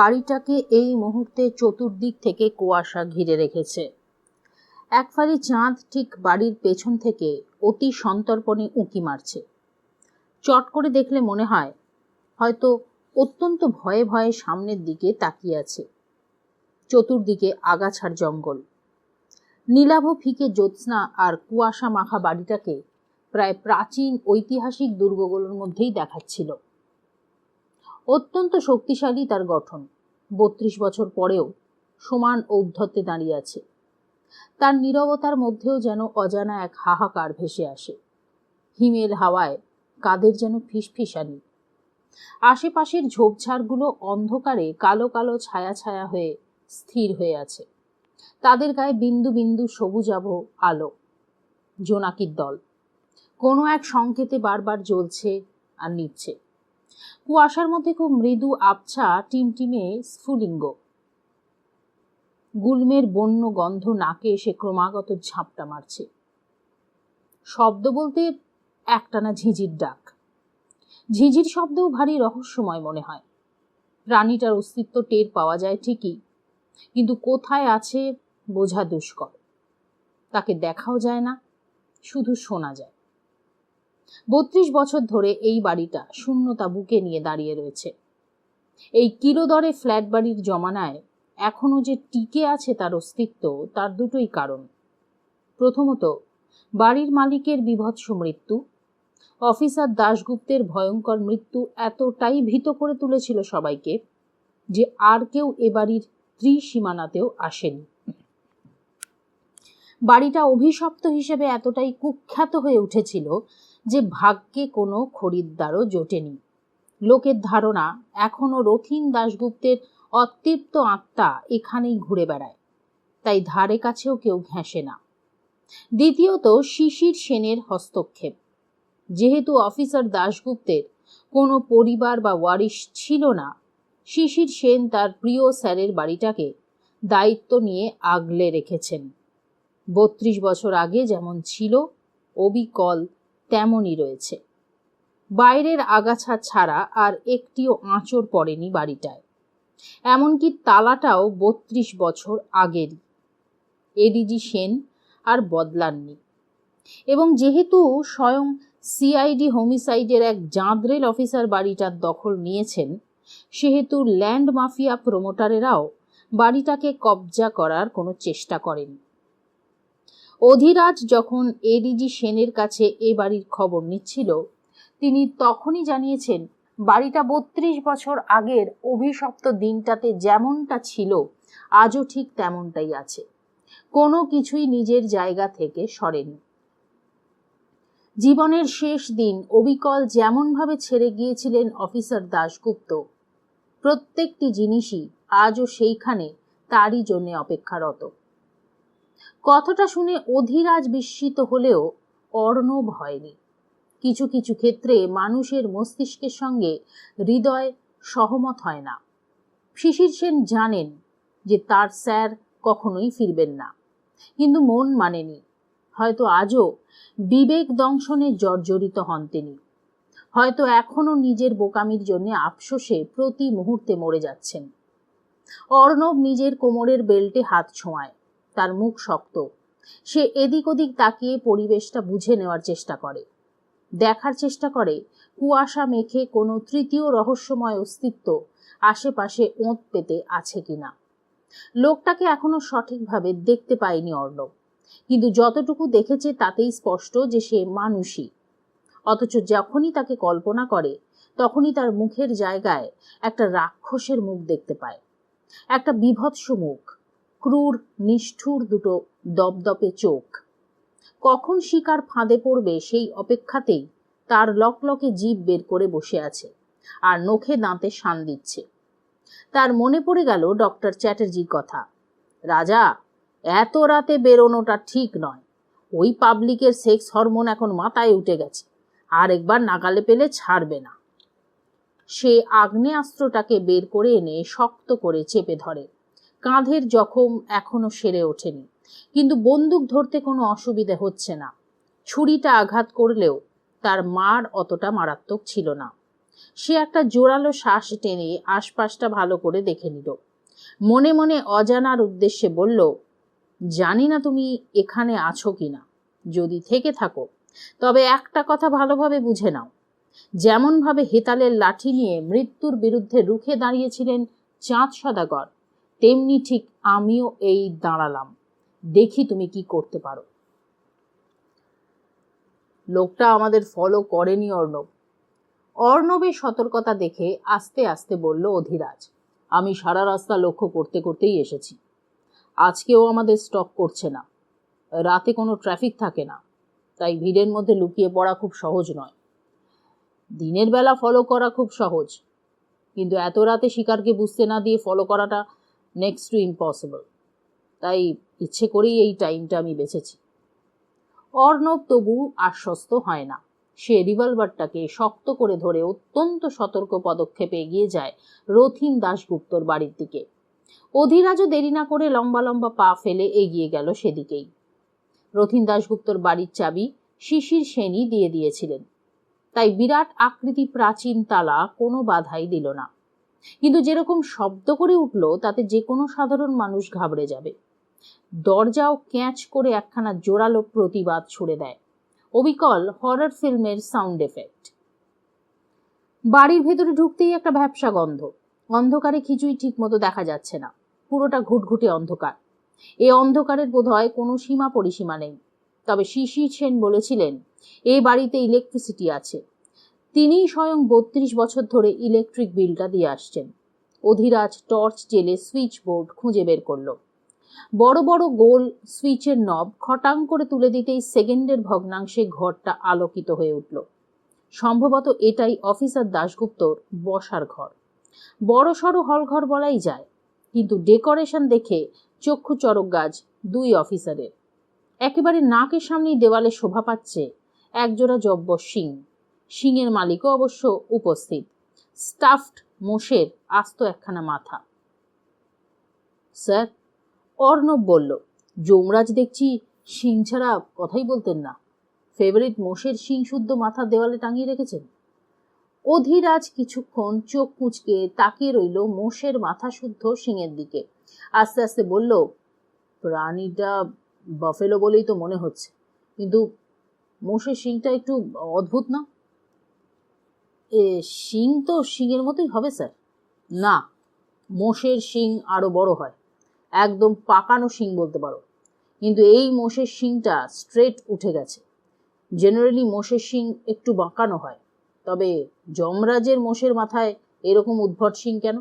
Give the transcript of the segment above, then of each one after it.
বাড়িটাকে এই মুহূর্তে চতুর্দিক থেকে কুয়াশা ঘিরে রেখেছে। এক ফালি চাঁদ ঠিক বাড়ির পেছন থেকে অতি সন্তর্পণে উঁকি মারছে। চট করে দেখলে মনে হয় হয়তো অত্যন্ত ভয়ে ভয়ে সামনের দিকে তাকিয়ে আছে। চতুর্দিকে আগাছার জঙ্গল। নীলাভ ফিকে জ্যোৎস্না আর কুয়াশা মাখা বাড়িটাকে প্রায় প্রাচীন ঐতিহাসিক দুর্গগুলোর মধ্যেই দেখাচ্ছিল। অত্যন্ত শক্তিশালী তার গঠন, ৩২ বছর পরেও সমান ঔদ্ধত্যে দাঁড়িয়ে আছে। তার নীরবতার মধ্যেও যেন অজানা এক হাহাকার ভেসে আসে। হিমেল হাওয়ায় কাদের যেন ফিসফিসানি। আশেপাশের ঝোপঝাড়গুলো অন্ধকারে কালো কালো ছায়া ছায়া হয়ে স্থির হয়ে আছে। তাদের গায়ে বিন্দু বিন্দু সবুজাভ আলো। জোনাকির দল কোনো এক সংকেতে বারবার জ্বলছে আর নিচ্ছে। কুয়াশার মধ্যে খুব মৃদু আবছা টিমটিমে স্ফুলিঙ্গ। গুল্মের বন্য গন্ধ নাকে এসে ক্রমাগত ঝাপটা মারছে। শব্দ বলতে একটানা ঝিঝির ডাক। ঝিঝির শব্দও ভারী রহস্যময় মনে হয়। প্রাণীটার অস্তিত্ব টের পাওয়া যায় ঠিকই, কিন্তু কোথায় আছে বোঝা দুষ্কর। তাকে দেখাও যায় না, শুধু শোনা যায়। ৩২ বছর ধরে এই বাড়িটা শূন্যতা বুকে নিয়ে দাঁড়িয়ে রয়েছে। এই কিলোদরে ফ্ল্যাট বাড়ির জমানায় এখনো যে টিকে আছে তার অস্তিত্ব, তার দুটোই কারণ। প্রথমত, বাড়ির মালিকের বীভৎস মৃত্যু। অফিসার দাশগুপ্তের ভয়ঙ্কর মৃত্যু এতটাই ভীত করে তুলেছিল সবাইকে যে আর কেউ এ বাড়ির ত্রিসীমানাতেও আসেনি। বাড়িটা অভিশপ্ত হিসেবে এতটাই কুখ্যাত হয়ে উঠেছিল যে ভাগ্যে কোনো খরিদ্দারও জোটেনি। লোকের ধারণা এখনো রথীন দাশগুপ্তের অতৃপ্ত আত্মা এখানেই ঘুরে বেড়ায়, তাই ধারে কাছেও কেউ ঘেঁষে না। দ্বিতীয়ত, শিশির সেনের হস্তক্ষেপ। যেহেতু অফিসার দাশগুপ্তের কোনো পরিবার বা ওয়ারিশ ছিল না, শিশির সেন তার প্রিয় স্যারের বাড়িটাকে দায়িত্ব নিয়ে আগলে রেখেছেন। ৩২ বছর আগে যেমন ছিল অবিকল তেমনই রয়েছে। বাইরের আগাছা ছাড়া আর একটিও আঁচড় পড়েনি বাড়িটায়। এমনকি তালাটাও ৩২ বছর আগেরই। এডিজি সেন আর বদলাননি। এবং যেহেতু স্বয়ং সিআইডি হোমিসাইডের এক জাঁদরেল অফিসার বাড়িটার দখল নিয়েছেন, সেহেতু ল্যান্ড মাফিয়া প্রমোটারেরাও বাড়িটাকে কবজা করার কোনো চেষ্টা করেনি। অধিরাজ যখন এডিজি সেনের কাছে এ বাড়ির খবর নিচ্ছিল, তিনি তখনই জানিয়েছেন বাড়িটা ৩২ বছর আগের অভিশপ্ত দিনটাতে যেমনটা ছিল আজও ঠিক তেমনটাই আছে। কোনো কিছুই নিজের জায়গা থেকে সরেনি। জীবনের শেষ দিন অবিকল যেমনভাবে ছেড়ে গিয়েছিলেন অফিসার দাশগুপ্ত, প্রত্যেকটি জিনিসই আজও সেইখানে তারই জন্য অপেক্ষারত। কথাটা শুনে অধিরাজ বিস্মিত হলেও অর্ণব হয়নি। কিছু কিছু ক্ষেত্রে মানুষের মস্তিষ্কের সঙ্গে হৃদয় সহমত হয় না। শিশির সেন জানেন যে তার স্যার কখনোই ফিরবেন না, কিন্তু মন মানেনি। হয়তো আজও বিবেক দংশনে জর্জরিত হন তিনি। হয়তো এখনো নিজের বোকামির জন্য আফসোসে প্রতি মুহূর্তে মরে যাচ্ছেন। অর্ণব নিজের কোমরের বেল্টে হাত ছোঁয়ায়। তার মুখ শক্ত। সে এদিক ওদিক তাকিয়ে পরিবেশটা বুঝে নেওয়ার চেষ্টা করে। দেখার চেষ্টা করে কুয়াশা মেখে কোনো তৃতীয় রহস্যময় অস্তিত্ব আশেপাশে ওঁত পেতে আছে কিনা। লোকটাকে এখনো সঠিকভাবে দেখতে পায়নি অর্ণব, কিন্তু যতটুকু দেখেছে তাতেই স্পষ্ট যে সে মানুষই। অথচ যখনই তাকে কল্পনা করে, তখনই তার মুখের জায়গায় একটা রাক্ষসের মুখ দেখতে পায়। একটা বীভৎস মুখ, ক্রূর নিষ্ঠুর দুটো দপদপে চোখ। কখন শিকার ফাঁদে পড়বে সেই অপেক্ষাতেই তার লকলকে জিভ বের করে বসে আছে আর নখে দাঁতে শান দিচ্ছে। তার মনে পড়ে গেল ডক্টর চ্যাটার্জির কথা। রাজা, এত রাতে বেরোনোটা ঠিক নয়। ওই পাবলিকের সেক্স হরমোন এখন মাথায় উঠে গেছে, আর একবার নাগালে পেলে ছাড়বে না। সে আগ্নেয়াস্ত্রটাকে বের করে এনে শক্ত করে চেপে ধরে। কাঁধের জখম এখনো সেরে ওঠেনি, কিন্তু বন্দুক ধরতে কোনো অসুবিধে হচ্ছে না। ছুরিটা আঘাত করলেও তার মার অতটা মারাত্মক ছিল না। সে একটা জোরালো শ্বাস টেনে আশপাশটা ভালো করে দেখে নিল। মনে মনে অজানার উদ্দেশ্যে বলল, জানি না তুমি এখানে আছো কিনা, যদি থেকে থাকো তবে একটা কথা ভালোভাবে বুঝে নাও, যেমনভাবে হেতালের লাঠি নিয়ে মৃত্যুর বিরুদ্ধে রুখে দাঁড়িয়েছিলেন চাঁদ সদাগর, তেমনি ঠিক আমিও এই দাঁড়ালাম, দেখি তুমি কি করতে পারো। লোকটা আমাদের ফলো করেনি অর্ণব। অর্ণবের সতর্কতা দেখে আস্তে আস্তে বলল অধিরাজ, আমি সারা রাস্তা লক্ষ্য করতে করতেই এসেছি। আজকেও আমাদের স্টপ করছে না। রাতে কোনো ট্রাফিক থাকে না, তাই ভিড়ের মধ্যে লুকিয়ে পড়া খুব সহজ নয়। দিনের বেলা ফলো করা খুব সহজ, কিন্তু এত রাতে শিকারকে বুঝতে না দিয়ে ফলো করাটা নেক্সট টু ইম্পসিবল। তাই ইচ্ছে করেই এই টাইমটা আমি বেছেছি। অর্ণব তবু আশ্বস্ত হয় না। সে রিভলভারটাকে শক্ত করে ধরে অত্যন্ত সতর্ক পদক্ষেপে এগিয়ে যায় রথিন দাশগুপ্তর বাড়ির দিকে। অধিরাজও দেরি না করে লম্বা লম্বা পা ফেলে এগিয়ে গেল সেদিকেই। রথিন দাশগুপ্তর বাড়ির চাবি শিশির সেনই দিয়ে দিয়েছিলেন, তাই বিরাট আকৃতি প্রাচীন তালা কোনো বাধাই দিল না। কিন্তু যেরকম শব্দ করে উঠল তাতে যে কোনো সাধারণ মানুষ ঘাবড়ে যাবে। দরজাও ক্যাঁচ করে একখানা জোরালো প্রতিবাদ ছুড়ে দেয়, অবিকল হরর ফিল্মের সাউন্ড এফেক্ট। বাড়ির ভেতরে ঢুকতেই একটা ভ্যাপসা গন্ধ। অন্ধকারে কিছুই ঠিক মতো দেখা যাচ্ছে না, পুরোটা ঘুটঘুটে অন্ধকার। এই অন্ধকারের বোধহয় কোনো সীমা পরিসীমা নেই। তবে শিশির সেন বলেছিলেন এই বাড়িতে ইলেকট্রিসিটি আছে। তিনিই স্বয়ং 32 বছর ধরে ইলেকট্রিক বিলটা দিয়ে আসছেন। অধিরাজ টর্চ জেলে সুইচ বোর্ড খুঁজে বের করলো। বড় বড় গোল সুইচের নব খটাং করে তুলে দিতেই সেকেন্ডের ভগ্নাংশে ঘরটা আলোকিত হয়ে উঠল। সম্ভবত এটাই অফিসার দাশগুপ্তর বসার ঘর। বড় সড়ো হলঘর বলাই যায়, কিন্তু ডেকোরেশন দেখে চক্ষু চরক গাছ দুই অফিসারের। একেবারে নাকের সামনেই দেওয়ালে শোভা পাচ্ছে একজোড়া জব্বর শিং। শিংয়ের মালিকও অবশ্য উপস্থিত। স্টাফড মোষের আস্ত একখানা মাথা। স্যার, অর্ণব বলল, যমরাজ দেখছি শিং ছাড়া কথাই বলতেন না। ফেভারিট মোষের শিং শুদ্ধ মাথা দেওয়ালে টাঙিয়ে রেখেছেন। অধিরাজ কিছুক্ষণ চোখ কুঁচকে তাকিয়ে রইল মোষের মাথা শুদ্ধ শিংয়ের দিকে। আস্তে আস্তে বলল, প্রাণীটা বাফেলো বলেই তো মনে হচ্ছে, কিন্তু মোষের শিংটা একটু অদ্ভুত না? শিং তো শিংয়ের মতোই হবে স্যার। না, মোষের শিং আরো বড় হয়, একদম পাকানো শিং বলতে পারো। কিন্তু এই মোষের শিংটা স্ট্রেট উঠে গেছে। জেনারেলি মোষের শিং একটু বাঁকানো হয়, তবে যমরাজের মোষের মাথায় এরকম উদ্ভট শিং কেন?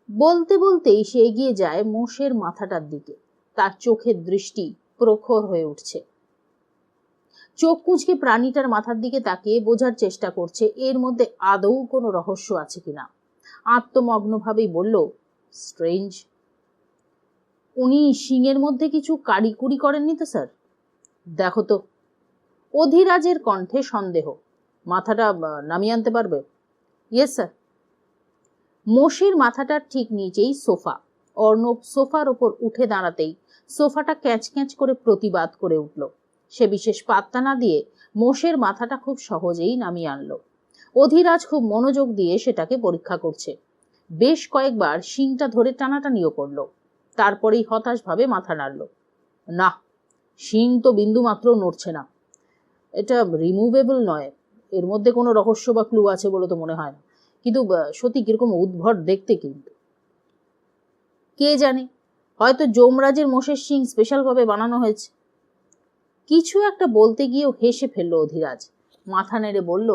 বলতে বলতেই সে এগিয়ে যায় মোষের মাথাটার দিকে। তার চোখের দৃষ্টি প্রখর হয়ে উঠছে। চোখ কুঁচকে প্রাণীটার মাথার দিকে তাকিয়ে বোঝার চেষ্টা করছে এর মধ্যে আদৌ কোনো রহস্য আছে কিনা। আত্মমগ্নভাবেই বলল, স্ট্রেঞ্জ। উনি শিংয়ের মধ্যে কিছু কারিকুরি করেননি তো স্যার? দেখো তো। অধিরাজের কণ্ঠে সন্দেহ। মাথাটা নামিয়ে আনতে পারবে? Yes sir. মোষের মাথাটার ঠিক নিচেই সোফা। অর্ণব সোফার ওপর উঠে দাঁড়াতেই সোফাটা ক্যাঁচ ক্যাঁচ করে প্রতিবাদ করে উঠল। সে বিশেষ পাত্তা না দিয়ে মোষের মাথাটা খুব সহজেই নামিয়ে আনলো। অধিরাজ খুব মনোযোগ দিয়ে সেটাকে পরীক্ষা করছে। বেশ কয়েকবার শিংটা ধরে টানাটানিও করলো। তারপরেই হতাশভাবে মাথা নাড়ল। না, শিং তো বিন্দু মাত্র নড়ছে না। এটা রিমুভেবল নয়। এর মধ্যে কোনো রহস্য বা ক্লু আছে বলে তো মনে হয় না, কিন্তু সত্যি কিরকম উদ্ভট দেখতে। কিন্তু কে জানে, হয়তো যমরাজের মোষের শিং স্পেশালভাবে বানানো হয়েছে। কিছু একটা বলতে গিয়েও হেসে ফেলল অধিরাজ। মাথা নেড়ে বলল,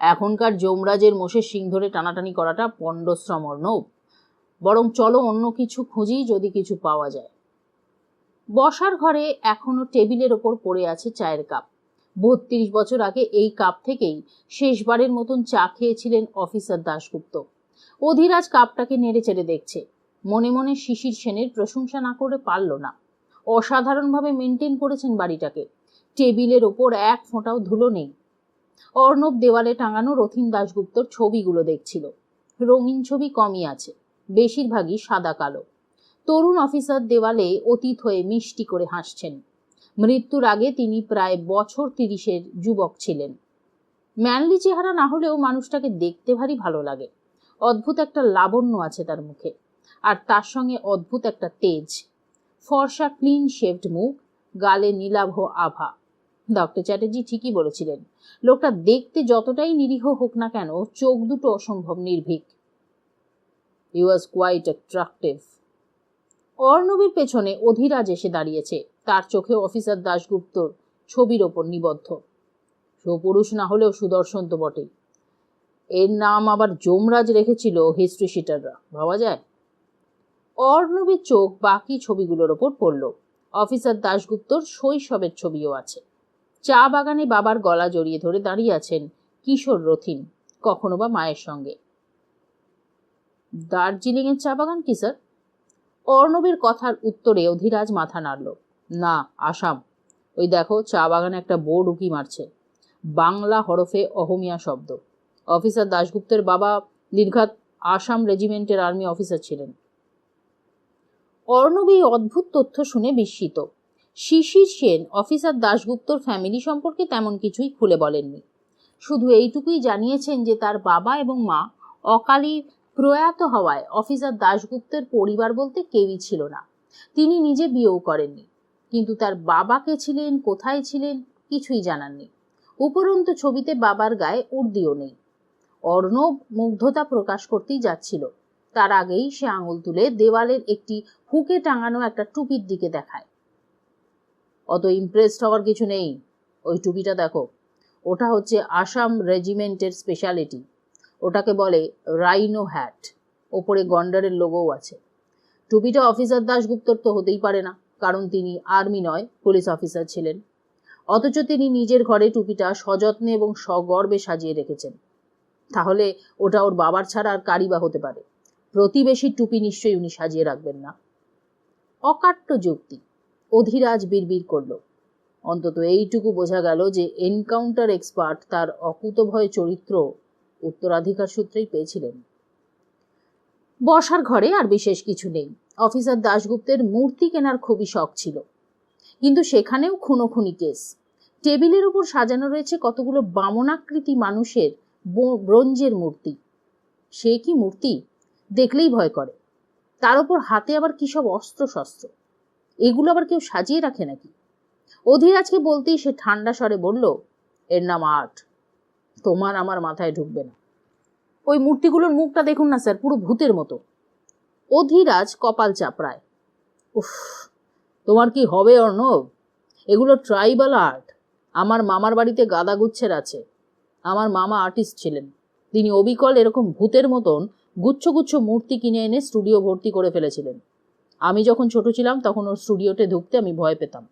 এখনকার যমরাজের মোষের শিং ধরে টানাটানি করাটা পণ্ডশ্রম অর্ণব। বরং চলো অন্য কিছু খুঁজি, যদি কিছু পাওয়া যায়। বসার ঘরে এখনো টেবিলের ওপর পড়ে আছে চায়ের কাপ। 32 বছর আগে এই কাপ থেকেই শেষবারের মতন চা খেয়েছিলেন অফিসার দাশগুপ্ত। অধিরাজ কাপটাকে নেড়ে চেড়ে দেখছে। মনে মনে শিশির সেনের প্রশংসা না করে পারল না। অসাধারণভাবে মেনটেন করেছেন বাড়িটাকে। টেবিলের ওপর এক ফোঁটাও ধুলো নেই। অর্ণব দেওয়ালে টাঙানো রথিন দাশগুপ্তর ছবিগুলো দেখছিল। রঙিন ছবি কমই আছে, বেশিরভাগই সাদা কালো। তরুণ অফিসার দেওয়ালে অতীত হয়ে মিষ্টি করে হাসছেন। মৃত্যুর আগে তিনি প্রায় বছর 30-এর যুবক ছিলেন। ম্যানলি চেহারা না হলেও মানুষটাকে দেখতে ভারী ভালো লাগে। অদ্ভুত একটা লাবণ্য আছে তার মুখে, আর তার সঙ্গে অদ্ভুত একটা তেজ। ফর্সা ক্লিন শেভড মুখ, গালে নীলাভ আভা। ডক্টর চ্যাটার্জি ঠিকই বলেছিলেন, লোকটা দেখতে যতটাই নিরীহ হোক না কেন, চোখ দুটো অসম্ভব নির্ভীক। হি ওয়াজ কোয়াইট অ্যাট্রাকটিভ। অর্ণবের পেছনে অধিরাজ এসে দাঁড়িয়েছে, তার চোখে অফিসার দাশগুপ্তর ছবির ওপর নিবদ্ধ। সুপুরুষ না হলেও সুদর্শন তো বটেই। এর নাম আবার যমরাজ রেখেছিল হিস্ট্রি শিটাররা, ভাবা যায়। অর্ণবের চোখ বাকি ছবিগুলোর ওপর পড়ল। অফিসার দাশগুপ্তর শৈশবের ছবিও আছে। চা বাগানে বাবার গলা জড়িয়ে ধরে দাঁড়িয়ে আছেন কিশোর রথিন, কখনো বা মায়ের সঙ্গে। দার্জিলিং এর চা বাগান কি স্যার? অর্ণবের কথার উত্তরে অধিরাজ মাথা নাড়ল। না, আসাম। ওই দেখো, চা বাগানে একটা বোর্ড উকি মারছে, বাংলা হরফে অহমিয়া শব্দ। অফিসার দাশগুপ্তের বাবা নির্ঘাত আসাম রেজিমেন্টের আর্মি অফিসার ছিলেন। অর্ণব এই অদ্ভুত তথ্য শুনে বিস্মিত। শিশির সেন অফিসার দাশগুপ্তর ফ্যামিলি সম্পর্কে তেমন কিছুই খুলে বলেননি। শুধু এইটুকুই জানিয়েছেন যে তার বাবা এবং মা অকালে প্রয়াত হওয়ায় অফিসার দাশগুপ্তের পরিবার বলতে কেউই ছিল না। তিনি নিজে বিয়েও করেননি, কিন্তু তার বাবা কে ছিলেন, কোথায় ছিলেন, কিছুই জানাননি। উপরন্তু ছবিতে বাবার গায়ে উর্দিও নেই। অর্ণব মুগ্ধতা প্রকাশ করতেই যাচ্ছিল, তার আগেই সে আঙুল তুলে দেওয়ালের একটি হুকে টাঙানো একটা টুপির দিকে দেখায়। অত ইমপ্রেসড হওয়ার কিছু নেই, ওই টুপিটা দেখো, ওটা হচ্ছে আসাম রেজিমেন্টের স্পেশালিটি। ওটাকে বলে রাইনো হ্যাট, ওপরে গন্ডারের লোগোও আছে। টুপিটা অফিসার দাশগুপ্তর তো হতেই পারে না, কারণ তিনি আর্মি নয়, পুলিশ অফিসার ছিলেন। অথচ তিনি নিজের ঘরে টুপিটা সযত্নে এবং সগর্বে সাজিয়ে রেখেছেন। তাহলে ওটা ওর বাবার ছাড়া আর কারই বা হতে পারে? প্রতিবেশীর টুপি নিশ্চয়ই উনি সাজিয়ে রাখবেন না। অকাট্য যুক্তি, অধিরাজ বিড়বিড় করল। অন্তত এইটুকু বোঝা গেল যে এনকাউন্টার এক্সপার্ট তার অকুতভয় চরিত্র উত্তরাধিকার সূত্রেই পেয়েছিলেন। বসার ঘরে আর বিশেষ কিছু নেই। অফিসার দাশগুপ্তের মূর্তি কেনার খুবই শখ ছিল, কিন্তু সেখানেও খুনোখুনি কেস। টেবিলের উপর সাজানো রয়েছে কতগুলো বামনাকৃতি মানুষের ব্রোঞ্জের মূর্তি। সে কি মূর্তি, দেখলেই ভয় করে। তার উপর হাতে আবার কি সব অস্ত্র শস্ত্র, এগুলো আবার কেউ সাজিয়ে রাখে নাকি? অধিরাজকে বলতেই সে ঠান্ডা স্বরে বলল, এর নাম আর্ট, তোমার আমার মাথায় ঢুকবে না। ওই মূর্তিগুলোর মুখটা দেখুন না স্যার, পুরো ভূতের মতো। অধিরাজ কপাল চাপড়ায়। উফ, তোমার কি হবে অর্ণব? এগুলো ট্রাইবাল আর্ট। আমার মামার বাড়িতে গাদা গুচ্ছের আছে। আমার মামা আর্টিস্ট ছিলেন, তিনি অবিকল এরকম ভূতের মতন গুচ্ছ গুচ্ছ মূর্তি কিনে এনে স্টুডিও ভর্তি করে ফেলেছিলেন। আমি যখন ছোট ছিলাম তখন ওর স্টুডিওতে ঢুকতে আমি ভয় পেতাম।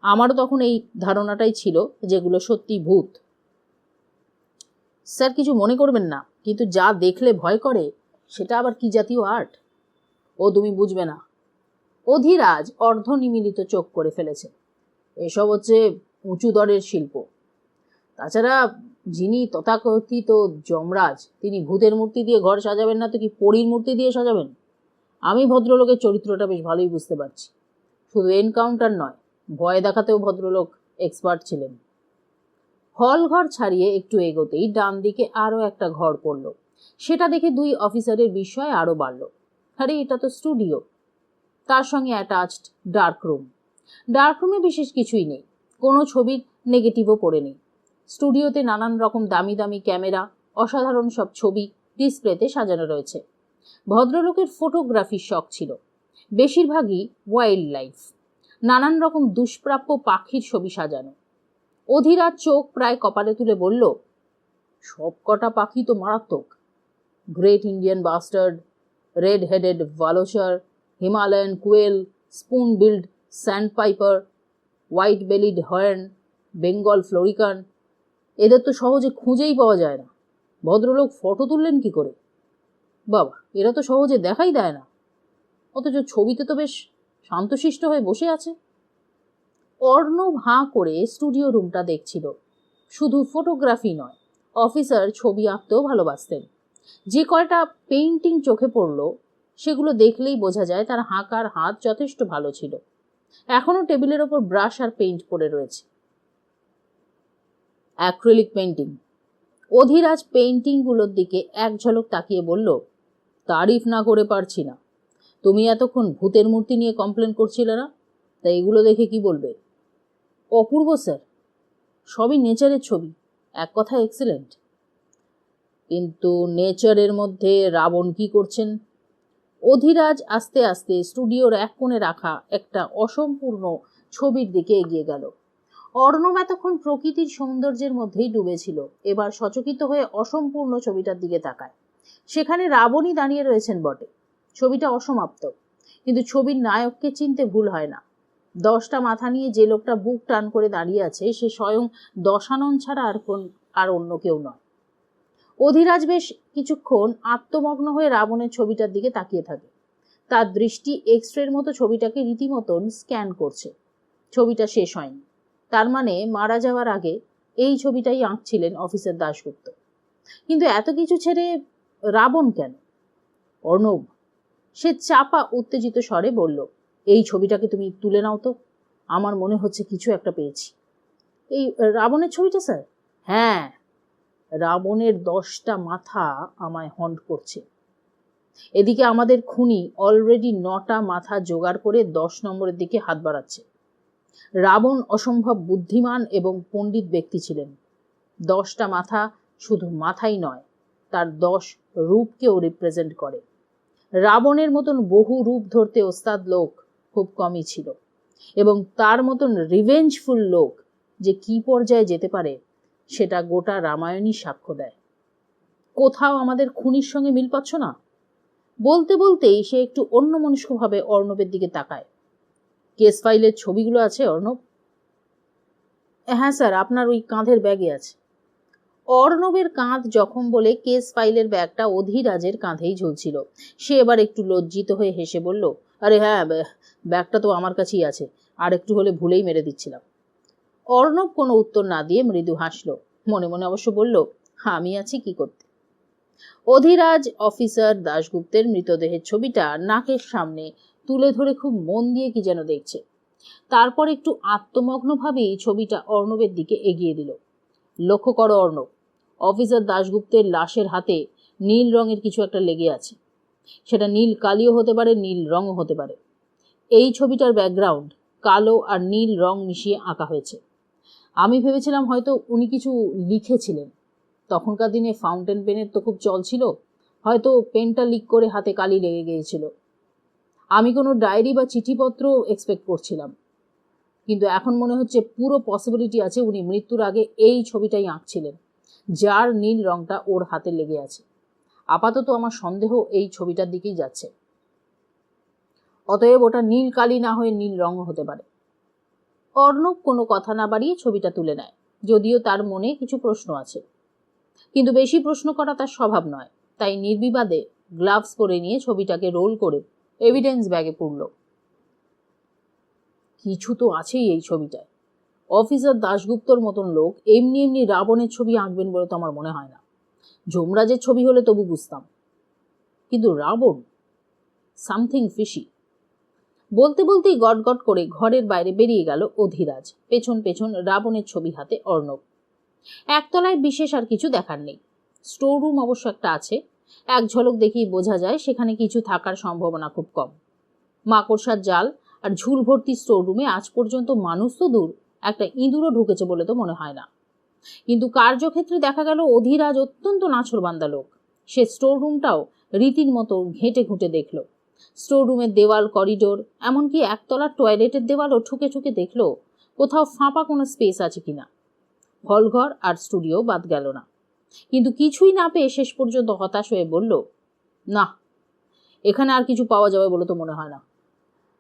আমারও তখন এই ধারণাটাই ছিল যেগুলো সত্যি ভূত। স্যার কিছু মনে করবেন না, কিন্তু যা দেখলে ভয় করে সেটা আবার কি জাতীয় আর্ট? ও তুমি বুঝবে না। অধিরাজ অর্ধনিমিলিত চোখ করে ফেলেছে। এসব হচ্ছে উঁচু দরের শিল্প। তাছাড়া যিনি তথাকথিত যমরাজ, তিনি ভূতের মূর্তি দিয়ে ঘর সাজাবেন না তো কি পরীর মূর্তি দিয়ে সাজাবেন? আমি ভদ্রলোকের চরিত্রটা বেশ ভালোই বুঝতে পারছি। শুধু এনকাউন্টার নয়, ভয় দেখাতেও ভদ্রলোক এক্সপার্ট ছিলেন। হল ঘর ছাড়িয়ে একটু এগোতেই ডান দিকে আরও একটা ঘর পড়ল। সেটা দেখে দুই অফিসারের বিস্ময় আরও বাড়ল। আরে এটা তো স্টুডিও, তার সঙ্গে অ্যাটাচড ডার্ক রুম। ডার্ক রুমে বিশেষ কিছুই নেই, কোনো ছবির নেগেটিভও পড়ে নেই। স্টুডিওতে নানান রকম দামি দামি ক্যামেরা, অসাধারণ সব ছবি ডিসপ্লেতে সাজানো রয়েছে। ভদ্রলোকের ফটোগ্রাফির শখ ছিল, বেশিরভাগই ওয়াইল্ড লাইফ, নানান রকম দুষ্প্রাপ্য পাখির ছবি সাজানো। অধিরাজ চোখ প্রায় কপালে তুলে বলল, সব কটা পাখি তো মারাত্মক। Great Indian bustard, red headed vulture, Himalayan quail, spoon billed sandpiper, white bellied horn, Bengal florican. এদের তো সহজে খুঁজেই পাওয়া যায় না। ভদ্রলোক ফটো তুললেন কি করে? বাবা, এরা তো সহজে দেখাই দেয় না, অথচ ছবিতে তো বেশ শান্তশিষ্ট হয়ে বসে আছে। অর্ণব হাঁ করে স্টুডিও রুমটা দেখছিল। শুধু ফটোগ্রাফি নয়, অফিসার ছবি আঁকতেও ভালোবাসতেন। যে কয়টা পেইন্টিং চোখে পড়ল সেগুলো দেখলেই বোঝা যায় তার আঁকার হাত যথেষ্ট ভালো ছিল। এখনো টেবিলের ওপর ব্রাশ আর পেইন্ট পড়ে রয়েছে। অ্যাক্রিলিক পেইন্টিং, অধিরাজ পেইন্টিংগুলোর দিকে এক ঝলক তাকিয়ে বলল, তারিফ না করে পারছি না। তুমি এতক্ষণ ভূতের মূর্তি নিয়ে কমপ্লেন করছিলে না, তাই এগুলো দেখে কি বলবে? অপূর্ব স্যার, সবই নেচারের ছবি, এক কথা এক্সেলেন্ট। কিন্তু নেচারের মধ্যে রাবণ কি করছেন? অধিরাজ আস্তে আস্তে স্টুডিওর এক কোণে রাখা একটা অসম্পূর্ণ ছবির দিকে এগিয়ে গেল। অর্ণব এতক্ষণ প্রকৃতির সৌন্দর্যের মধ্যেই ডুবেছিল, এবার সচকিত হয়ে অসম্পূর্ণ ছবিটার দিকে তাকায়। সেখানে রাবণই দাঁড়িয়ে রয়েছেন বটে, ছবিটা অসমাপ্ত, কিন্তু ছবির নায়ককে চিনতে ভুল হয় না। 10টা মাথা নিয়ে যে লোকটা বুক টান করে দাঁড়িয়ে আছে সে স্বয়ং দশানন ছাড়া আর অন্য কেউ নয়। অধিরাজ বেশ কিছুক্ষণ আত্মমগ্ন হয়ে রাবণের ছবিটার দিকে তাকিয়ে থাকে। তার দৃষ্টি এক্সরের মতো ছবিটাকে রীতিমতন স্ক্যান করছে। ছবিটা শেষ হয়নি, তার মানে মারা যাওয়ার আগে এই ছবিটাই আঁকছিলেন অফিসার দাশগুপ্ত। কিন্তু এত কিছু ছেড়ে রাবণ কেন? অর্ণব, সে চাপা উত্তেজিত স্বরে বলল, এই ছবিটাকে তুমি তুলে নাও তো, আমার মনে হচ্ছে কিছু একটা পেয়েছি। এই রাবণের ছবিটা স্যার? হ্যাঁ, রাবণের 10টা মাথা আমায় হন্ট করছে। এদিকে আমাদের খুনি অলরেডি 9টা মাথা জোগাড় করে 10 নম্বরের দিকে হাত বাড়াচ্ছে। রাবণ অসম্ভব বুদ্ধিমান এবং পণ্ডিত ব্যক্তি ছিলেন। 10টা মাথা শুধু মাথাই নয়, তার 10 রূপকেও রিপ্রেজেন্ট করে। রাবণের মতন বহু রূপ ধরতে ওস্তাদ লোক খুব কমই ছিল, এবং তার মতন রিভেঞ্জফুল লোক যে কি পর্যায়ে যেতে পারে সেটা গোটা রামায়ণই সাক্ষ্য দেয়। কোথাও আমাদের খুনির সঙ্গে মিল পাচ্ছ না? বলতে বলতেই সে একটু অন্যমনস্কভাবে অর্ণবের দিকে তাকায়। কেস ফাইলের ছবিগুলো আছে অর্ণব? হ্যাঁ স্যার, আপনার ওই কাঁধের ব্যাগে আছে। অর্ণবের কাঁধ জখম বলে কেস ফাইলের ব্যাগটা অধিরাজের কাঁধেই ঝুলছিল। সে এবার একটু লজ্জিত হয়ে হেসে বলল, আরে হ্যাঁ, ব্যাগটা তো আমার কাছেই আছে, আর একটু হলে ভুলেই মেরে দিচ্ছিলাম। অর্ণব কোনো উত্তর না দিয়ে মৃদু হাসল, মনে মনে অবশ্য বলল, আমি আছি কি করতে। অধিরাজ অফিসার দাশগুপ্তের মৃতদেহের ছবিটা নাকের সামনে তুলে ধরে খুব মন দিয়ে কি যেন দেখছে। তারপর একটু আত্মমগ্নভাবেই ছবিটা অর্ণবের দিকে এগিয়ে দিল। লক্ষ্য করো অর্ণব, অফিসার দাশগুপ্তের লাশের হাতে নীল রঙের কিছু একটা লেগে আছে। সেটা নীল কালিও হতে পারে, নীল রঙও হতে পারে। এই ছবিটার ব্যাকগ্রাউন্ড কালো আর নীল রং মিশিয়ে আঁকা হয়েছে। আমি ভেবেছিলাম হয়তো উনি কিছু লিখেছিলেন। তখনকার দিনে ফাউন্টেন পেনের তো খুব চল ছিল, হয়তো পেনটা লিক করে হাতে কালি লেগে গিয়েছিল। আমি কোনো ডায়েরি বা চিঠিপত্র এক্সপেক্ট করছিলাম, কিন্তু এখন মনে হচ্ছে পুরো পসিবিলিটি আছে উনি মৃত্যুর আগে এই ছবিটাই আঁকছিলেন, যার নীল রংটা ওর হাতে লেগে আছে। আপাতত আমার সন্দেহ এই ছবিটার দিকেই যাচ্ছে। অতএব ওটা নীল কালি না হয়ে নীল রঙও হতে পারে। অর্ণব কোনো কথা না বাড়িয়ে ছবিটা তুলে নেয়, যদিও তার মনে কিছু প্রশ্ন আছে, কিন্তু বেশি প্রশ্ন করা তার স্বভাব নয়। তাই নির্বিবাদে গ্লাভস পরে নিয়ে ছবিটাকে রোল করে এভিডেন্স ব্যাগে পুরল। কিছু তো আছেই এই ছবিটায়। অফিসার দাশগুপ্তর মতন লোক এমনি এমনি রাবণের ছবি আঁকবেন বলে তো আমার মনে হয় না। যমরাজের ছবি হলে তবু বুঝতাম, কিন্তু রাবণ, সামথিং ফিশি। বলতে বলতেই গটগট করে ঘরের বাইরে বেরিয়ে গেল অধিরাজ, পেছন পেছন রাবণের ছবি হাতে অর্ণব। একতলায় বিশেষ আর কিছু দেখার নেই। স্টোর রুম অবশ্য একটা আছে, এক ঝলক দেখেই বোঝা যায় সেখানে কিছু থাকার সম্ভাবনা খুব কম। মাকড়সার জাল আর ঝুল ভর্তি স্টোর রুমে আজ পর্যন্ত মানুষ তো দূর, একটা ইঁদুরও ঢুকেছে বলে তো মনে হয় না। কিন্তু কার্যক্ষেত্রে দেখা গেল অধিরাজ অত্যন্ত নাছোড়বান্দা লোক। সে স্টোর রুমটাও রীতির মতো ঘেঁটে ঘুঁটে দেখল। স্টোর রুমের দেওয়াল, করিডোর, এমনকি একতলার টয়লেটের দেওয়ালও ঠুকে ঠুকে দেখল কোথাও ফাঁপা কোনো স্পেস আছে কিনা। হলঘর আর স্টুডিও বাদ গেল না, কিন্তু কিছুই না পেয়ে শেষ পর্যন্ত হতাশ হয়ে বলল, না, এখানে আর কিছু পাওয়া যাবে বলে তো মনে হয় না,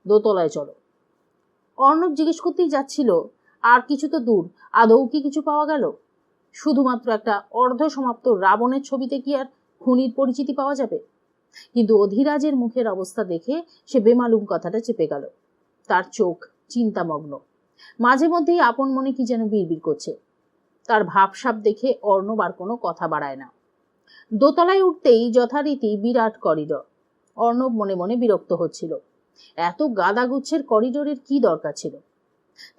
দোতলায় চলো। অর্ণব জিজ্ঞেস করতেই যাচ্ছিল, আর কিছু তো দূর, আদৌ কি কিছু পাওয়া গেল? শুধুমাত্র একটা অর্ধ সমাপ্ত রাবণের ছবিতে কি আর খুনির পরিচিতি পাওয়া যাবে? কিন্তু অধিরাজের মুখের অবস্থা দেখে সে বেমালুম কথাটা চেপে গেল। তার চোখ চিন্তামগ্ন, মাঝে মধ্যেই আপন মনে কি যেন বিড়বিড় করছে। তার ভাবসাব দেখে অর্ণব আর কোনো কথা বাড়ায় না। দোতলায় উঠতেই যথারীতি বিরাট করিডর। অর্ণব মনে মনে বিরক্ত হচ্ছিল। এত গাদাগুচ্ছের করিডোরের কি দরকার ছিল?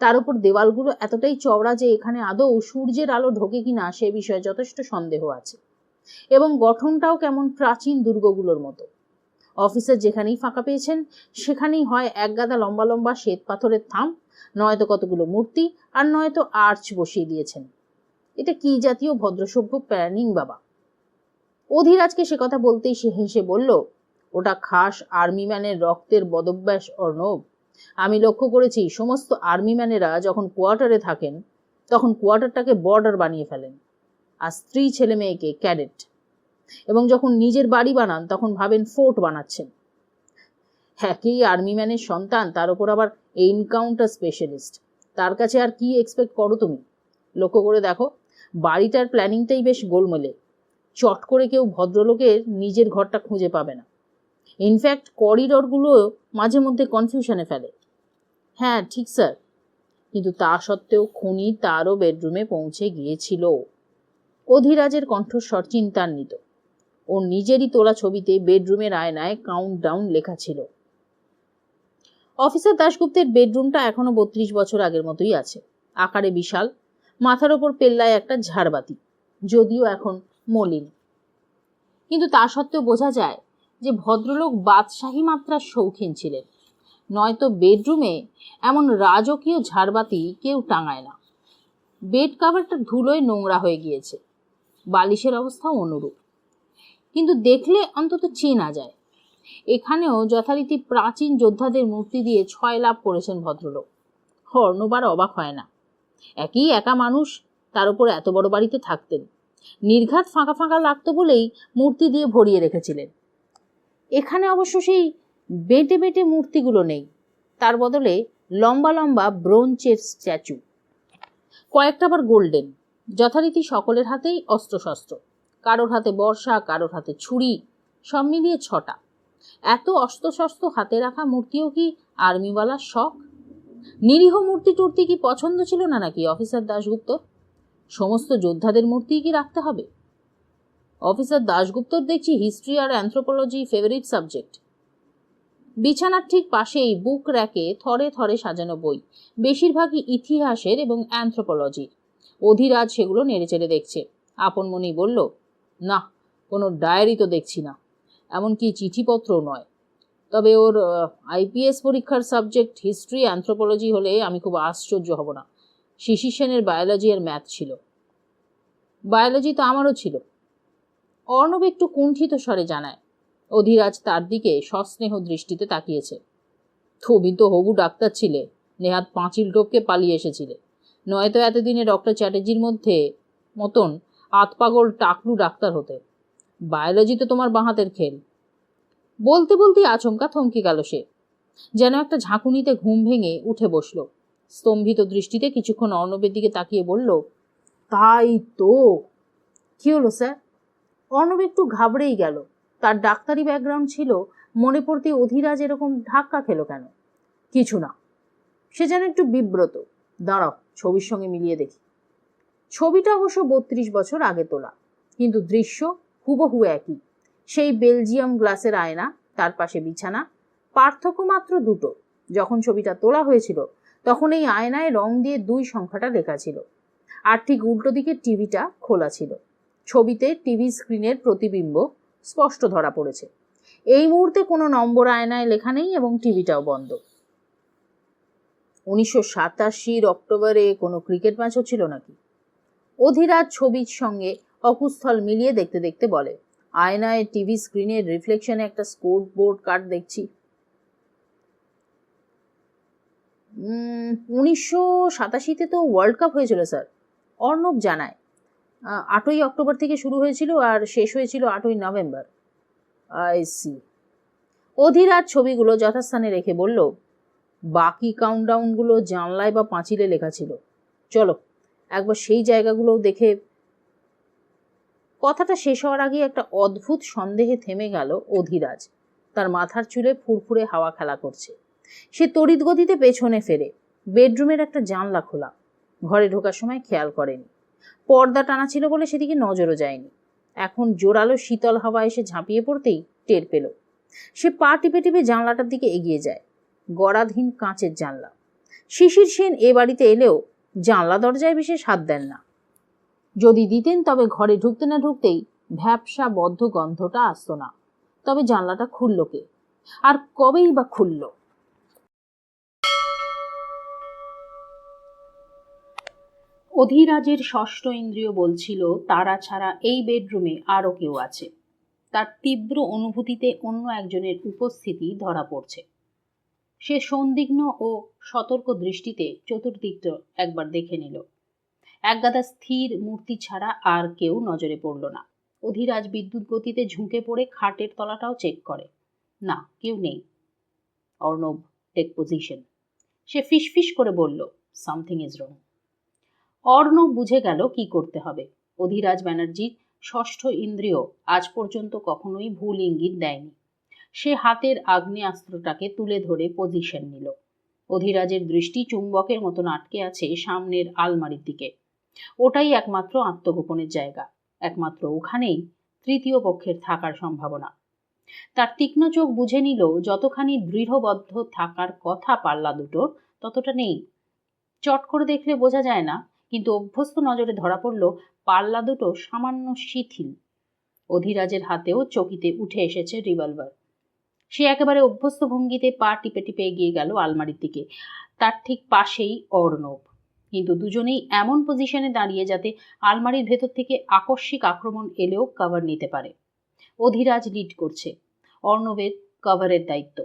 তার উপর দেওয়ালগুলো এতটাই চওড়া যে এখানে আদৌ সূর্যের আলো ঢোকে কিনা সে বিষয়ে যথেষ্ট সন্দেহ আছে, এবং গঠনটাও কেমন প্রাচীন দুর্গগুলোর মতো। অফিসার যেখানেই ফাঁকা পেয়েছেন সেখানেই হয় এক গাদা লম্বা লম্বা শ্বেত পাথরের থাম, নয়তো কতগুলো মূর্তি, আর নয়তো আর্চ বসিয়ে দিয়েছেন। এটা কি জাতীয় ভদ্রসভ্য প্ল্যানিং বাবা? অধীরাজকে সে কথা বলতেই সে হেসে বলল, ওটা খাস আর্মি ম্যানের রক্তের বদভ্যাস অর্ণব। আমি লক্ষ্য করেছি সমস্ত আর্মি ম্যানেরা যখন কোয়ার্টারে থাকেন তখন কোয়ার্টারটাকে বর্ডার বানিয়ে ফেলেন, আর স্ত্রী ছেলে মেয়েকে ক্যাডেট, এবং যখন নিজের বাড়ি বানান তখন ভাবেন ফোর্ট বানাচ্ছেন। একই আর্মি ম্যানের সন্তান, তার উপর আবার এনকাউন্টার স্পেশালিস্ট, তার কাছে আর কি এক্সপেক্ট করো তুমি? লক্ষ্য করে দেখো, বাড়িটার প্ল্যানিংটাই বেশ গোলমেলে। চট করে কেউ ভদ্রলোকের নিজের ঘরটা খুঁজে পাবে না। ইনফ্যাক্ট করিডরগুলো মাঝে মধ্যে কনফিউশনে ফেলে। হ্যাঁ ঠিক স্যার, কিন্তু তা সত্ত্বেও খুনি তারও বেডরুমে পৌঁছে গিয়েছিল। অধীরাজের কণ্ঠস্বর চিন্তান্বিত। ওর নিজেরই তোলা ছবিতে বেডরুমের আয়নায় কাউন্টডাউন লেখা ছিল। অফিসার দাশগুপ্তের বেডরুমটা এখনো 32 বছর আগের মতোই আছে। আকারে বিশাল, মাথার ওপর পেল্লায় একটা ঝাড়বাতি, যদিও এখন মলিন, কিন্তু তা সত্ত্বেও বোঝা যায় যে ভদ্রলোক বাদশাহী মাত্রার শৌখিন ছিলেন, নয়তো বেডরুমে এমন রাজকীয় ঝাড়বাতি কেউ টাঙায় না। বেড কাভারটা ধুলোয় নোংরা হয়ে গিয়েছে, বালিশের অবস্থাও অনুরূপ, কিন্তু দেখলে অন্তত চেনা যায়। এখানেও যথারীতি প্রাচীন যোদ্ধাদের মূর্তি দিয়ে 6 লাভ করেছেন ভদ্রলোক। অর্ণবার অবাক হয় না, একই একা মানুষ, তার উপর এত বড় বাড়িতে থাকতেন। নির্ঘাত ফাঁকা ফাঁকা লাগতো বলেই মূর্তি দিয়ে ভরিয়ে রেখেছিলেন। এখানে অবশ্য সেই বেটে বেটে মূর্তিগুলো নেই, তার বদলে লম্বা লম্বা ব্রোঞ্জের স্ট্যাচু, কয়েকটা আবার গোল্ডেন, যথারীতি সকলের হাতেই অস্ত্রশস্ত্র, কারোর হাতে বর্ষা, কারোর হাতে ছুরি, সব মিলিয়ে 6টা। এত অস্ত্রশস্ত্র হাতে রাখা মূর্তিও কি আর্মিওয়ালার শখ? নিরীহ মূর্তি টুর্তি কি পছন্দ ছিল না নাকি অফিসার দাশগুপ্ত? সমস্ত যোদ্ধাদের মূর্তি কি রাখতে হবে? অফিসার দাশগুপ্তর দেখছি হিস্ট্রি আর অ্যানথ্রোপোলজি ফেভারিট সাবজেক্ট। বিছানার ঠিক পাশেই বুক র্যাকে থরে থরে সাজানো বই, বেশিরভাগই ইতিহাসের এবং অ্যানথ্রোপোলজির। অধীরাজ সেগুলো নেড়েচেড়ে দেখছে। আপন মনেই বলল, না, কোনো ডায়েরি তো দেখছি না, এমনকি চিঠিপত্রও নয়। তবে ওর আইপিএস পরীক্ষার সাবজেক্ট হিস্ট্রি অ্যানথ্রোপোলজি হলে আমি খুব আশ্চর্য হব না। শিশির সেনের বায়োলজি আর ম্যাথ ছিল। বায়োলজি তো আমারও ছিল, অর্ণব একটু কুণ্ঠিত স্বরে জানায়। অধীরাজ তার দিকে সস্নেহ দৃষ্টিতে তাকিয়েছে। তুমি তো হবু ডাক্তার ছিলে, নেহাত পাঁচিল টপকে পালিয়ে এসেছিলে, নয়তো এতদিনে ডক্টর চ্যাটার্জির মতন আতপাগল টাকলু ডাক্তার হতে। বায়োলজি তো তোমার বাঁ-হাতের খেল। বলতে বলতেই আচমকা থমকে গেল সে, যেন একটা ঝাঁকুনিতে ঘুম ভেঙে উঠে বসল। স্তম্ভিত দৃষ্টিতে কিছুক্ষণ অর্ণবের দিকে তাকিয়ে বলল, তাই তো। কি হলো স্যার? অর্ণব একটু ঘাবড়েই গেল। তার ডাক্তারি ব্যাকগ্রাউন্ড ছিল, মনে পড়তে অধীরাজ এরকম ধাক্কা খেলো কেন? কিছু না। সে যেন একটু বিব্রত। দাঁড়াও, ছবির সঙ্গে মিলিয়ে দেখি। ছবিটা অবশ্য 32 বছর আগে তোলা, কিন্তু দৃশ্য হুবহু একই। সেই বেলজিয়াম গ্লাসের আয়না, তার পাশে বিছানা, পার্থক্য মাত্র দুটো। যখন ছবিটা তোলা হয়েছিল তখন এই আয়নায় রং দিয়ে 2 সংখ্যাটা লেখা ছিল, আর ঠিক উল্টো দিকে টিভিটা খোলা ছিল। ছবিতে টিভি স্ক্রিনের প্রতিবিম্ব স্পষ্ট ধরা পড়েছে। এই মুহূর্তে কোনো নম্বর আয়নায় লেখা নেই এবং টিভিটাও বন্ধ। 1987 অক্টোবরে কোনো ক্রিকেট ম্যাচ হচ্ছিল নাকি? অধীরাজ ছবির সঙ্গে অকুস্থল মিলিয়ে দেখতে দেখতে বলে, আয়নায় টিভি স্ক্রিনের রিফ্লেকশনে একটা স্কোর বোর্ড কার্ড দেখছি। 1987-তে তো ওয়ার্ল্ড কাপ হয়েছিল স্যার, অর্ণব জানায়। 8ই অক্টোবর থেকে শুরু হয়েছিল আর শেষ হয়েছিল 8ই নভেম্বর। I see. অধীরাজ ছবিগুলো যথাস্থানে রেখে বলল, বাকি কাউন্টডাউনগুলো জানলায় বা পাঁচিলে লেখা ছিল, চলো একবার সেই জায়গাগুলোও দেখে। কথাটা শেষ হওয়ার আগে একটা অদ্ভুত সন্দেহে থেমে গেল অধীরাজ। তার মাথার চুলে ফুরফুরে হাওয়া খেলা করছে। সে তড়িৎ গতিতে পেছনে ফেরে। বেডরুমের একটা জানলা খোলা, ঘরে ঢোকার সময় খেয়াল করেনি। পর্দা টানা ছিল বলে সেদিকে নজরও যায়নি। এখন জোরালো শীতল হাওয়া এসে ঝাঁপিয়ে পড়তেই টের পেল। সে পা টিপে টিপে জানলাটার দিকে এগিয়ে যায়। গড়াধীন কাঁচের জানলা, শিশির সেন এ বাড়িতে এলেও জানলা দরজায় বিশেষ হাত দেন না। যদি দিতেন তবে ঘরে ঢুকতে না ঢুকতেই ভ্যাপসা বদ্ধ গন্ধটা আসতো না। তবে জানলাটা খুলল কে, আর কবেই বা খুলল? অধিরাজের ষষ্ঠ ইন্দ্রিয় বলছিল তারা ছাড়া এই বেডরুমে আরো কেউ আছে। তার তীব্র অনুভূতিতে অন্য একজনের উপস্থিতি ধরা পড়ছে। সে সন্দিগ্ধ ও সতর্ক দৃষ্টিতে চতুর্দিকটা একবার দেখে নিল। একগাদা স্থির মূর্তি ছাড়া আর কেউ নজরে পড়ল না। অধিরাজ বিদ্যুৎ গতিতে ঝুঁকে পড়ে খাটের তলাটাও চেক করে। না, কেউ নেই। Arnab, take position. সে ফিসফিস করে বলল, সামথিং ইজ রং। অর্ণব বুঝে গেল কি করতে হবে। অধিরাজ ব্যানার্জির ষষ্ঠ ইন্দ্রিয় আজ পর্যন্ত কখনোই ভুল ইঙ্গিত দেয়নি। সে হাতের আগ্নেয়াস্ত্রটাকে তুলে ধরে পজিশন নিল। অধিরাজের দৃষ্টি চুম্বকের মতন আটকে আছে সামনের আলমারির দিকে। ওটাই একমাত্র আত্মগোপনের জায়গা। একমাত্র ওখানেই তৃতীয় পক্ষের থাকার সম্ভাবনা। তার তীক্ষ্ণ চোখ বুঝে নিল যতখানি দৃঢ়বদ্ধ থাকার কথা পাল্লা দুটোর, ততটা নেই। চট করে দেখলে বোঝা যায় না, কিন্তু অভ্যস্ত নজরে ধরা পড়ল পাল্লা দুটো সামান্য শিথিল। অধিরাজের হাতেও চকিতে উঠে এসেছে রিভলভার। সে একেবারে অভ্যস্ত ভঙ্গিতে পা টিপে টিপে এগিয়ে গেল আলমারির দিকে। তার ঠিক পাশেই অর্ণব, কিন্তু দুজনেই এমন পজিশনে দাঁড়িয়ে যাতে আলমারির ভেতর থেকে আকস্মিক আক্রমণ এলেও কভার নিতে পারে। অধিরাজ লিড করছে, অর্ণবের কভারের দায়িত্ব।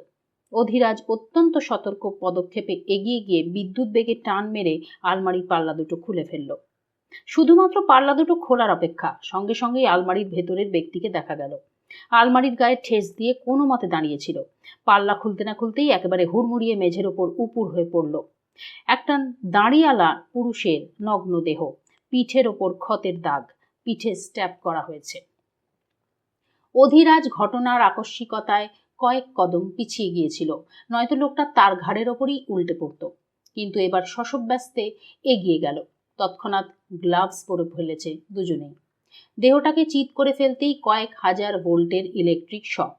অধিরাজ অত্যন্ত সতর্ক পদক্ষেপে এগিয়ে গিয়ে বিদ্যুৎ বেগে টান মেরে আলমারির পাল্লা দুটো খুলে ফেলল। শুধুমাত্র পাল্লা দুটো খোলার অপেক্ষা, সঙ্গে সঙ্গেই আলমারির ভেতরের ব্যক্তিকে দেখা গেল। আলমারির গায়ে ঠেস দিয়ে কোনো মতে দাঁড়িয়েছিল। পাল্লা খুলতে না খুলতেই একেবারে হুড়মুড়িয়ে মেঝের ওপর উপুর হয়ে পড়ল একটা দাঁড়িয়ালা পুরুষের নগ্ন দেহ। পিঠের ওপর ক্ষতের দাগ, পিঠে স্ট্যাপ করা হয়েছে। অধিরাজ ঘটনার আকস্মিকতায় কয়েক কদম পিছিয়ে গিয়েছিল, নয়তো লোকটা তার ঘাড়ের ওপরই উল্টে পড়ত। কিন্তু এবার শশব্যস্তে এগিয়ে গেল। তৎক্ষণাৎ গ্লাভস পরে ফেলেছে দুজনেই। দেহটাকে চিৎ করে ফেলতেই কয়েক হাজার ভোল্টের ইলেকট্রিক শক।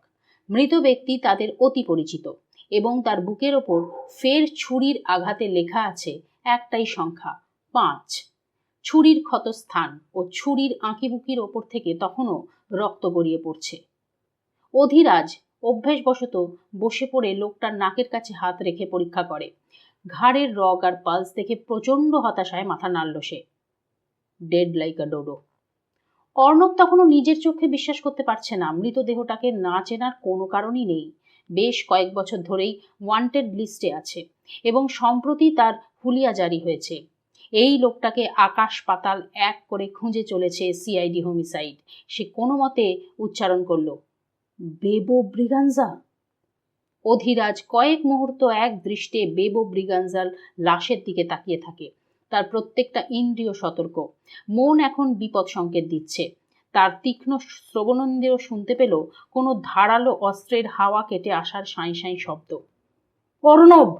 মৃত ব্যক্তি তাদের অতি পরিচিত, এবং তার বুকের ওপর ফের ছুরির আঘাতে লেখা আছে একটাই সংখ্যা, 5। ছুরির ক্ষতস্থান ও ছুরির আঁকিবুকির ওপর থেকে তখনও রক্ত গড়িয়ে পড়ছে। অধিরাজ অভ্যেসবশত বসে পড়ে লোকটার নাকের কাছে হাত রেখে পরীক্ষা করে। ঘাড়ের রগ আর পালস দেখে প্রচন্ড হতাশায় মাথা নাড়ল সে। ডেড লাইক আ ডোডো। অর্ণব তখনও নিজের চোখে বিশ্বাস করতে পারছে না। মৃতদেহটাকে না চেনার কোনো কারণই নেই। বেশ কয়েক বছর ধরেই ওয়ান্টেড লিস্টে আছে, এবং সম্প্রতি তার হুলিয়া জারি হয়েছে। এই লোকটাকে আকাশ পাতাল এক করে খুঁজে চলেছে সিআইডি হোমিসাইড। সে কোনো মতে উচ্চারণ করল, বেবো ব্রিগাঞ্জা। অধিরাজ কয়েক মুহূর্ত এক দৃষ্টে বেবো ব্রিগাঞ্জার লাশের দিকে তাকিয়ে থাকে। তার প্রত্যেকটা ইন্দ্রিয় সতর্ক। মন এখন বিপদ সংকেত দিচ্ছে। তার তীক্ষ্ণ শ্রবণেন্দ্রিয় শুনতে পেল কোনো ধারালো অস্ত্রের হাওয়া কেটে আসার সাঁই সাঁই শব্দ। অর্ণব!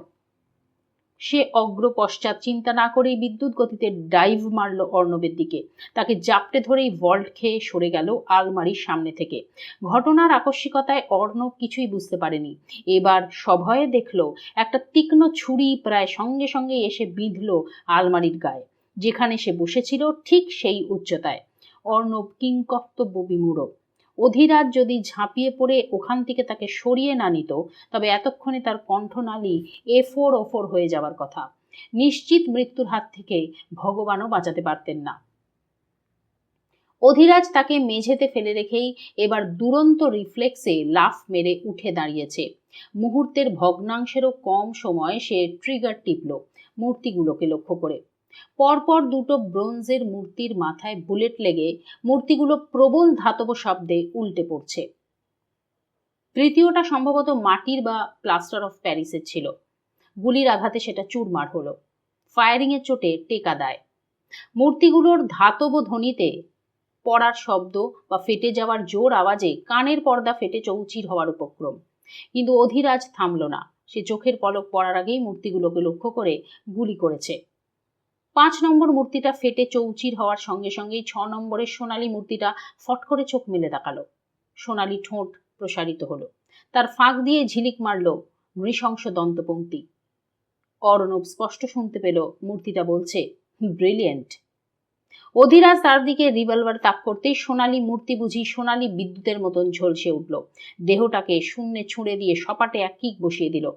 সে অগ্র পশ্চাৎ চিন্তা না করেই বিদ্যুৎ গতিতে ডাইভ মারল অর্ণবের দিকে। তাকে জাপটে ধরেই ভল্ট খেয়ে সরে গেল আলমারির সামনে থেকে। ঘটনার আকস্মিকতায় অর্ণব কিছুই বুঝতে পারেনি। এবার সভয়ে দেখল একটা তীক্ষ্ণ ছুরি প্রায় সঙ্গে সঙ্গে এসে বিঁধল আলমারির গায়ে। যেখানে সে বসেছিল ঠিক সেই উচ্চতায়। অর্ণব কিংকর্তব্য বিমূঢ়। অধিরাজ যদি ঝাঁপিয়ে পড়ে ওখান থেকে তাকে সরিয়ে না নিত, তবে এতক্ষণে তার কণ্ঠনালী এফোর ওফোর হয়ে যাওয়ার কথা। নিশ্চিত মৃত্যুর হাত থেকে ভগবানও বাঁচাতে পারতেন না। অধিরাজ তাকে মেঝেতে ফেলে রেখেই এবার দুরন্ত রিফ্লেক্সে লাফ মেরে উঠে দাঁড়িয়েছে। মুহূর্তের ভগ্নাংশেরও কম সময় সে ট্রিগার টিপল মূর্তিগুলোকে লক্ষ্য করে। পরপর দুটো ব্রোঞ্জের মূর্তির মাথায় বুলেট লেগে মূর্তিগুলো প্রবল ধাতব শব্দে উল্টে পড়ছে। তৃতীয়টা সম্ভবত মাটির বা প্লাস্টার অফ প্যারিসের ছিল। গুলির আঘাতে সেটা চুরমার হলো। ফায়ারিংয়ের চোটে টেকা দেয়। মূর্তিগুলোর ধাতব ধ্বনিতে পড়ার শব্দ বা ফেটে যাওয়ার জোর আওয়াজে কানের পর্দা ফেটে চৌচির হওয়ার উপক্রম। কিন্তু অধিরাজ থামল না। সে চোখের পলক পড়ার আগেই মূর্তিগুলোকে লক্ষ্য করে গুলি করেছে। 5 নম্বর মূর্তিটা ফেটে চৌচির হওয়ার সঙ্গে সঙ্গেই 6 নম্বরের সোনালী মূর্তিটা ফট করে চোখ মেলে তাকালো। সোনালী ঠোঁট প্রসারিত হলো। তার ফাঁক দিয়ে ঝিলিক মারল নৃশংস দন্তপংক্তি। অর্ণব স্পষ্ট শুনতে পেল মূর্তিটা বলছে, ব্রিলিয়েন্ট। অধিরাজ তার দিকে রিভলভার তাক করতেই সোনালী মূর্তি বুঝি সোনালী বিদ্যুতের মতন ঝলসে উঠল। দেহটাকে শূন্যে ছুঁড়ে দিয়ে সপাটে এক কিক বসিয়ে দিল।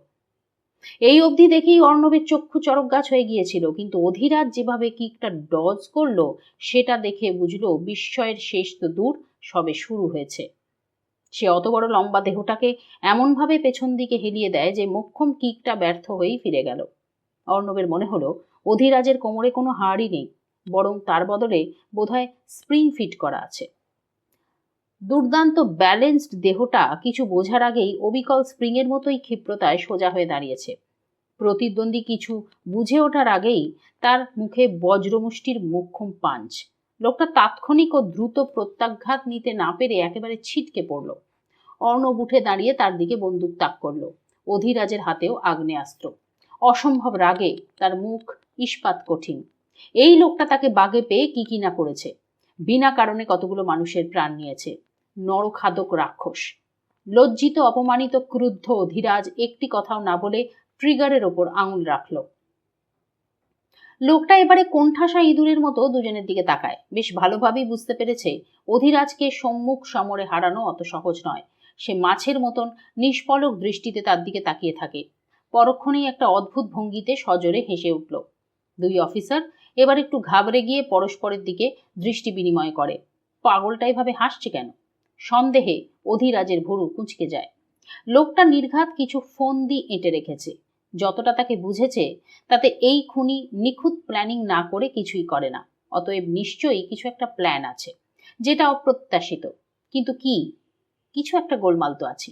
এই অবধি দেখেই অর্ণবের চক্ষু চরক গাছ হয়ে গিয়েছিল, কিন্তু অধিরাজ যেভাবে কিকটা ডজ করলো সেটা দেখে বুঝলো বিস্ময়ের শেষ তো দূর, সবে শুরু হয়েছে। সে অত বড় লম্বা দেহটাকে এমনভাবে পেছন দিকে হেলিয়ে দেয় যে মোক্ষম কিকটা ব্যর্থ হয়েই ফিরে গেল। অর্ণবের মনে হলো অধিরাজের কোমরে কোনো হাড়ই নেই, বরং তার বদলে বোধহয় স্প্রিং ফিট করা আছে। দুর্দান্ত ব্যালেন্সড দেহটা কিছু বোঝার আগেই অবিকল স্প্রিং এর মতোই ক্ষিপ্রতায় সোজা হয়ে দাঁড়িয়েছে। প্রতিদ্বন্দ্বী কিছু বুঝে ওঠার আগেই তার মুখে বজ্রমুষ্টির মোক্ষম পাঞ্চ। লোকটা তাৎক্ষণিক ও দ্রুত প্রত্যাঘাত নিতে না পেরে একেবারে ছিটকে পড়ল। অর্ণব উঠে দাঁড়িয়ে তার দিকে বন্দুক তাক করল। অধিরাজের হাতেও আগ্নেয়াস্ত্র। অসম্ভব রাগে তার মুখ ইস্পাত কঠিন। এই লোকটা তাকে বাগে পেয়ে কি না করেছে। বিনা কারণে কতগুলো মানুষের প্রাণ নিয়েছে। নরখাদক রাক্ষস। লজ্জিত অপমানিত ক্রুদ্ধ অধিরাজ একটি কথাও না বলে ট্রিগারের ওপর আঙুল রাখল। লোকটা এবারে কোণঠাসা ইঁদুরের মতো দুজনের দিকে তাকায়। বেশ ভালোভাবেই বুঝতে পেরেছে অধিরাজকে সম্মুখ সমরে হারানো অত সহজ নয়। সে মাছের মতন নিষ্পলক দৃষ্টিতে তার দিকে তাকিয়ে থাকে। পরক্ষণেই একটা অদ্ভুত ভঙ্গিতে সজোরে হেসে উঠল। দুই অফিসার এবার একটু ঘাবড়ে গিয়ে পরস্পরের দিকে দৃষ্টি বিনিময় করে। পাগলটা এভাবে হাসছে কেন? সন্দেহে অধিরাজের ভুরু কুঁচকে যায়। লোকটা নির্ঘাত কিছু ফন্দি এঁটে রেখেছে। যতটা তাকে বুঝেছে তাতে এই খুনি নিখুঁত প্ল্যানিং না করে কিছুই করে না। অতএব নিশ্চয়ই কিছু একটা প্ল্যান আছে, যেটা অপ্রত্যাশিত। কিন্তু কি? কিছু একটা গোলমাল তো আছে।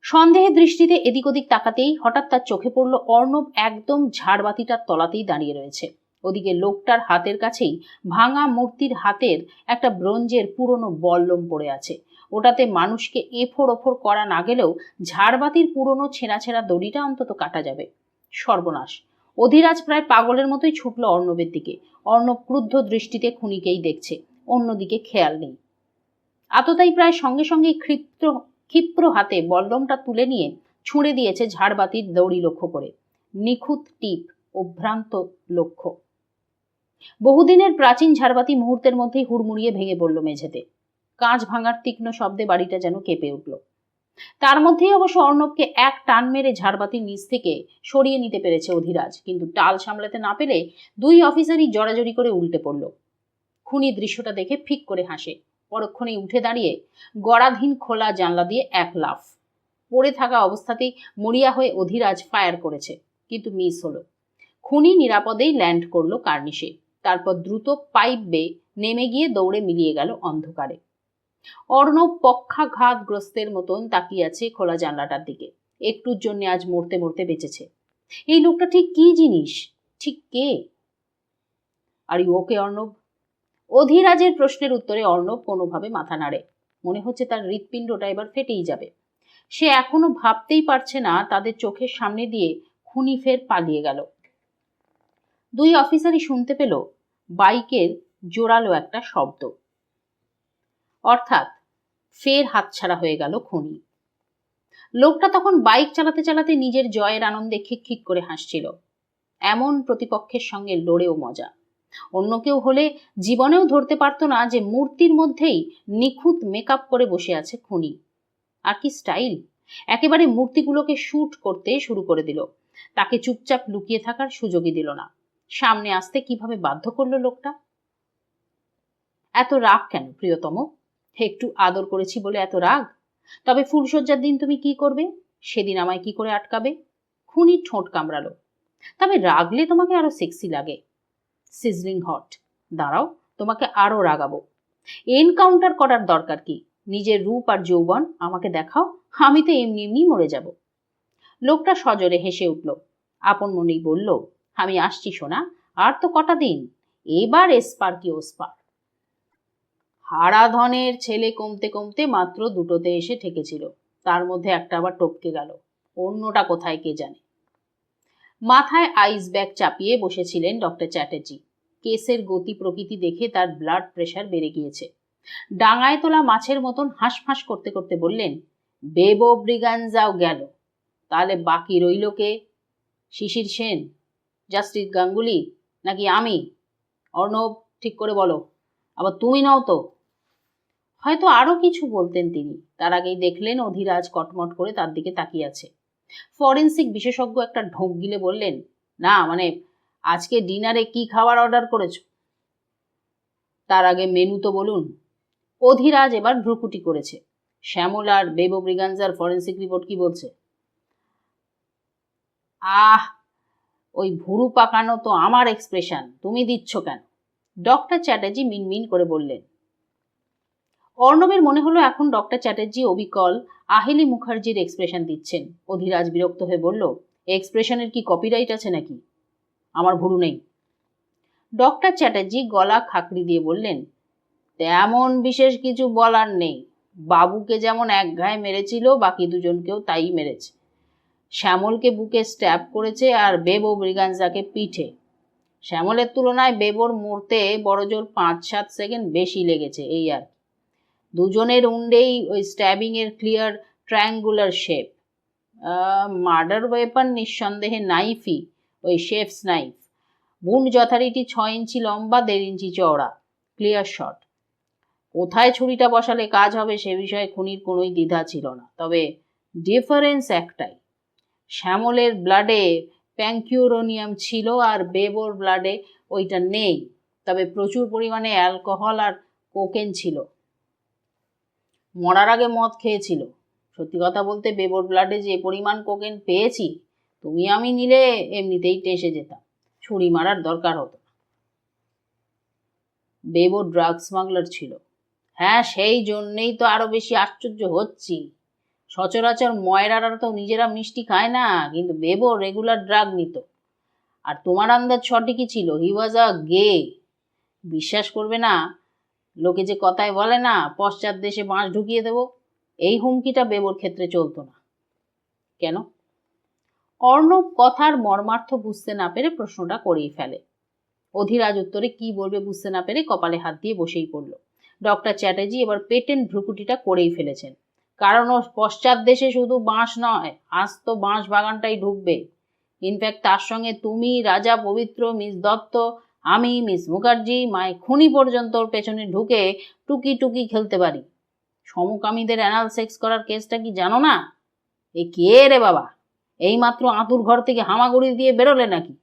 সন্দেহের দৃষ্টিতে এদিক ওদিক তাকাতেই হঠাৎ তার চোখে পড়ল অর্ণব একদম ঝাড়বাতিটার তলাতেই দাঁড়িয়ে রয়েছে। ওদিকে লোকটার হাতের কাছেই ভাঙা মূর্তির হাতের একটা ব্রোঞ্জের পুরনো বল্লম পড়ে আছে। ওটাতে মানুষকে এফোড় ওফোড় করা না গেলেও ঝাড়বাতির পুরনো ছেঁড়া ছেঁড়া দড়িটা অন্তত কাটা যাবে। সর্বনাশ! অধিরাজ প্রায় পাগলের মতোই ছুটল অর্ণবের দিকে। অর্ণব ক্রুদ্ধ দৃষ্টিতে খুনিকেই দেখছে, অন্যদিকে খেয়াল নেই। আততায়ী প্রায় সঙ্গে সঙ্গে ক্ষিপ্র হাতে বল্লমটা তুলে নিয়ে ছুঁড়ে দিয়েছে ঝাড়বাতির দড়ি লক্ষ্য করে। নিখুঁত টিপ, অভ্রান্ত লক্ষ্য। বহুদিনের প্রাচীন ঝাড়বাতি মুহূর্তের মধ্যেই হুড়মুড়িয়ে ভেঙে পড়ল মেঝেতে। কাঁচ ভাঙার তীক্ষ্ণ শব্দে বাড়িটা যেন কেঁপে উঠল। তার মধ্যেই অবশ্য অর্ণবকে এক টান মেরে ঝাড়বাতির নিচ থেকে সরিয়ে নিতে পেরেছে অধিরাজ, কিন্তু টাল সামলাতে না পেরে দুই অফিসারই জড়াজড়ি করে উল্টে পড়ল। খুনি দৃশ্যটা দেখে ফিক করে হাসে। পরক্ষণেই উঠে দাঁড়িয়ে গড়াধীন খোলা জানলা দিয়ে এক লাফ। পড়ে থাকা অবস্থাতেই মরিয়া হয়ে অধিরাজ ফায়ার করেছে, কিন্তু মিস হলো। খুনি নিরাপদেই ল্যান্ড করলো কার্নিশে। তারপর দ্রুত পাইপ বেয়ে নেমে গিয়ে দৌড়ে মিলিয়ে গেল অন্ধকারে। অর্ণব পক্ষাঘাতগ্রস্তের মতন তাকিয়ে আছে খোলা জানলাটার দিকে। একটুর জন্য আজ মরতে মরতে বেঁচেছে। এই লোকটা ঠিক কি জিনিস? ঠিক কে? আর ওকে অর্ণব? অধিরাজের প্রশ্নের উত্তরে অর্ণব কোনোভাবে মাথা নাড়ে। মনে হচ্ছে তার হৃৎপিণ্ডটা এবার ফেটেই যাবে। সে এখনো ভাবতেই পারছে না তাদের চোখের সামনে দিয়ে খুনি ফের পালিয়ে গেল। দুই অফিসারই শুনতে পেল বাইকের জোরালো একটা শব্দ। অর্থাৎ ফের হাতছাড়া হয়ে গেল খুনি। লোকটা তখন বাইক চালাতে চালাতে নিজের জয়ের আনন্দে খিকখিক করে হাসছিল। এমন প্রতিপক্ষের সঙ্গে লড়েও মজা। অন্য কেউ হলে জীবনেও ধরতে পারতো না যে মূর্তির মধ্যেই নিখুঁত মেকআপ করে বসে আছে খুনি। আর কি স্টাইল! একেবারে মূর্তিগুলোকে শুট করতে শুরু করে দিল। তাকে চুপচাপ লুকিয়ে থাকার সুযোগই দিল না। সামনে আসতে কিভাবে বাধ্য করলো লোকটা। এত রাগ কেন প্রিয়তম? একটু আদর করেছি বলে এত রাগ? তবে ফুলশয্যার দিন তুমি কি করবে? সেদিন আমায় কি করে আটকাবে? খুনি ঠোঁট কামড়ালো। তবে রাগলে তোমাকে আরো সেক্সি লাগে। Sizzling hot. দাঁড়াও, তোমাকে আরো রাগাবো। এনকাউন্টার করার দরকার কি? নিজের রূপ আর যৌবন আমাকে দেখাও, আমি তো এমনি এমনি মরে যাব। লোকটা সজোরে হেসে উঠল। আপন মনেই বলল, আমি আসছি সোনা, আর তো কটা দিন, এবার এসপার কি ওসপার। হারাধনের ছেলে কমতে কমতে মাত্র দুটোতে এসে ঠেকেছিল। তার মধ্যে একটা আবার টপকে গেল। অন্যটা কোথায় কে জানে। মাথায় আইস ব্যাগ চাপিয়ে বসেছিলেন ডক্টর চ্যাটার্জি। কেসের গতি প্রকৃতি দেখে তার ব্লাড প্রেশার বেড়ে গিয়েছে। ডাঙায় তোলা মাছের মতন হাঁসফাঁস করতে করতে বললেন, বেবো ব্রিগাঞ্জাও গেল, তাহলে বাকি রইল কে? শিশির সেন, জাস্টিস গাঙ্গুলি, নাকি আমি? অর্ণব, ঠিক করে বলো। আবার তুমি নাও তো। হয়তো আরো কিছু বলতেন তিনি, তার আগেই দেখলেন অধিরাজ কটমট করে তার দিকে তাকিয়ে আছে। ফরেন্সিক বিশেষজ্ঞ একটা ঢোক গিলে বললেন, না মানে আজকে ডিনারে কি খাবার অর্ডার করেছো? তার আগে মেনু তো বলুন। অধিরাজ এবার ভ্রুকুটি করেছে। শ্যামল আর বেবো ব্রিগাঞ্জার ফরেন্সিক রিপোর্ট কি বলছে? আহ, ওই ভুরু পাকানো তো আমার এক্সপ্রেশন, তুমি দিচ্ছ কেন? ডক্টর চ্যাটার্জি মিনমিন করে বললেন। অর্ণবের মনে হলো এখন ডক্টর চ্যাটার্জি অবিকল আহেলি মুখার্জির এক্সপ্রেশন দিচ্ছেন। অধিরাজ বিরক্ত হয়ে বলল, এক্সপ্রেশনের কি কপিরাইট আছে নাকি? আমার ভুরু নেই। ডক্টর চ্যাটার্জি গলা খাকড়ি দিয়ে বললেন, তেমন বিশেষ কিছু বলার নেই। বাবুকে যেমন এক ঘায়ে মেরেছিল, বাকি দুজনকেও তাই মেরেছে। শ্যামলকে বুকে স্ট্যাব করেছে আর বেবো ব্রিগাঞ্জাকে পিঠে। শ্যামলের তুলনায় বেবোর মরতে বড়জোর 5-7 সেকেন্ড বেশি লেগেছে, এই আর। দুজনের উন্ডেই ওই স্ট্যাবিং এর clear triangular shape. Murder weapon নিঃসন্দেহে নাইফই, ওই শেফস নাইফ। বুন্ড যথারীতি 6 ইঞ্চি লম্বা, 1.5 ইঞ্চি চওড়া, ক্লিয়ার শট। কোথায় ছুরিটা বসালে কাজ হবে সে বিষয়ে খুনির কোনোই দ্বিধা ছিল না। তবে ডিফারেন্স একটাই, শ্যামলের ব্লাডে প্যাঙ্কিউরোনিয়াম ছিল আর বেবোর ব্লাডে ওইটা নেই। তবে প্রচুর পরিমাণে অ্যালকোহল আর কোকেন ছিল। মরার আগে মদ খেয়েছিল। সত্যি কথা বলতে বেবোর ব্লাডে যে পরিমাণ কোকেন পেয়েছি, তুমি আমি নিলে এমনিতেই টেসে যেতাম, ছুরি মারার দরকার হতো। বেবো ড্রাগ স্মাগলার ছিল। হ্যাঁ, সেই জন্যেই তো আরো বেশি আশ্চর্য হচ্ছি। সচরাচর ময়রারা তো নিজেরা মিষ্টি খায় না, কিন্তু বেবো রেগুলার ড্রাগ নিত। আর তোমার আন্দাজ সঠিকই ছিল, হি ওয়াজ আ গে। বিশ্বাস করবে না, লোকে যে কথায় বলে না, পশ্চাৎ দেশে বাঁশ ঢুকিয়ে দেব, এই হুমকিটা বেবোর ক্ষেত্রে চলতো না। কেন? অর্ণব কথার মর্মার্থ বুঝতে না পেরে প্রশ্নটা করেই ফেলে। অধিরাজ উত্তরে কি বলবে বুঝতে না পেরে কপালে হাত দিয়ে বসেই পড়ল। ডক্টর চ্যাটার্জি এবার পেটেন্ট ভ্রুকুটিটা করেই ফেলেছেন। কারণ ও পশ্চাৎ দেশে শুধু বাঁশ নয়, আজ তো বাঁশ বাগানটাই ঢুকবে। ইনফ্যাক্ট তার সঙ্গে তুমি, রাজা পবিত্র, মিস দত্ত, আমি, মিস মুখার্জি, মায় খুনি পর্যন্ত ওর পেছনে ঢুকে টুকি টুকি খেলতে পারি। সমকামীদের অ্যানাল সেক্স করার কেসটা কি জানো না? এ কে রে বাবা, এইমাত্র আঁতুর ঘর থেকে হামাগুড়ি দিয়ে বেরোলে নাকি?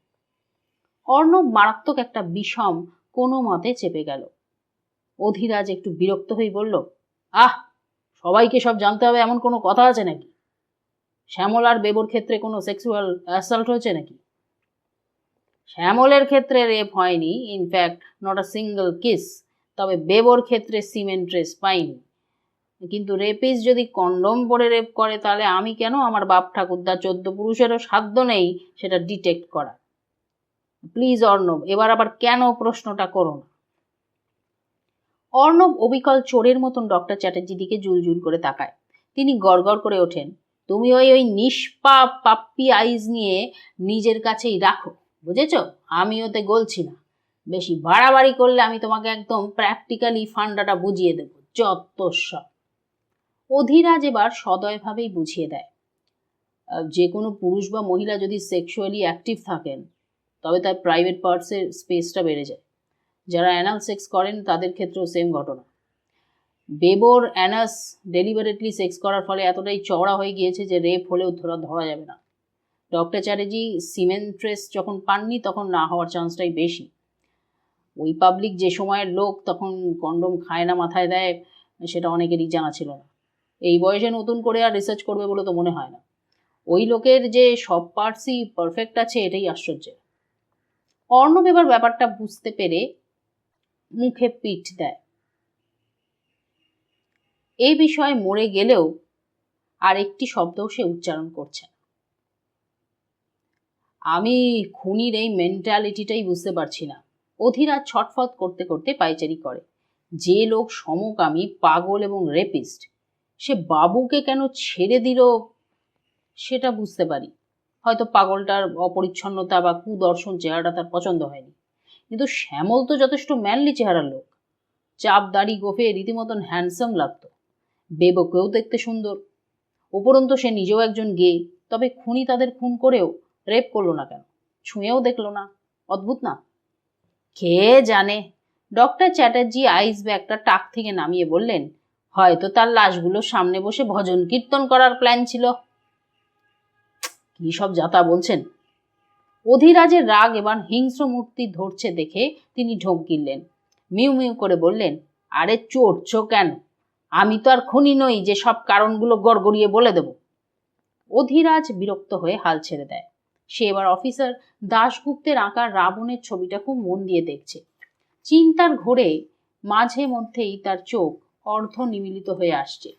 অর্ণব মারাত্মক একটা বিষম কোনো মতে চেপে গেল। অধিরাজ একটু বিরক্ত হয়ে বলল, আহ, সবাইকে সব জানতে হবে এমন কোনো কথা আছে নাকি? শ্যামল আর বেবোর ক্ষেত্রে কোনো সেক্সুয়াল অ্যাসাল্ট হয়েছে নাকি? শ্যামলের ক্ষেত্রে রেপ হয়নি, in fact not a single kiss. তবে বেবোর ক্ষেত্রে সিমেন্ট ট্রেস পাইনি। কিন্তু রেপিস যদি কন্ডম পরে রেপ করে, তাহলে আমি কেন, আমার বাপ ঠাকুরদা 14 পুরুষেরও সাধ্য নেই সেটা ডিটেক্ট করা। প্লিজ অর্ণব, এবার আবার কেন প্রশ্নটা করো না। অর্ণব অবিকল চোরের মতন ডক্টর চ্যাটার্জির দিকে জুলজুল করে তাকায়। তিনি গড়গড় করে ওঠেন, তুমি ওই নিষ্পাপ পাপ্পি আইজ নিয়ে নিজের কাছেই রাখো, বুঝেছ? আমি ওতে গলছি না। বেশি বাড়াবাড়ি করলে আমি তোমাকে একদম প্র্যাকটিক্যালি ফান্ডাটা বুঝিয়ে দেবো, যত সব। অধিরাজ এবার সদয়ভাবেই বুঝিয়ে দেয়, যে কোনো পুরুষ বা মহিলা যদি সেক্সুয়ালি অ্যাক্টিভ থাকেন, তবে তার প্রাইভেট পার্টসের স্পেসটা বেড়ে যায়। যারা অ্যানাল সেক্স করেন তাদের ক্ষেত্রেও সেম ঘটনা। বেবোর অ্যানাস ডেলিভারেটলি সেক্স করার ফলে এতটাই চওড়া হয়ে গিয়েছে যে রেপ হলেও ধরা যাবে না। ডক্টর চ্যাটার্জি সিমেন্ট ট্রেস যখন পাননি, তখন না হওয়ার চান্সটাই বেশি। ওই পাবলিক যে সময়ের লোক, তখন কন্ডোম খায় না মাথায় দেয়, সেটা অনেকেরই জানা ছিল না। এই বয়সে নতুন করে আর রিসার্চ করবে বলে তো মনে হয় না। ওই লোকের যে সব পার্টসই পারফেক্ট আছে, এটাই আশ্চর্য। অর্ণব এবার ব্যাপারটা বুঝতে পেরে মুখে পিঠ দেয়। এই বিষয়ে মরে গেলেও আর একটি শব্দও সে উচ্চারণ করছে না। আমি খুনির এই মেন্টালিটিটাই বুঝতে পারছি না। অধিরাজ ছটফট করতে করতে পায়চারি করে। যে লোক সমকামী, পাগল এবং রেপিস্ট, সে বাবুকে কেন ছেড়ে দিল সেটা বুঝতে পারি। হয়তো পাগলটার অপরিচ্ছন্নতা বা কুদর্শন চেহারাটা তার পছন্দ হয়নি। কিন্তু শ্যামল তো যথেষ্ট ম্যানলি চেহারার লোক, চাপ দাড়ি গোফে রীতিমতন হ্যান্ডসাম লাগতো। বেবোকেও দেখতে সুন্দর। উপরন্তু সে নিজেও একজন গে। তবে খুনি তাদের খুন করেও রেপ করলো না কেন? ছুঁয়েও দেখলো না। অদ্ভুত না? কে জানে। ডক্টর চ্যাটার্জি আইস ব্যাগটা টাক থেকে নামিয়ে বললেন, হয়তো তার লাশগুলোর সামনে বসে ভজন কীর্তন করার প্ল্যান ছিল। কি সব যাতা বলছেন? অধিরাজের রাগ এবার হিংস্র মূর্তি ধরছে দেখে তিনি ঢোক গিললেন। মিউ মিউ করে বললেন, আরে চড়ছো কেন? আমি তো আর খুনি নই যে সব কারণগুলো গড়গড়িয়ে বলে দেব। অধিরাজ বিরক্ত হয়ে হাল ছেড়ে দেয়। সে এবার অফিসার দাশগুপ্তের আঁকা রাবণের ছবিটা খুব মন দিয়ে দেখছে। চিন্তার ঘোরে মাঝে মধ্যেই তার চোখ অর্ধ নিমিলিত হয়ে আসছে।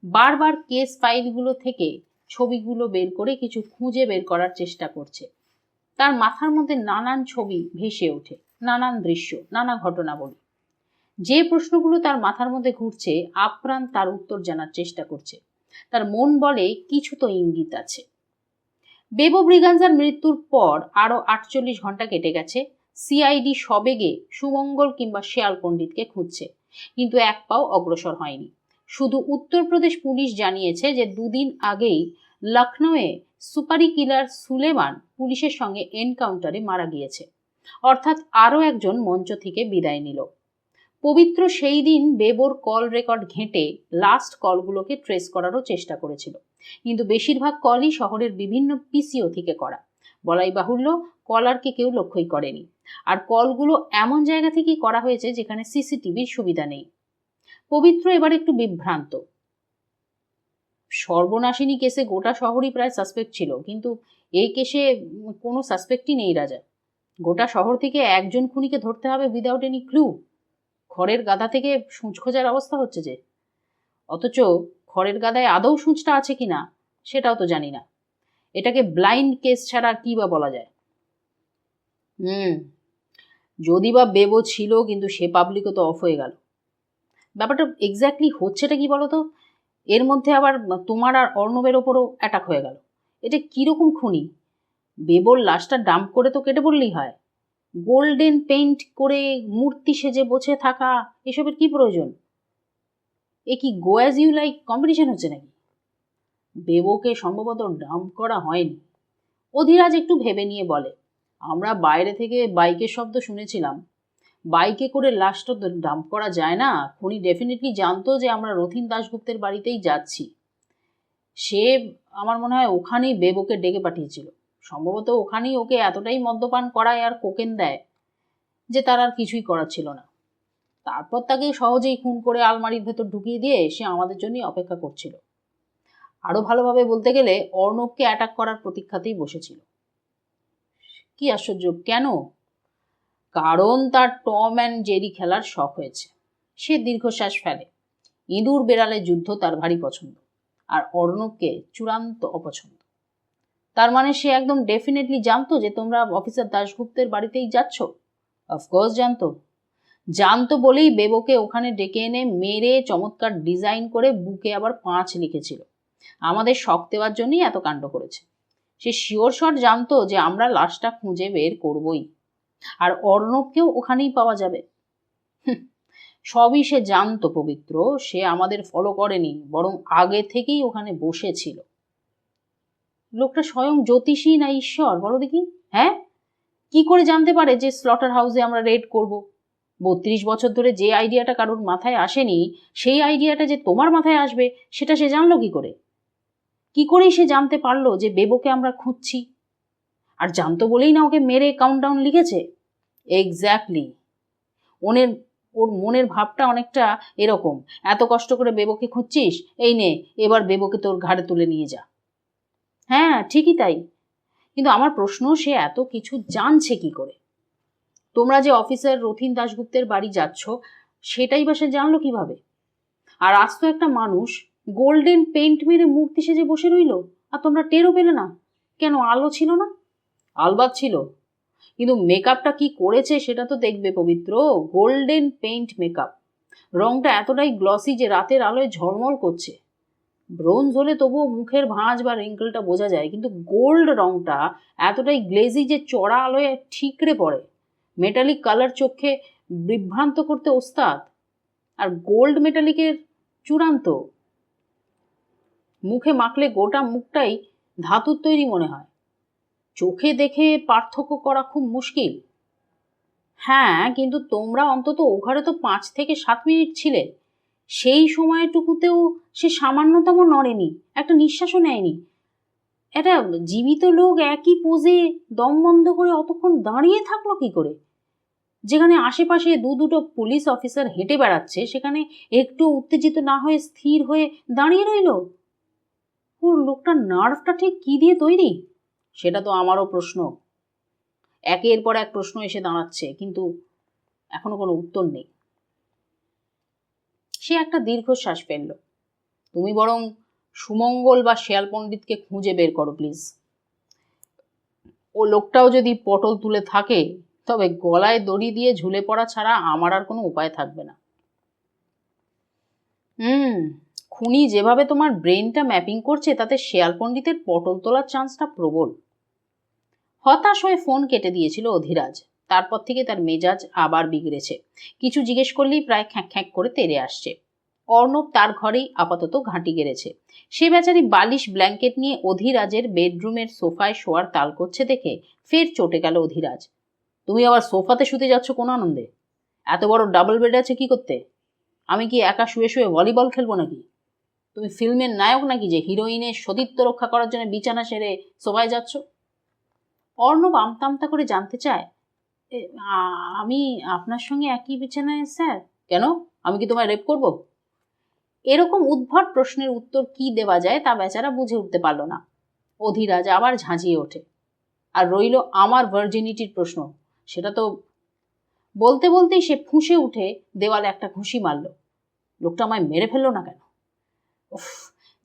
বারবার কেস ফাইলগুলো থেকে ছবিগুলো বের করে কিছু খুঁজে বের করার চেষ্টা করছে। তার মাথার মধ্যে নানান ছবি ভেসে ওঠে, নানান দৃশ্য, নানা ঘটনাবলী। যে প্রশ্নগুলো তার মাথার মধ্যে ঘুরছে আপ্রাণ তার উত্তর জানার চেষ্টা করছে। তার মন বলে কিছু তো ইঙ্গিত আছে। বেবো ব্রিগাঞ্জার মৃত্যুর পর আরো 48 ঘন্টা কেটে গেছে। সিআইডি সবেগে সুমঙ্গল কিংবা শেয়াল পণ্ডিতকে খুঁজছে, কিন্তু এক পাও অগ্রসর হয়নি। শুধু উত্তরপ্রদেশ পুলিশ জানিয়েছে যে 2 দিন আগেই লখনৌয়ে সুপারি কিলার সুলেমান পুলিশের সঙ্গে এনকাউন্টারে মারা গিয়েছে। অর্থাৎ আরও একজন মঞ্চ থেকে বিদায় নিল। পবিত্র সেই দিন বেবোর কল রেকর্ড ঘেঁটে লাস্ট কলগুলোকে ট্রেস করারও চেষ্টা করেছিল, কিন্তু বেশিরভাগ কলই শহরের বিভিন্ন পিসিও থেকে করা। বলাই বাহুল্য, কলারকে কেউ লক্ষ্যই করেনি। আর কলগুলো এমন জায়গা থেকেই করা হয়েছে যেখানে সিসিটিভির সুবিধা নেই। পবিত্র এবার একটু বিভ্রান্ত। সর্বনাশিনী কেসে গোটা শহরই প্রায় সাসপেক্ট ছিল, কিন্তু এই কেসে কোনো সাসপেক্টই নেই রাজা। গোটা শহর থেকে একজন খুনিকে ধরতে হবে উইদাউট এনি ক্লু। খড়ের গাদা থেকে সূঁচ খোঁজার অবস্থা হচ্ছে যে, অথচ খড়ের গাদায় আদৌ সূঁচটা আছে কিনা সেটাও তো জানি না। এটাকে ব্লাইন্ড কেস ছাড়া কি বা বলা যায়? যদি বা বেবো ছিল, কিন্তু সে পাবলিকও তো অফ হয়ে গেল। ব্যাপারটা এক্স্যাক্টলি হচ্ছেটা কি বলতো? এর মধ্যে আবার তোমার আর অর্ণবের ওপরও অ্যাটাক হয়ে গেল। এটা কিরকম খুনি? বেবোর লাশটা ডাম্প করে তো কেটে বললেই হয়। গোল্ডেন পেইন্ট করে মূর্তি সেজে বসে থাকা, এসবের কি প্রয়োজন? এ কি go as you like competition হচ্ছে নাকি? বেবোকে সম্ভবত ডাম্প করা হয়নি। অধিরাজ একটু ভেবে নিয়ে বলে, আমরা বাইরে থেকে বাইকের শব্দ শুনেছিলাম। বাইকে করে লাশটা তো ডাম্প করা যায় না। খুনি ডেফিনেটলি জানতো যে আমরা রথিন দাশগুপ্তের বাড়িতেই যাচ্ছি। সে আমার মনে হয় ওখানেই বেবোকে ডেকে পাঠিয়েছিল। সম্ভবত ওখানেই ওকে এতটাই মদ্যপান করায় আর কোকেন দেয় যে তার আর কিছুই করার ছিল না। তারপর তাকে সহজেই খুন করে আলমারির ভেতর ঢুকিয়ে দিয়ে সে আমাদের জন্যই অপেক্ষা করছিল। আরো ভালোভাবে বলতে গেলে অর্ণবকে অ্যাটাক করার প্রতীক্ষাতেই বসেছিল। কি আশ্চর্য! কেন? কারণ তার টম অ্যান্ড জেরি খেলার শখ হয়েছে। সে দীর্ঘশ্বাস ফেলে। ইঁদুর বেড়ালের যুদ্ধ তার ভারী পছন্দ, আর অর্ণবকে চূড়ান্ত অপছন্দ। তার মানে সে একদম ডেফিনেটলি জানতো যে তোমরা অফিসার দাশগুপ্তের বাড়িতেই যাচ্ছ। অফকোর্স জানতো বলেই বেবোকে ওখানে ডেকে এনে মেরে চমৎকার ডিজাইন করে বুকে আবার 5 লিখেছিল। আমাদের শখ দেওয়ার জন্যই এত কাণ্ড করেছে। সে শিওর শট জানতো যে আমরা লাশটা খুঁজে বের করবই, আর অর্ণবকেও ওখানেই পাওয়া যাবে। সবই সে জানতো পবিত্র। সে আমাদের ফলো করেনি, বরং আগে থেকেই ওখানে বসেছিল। লোকটা স্বয়ং জ্যোতিষী না ঈশ্বর বলো দেখি? হ্যাঁ, কি করে জানতে পারে যে স্লটার হাউসে আমরা রেড করব? 32 বছর ধরে যে আইডিয়াটা কারোর মাথায় আসেনি, সেই আইডিয়াটা যে তোমার মাথায় আসবে সেটা সে জানলো কি করে? কি করেই সে জানতে পারলো যে বেবোকে আমরা খুঁজছি? আর জানতো বলেই না ওকে মেরে কাউন্টডাউন লিখেছে। এক্স্যাক্টলি। ওর মনের ভাবটা অনেকটা এরকম, এত কষ্ট করে বেবোকে খুঁজছিস, এই নে এবার বেবোকে তোর ঘাড়ে তুলে নিয়ে যা। হ্যাঁ, ঠিকই তাই। কিন্তু আমার প্রশ্ন, সে এত কিছু জানছে কি করে? তোমরা যে অফিসার রথিন দাশগুপ্তের বাড়ি যাচ্ছ, সেটাই বা সে জানলো কিভাবে? আর আজ তো একটা মানুষ গোল্ডেন পেইন্ট মেরে মূর্তি সেজে বসে রইল, আর তোমরা টেরও পেলে না? কেন, আলো ছিল না? আলবাত ছিল, কিন্তু মেকআপটা কি করেছে সেটা তো দেখবে পবিত্র। Golden paint makeup. রংটা এতটাই গ্লসি যে রাতের আলোয় ঝলমল করছে। ব্রোঞ্জ হলে তবুও মুখের ভাঁজ বা রিঙ্কেলটা বোঝা যায়, কিন্তু গোল্ড রংটা এতটাই গ্লেজি যে চড়া আলোয় ঠিকরে পড়ে। মেটালিক কালার চোখে বিভ্রান্ত করতে ওস্তাদ। আর গোল্ড মেটালিকের চূড়ান্ত। মুখে মাখলে গোটা মুখটাই ধাতুর তৈরি মনে হয়। চোখে দেখে পার্থক্য করা খুব মুশকিল। হ্যাঁ, কিন্তু তোমরা অন্তত ও ঘরে তো 5 থেকে 7 মিনিট ছিলে। সেই সময়টুকুতেও সে সামান্যতম নড়েনি, একটা নিঃশ্বাসও নেয়নি। একটা জীবিত লোক একই পোজে দম বন্ধ করে অতক্ষণ দাঁড়িয়ে থাকলো কি করে? যেখানে আশেপাশে দুটো পুলিশ অফিসার হেঁটে বেড়াচ্ছে, সেখানে একটু উত্তেজিত না হয়ে স্থির হয়ে দাঁড়িয়ে রইল। ওর লোকটার নার্ভটা ঠিক কি দিয়ে তৈরি? সেটা তো আমারও প্রশ্ন। একের পর এক প্রশ্ন এসে দাঁড়াচ্ছে, কিন্তু এখনো কোনো উত্তর নেই। সে একটা দীর্ঘশ্বাস ফেলল। তুমি বরং সুমঙ্গল বা শেয়াল পণ্ডিতকে খুঁজে বের করো প্লিজ। ও লোকটাও যদি পটল তুলে থাকে, তবে গলায় দড়ি দিয়ে ঝুলে পড়া ছাড়া আমার আর কোনো উপায় থাকবে না। খুনি যেভাবে তোমার ব্রেনটা ম্যাপিং করছে, তাতে শেয়াল পণ্ডিতের পটল তোলার চান্সটা প্রবল। হতাশ হয়ে ফোন কেটে দিয়েছিল অধিরাজ। তারপর থেকে তার মেজাজ আবার বিগড়েছে। কিছু জিজ্ঞেস করলেই প্রায় খ্যাঁক খ্যাঁক করে তেড়ে আসছে। অর্ণব তার ঘরেই আপাতত ঘাঁটি গেড়েছে। সে বেচারি বালিশ ব্ল্যাঙ্কেট নিয়ে অধিরাজের বেডরুমের সোফায় শোয়ার তাল করছে দেখে ফের চটে গেল অধিরাজ। তুমি আবার সোফাতে শুতে যাচ্ছ কোন আনন্দে? এত বড় ডাবল বেড আছে কি করতে? আমি কি একা শুয়ে শুয়ে ভলিবল খেলবো নাকি? তুমি ফিল্মের নায়ক নাকি যে হিরোইনের সতীত্ব রক্ষা করার জন্য বিছানা সেরে সোফায় যাচ্ছ? অর্ণব আমতা আমতা করে জানতে চায়, আমি আপনার সঙ্গে একই বিছানায় স্যার? কেন, আমি কি তোমায় রেপ করব? এরকম উদ্ভট প্রশ্নের উত্তর কি দেওয়া যায় তা বেচারা বুঝে উঠতে পারল না। অধিরাজ আবার ঝাঁঝিয়ে ওঠে। আর রইল আমার ভার্জিনিটির প্রশ্ন, সেটা তো... বলতে বলতেই সে ফুঁসে উঠে দেওয়ালে একটা ঘুষি মারল। লোকটা আমায় মেরে ফেললো না কেন? উফ,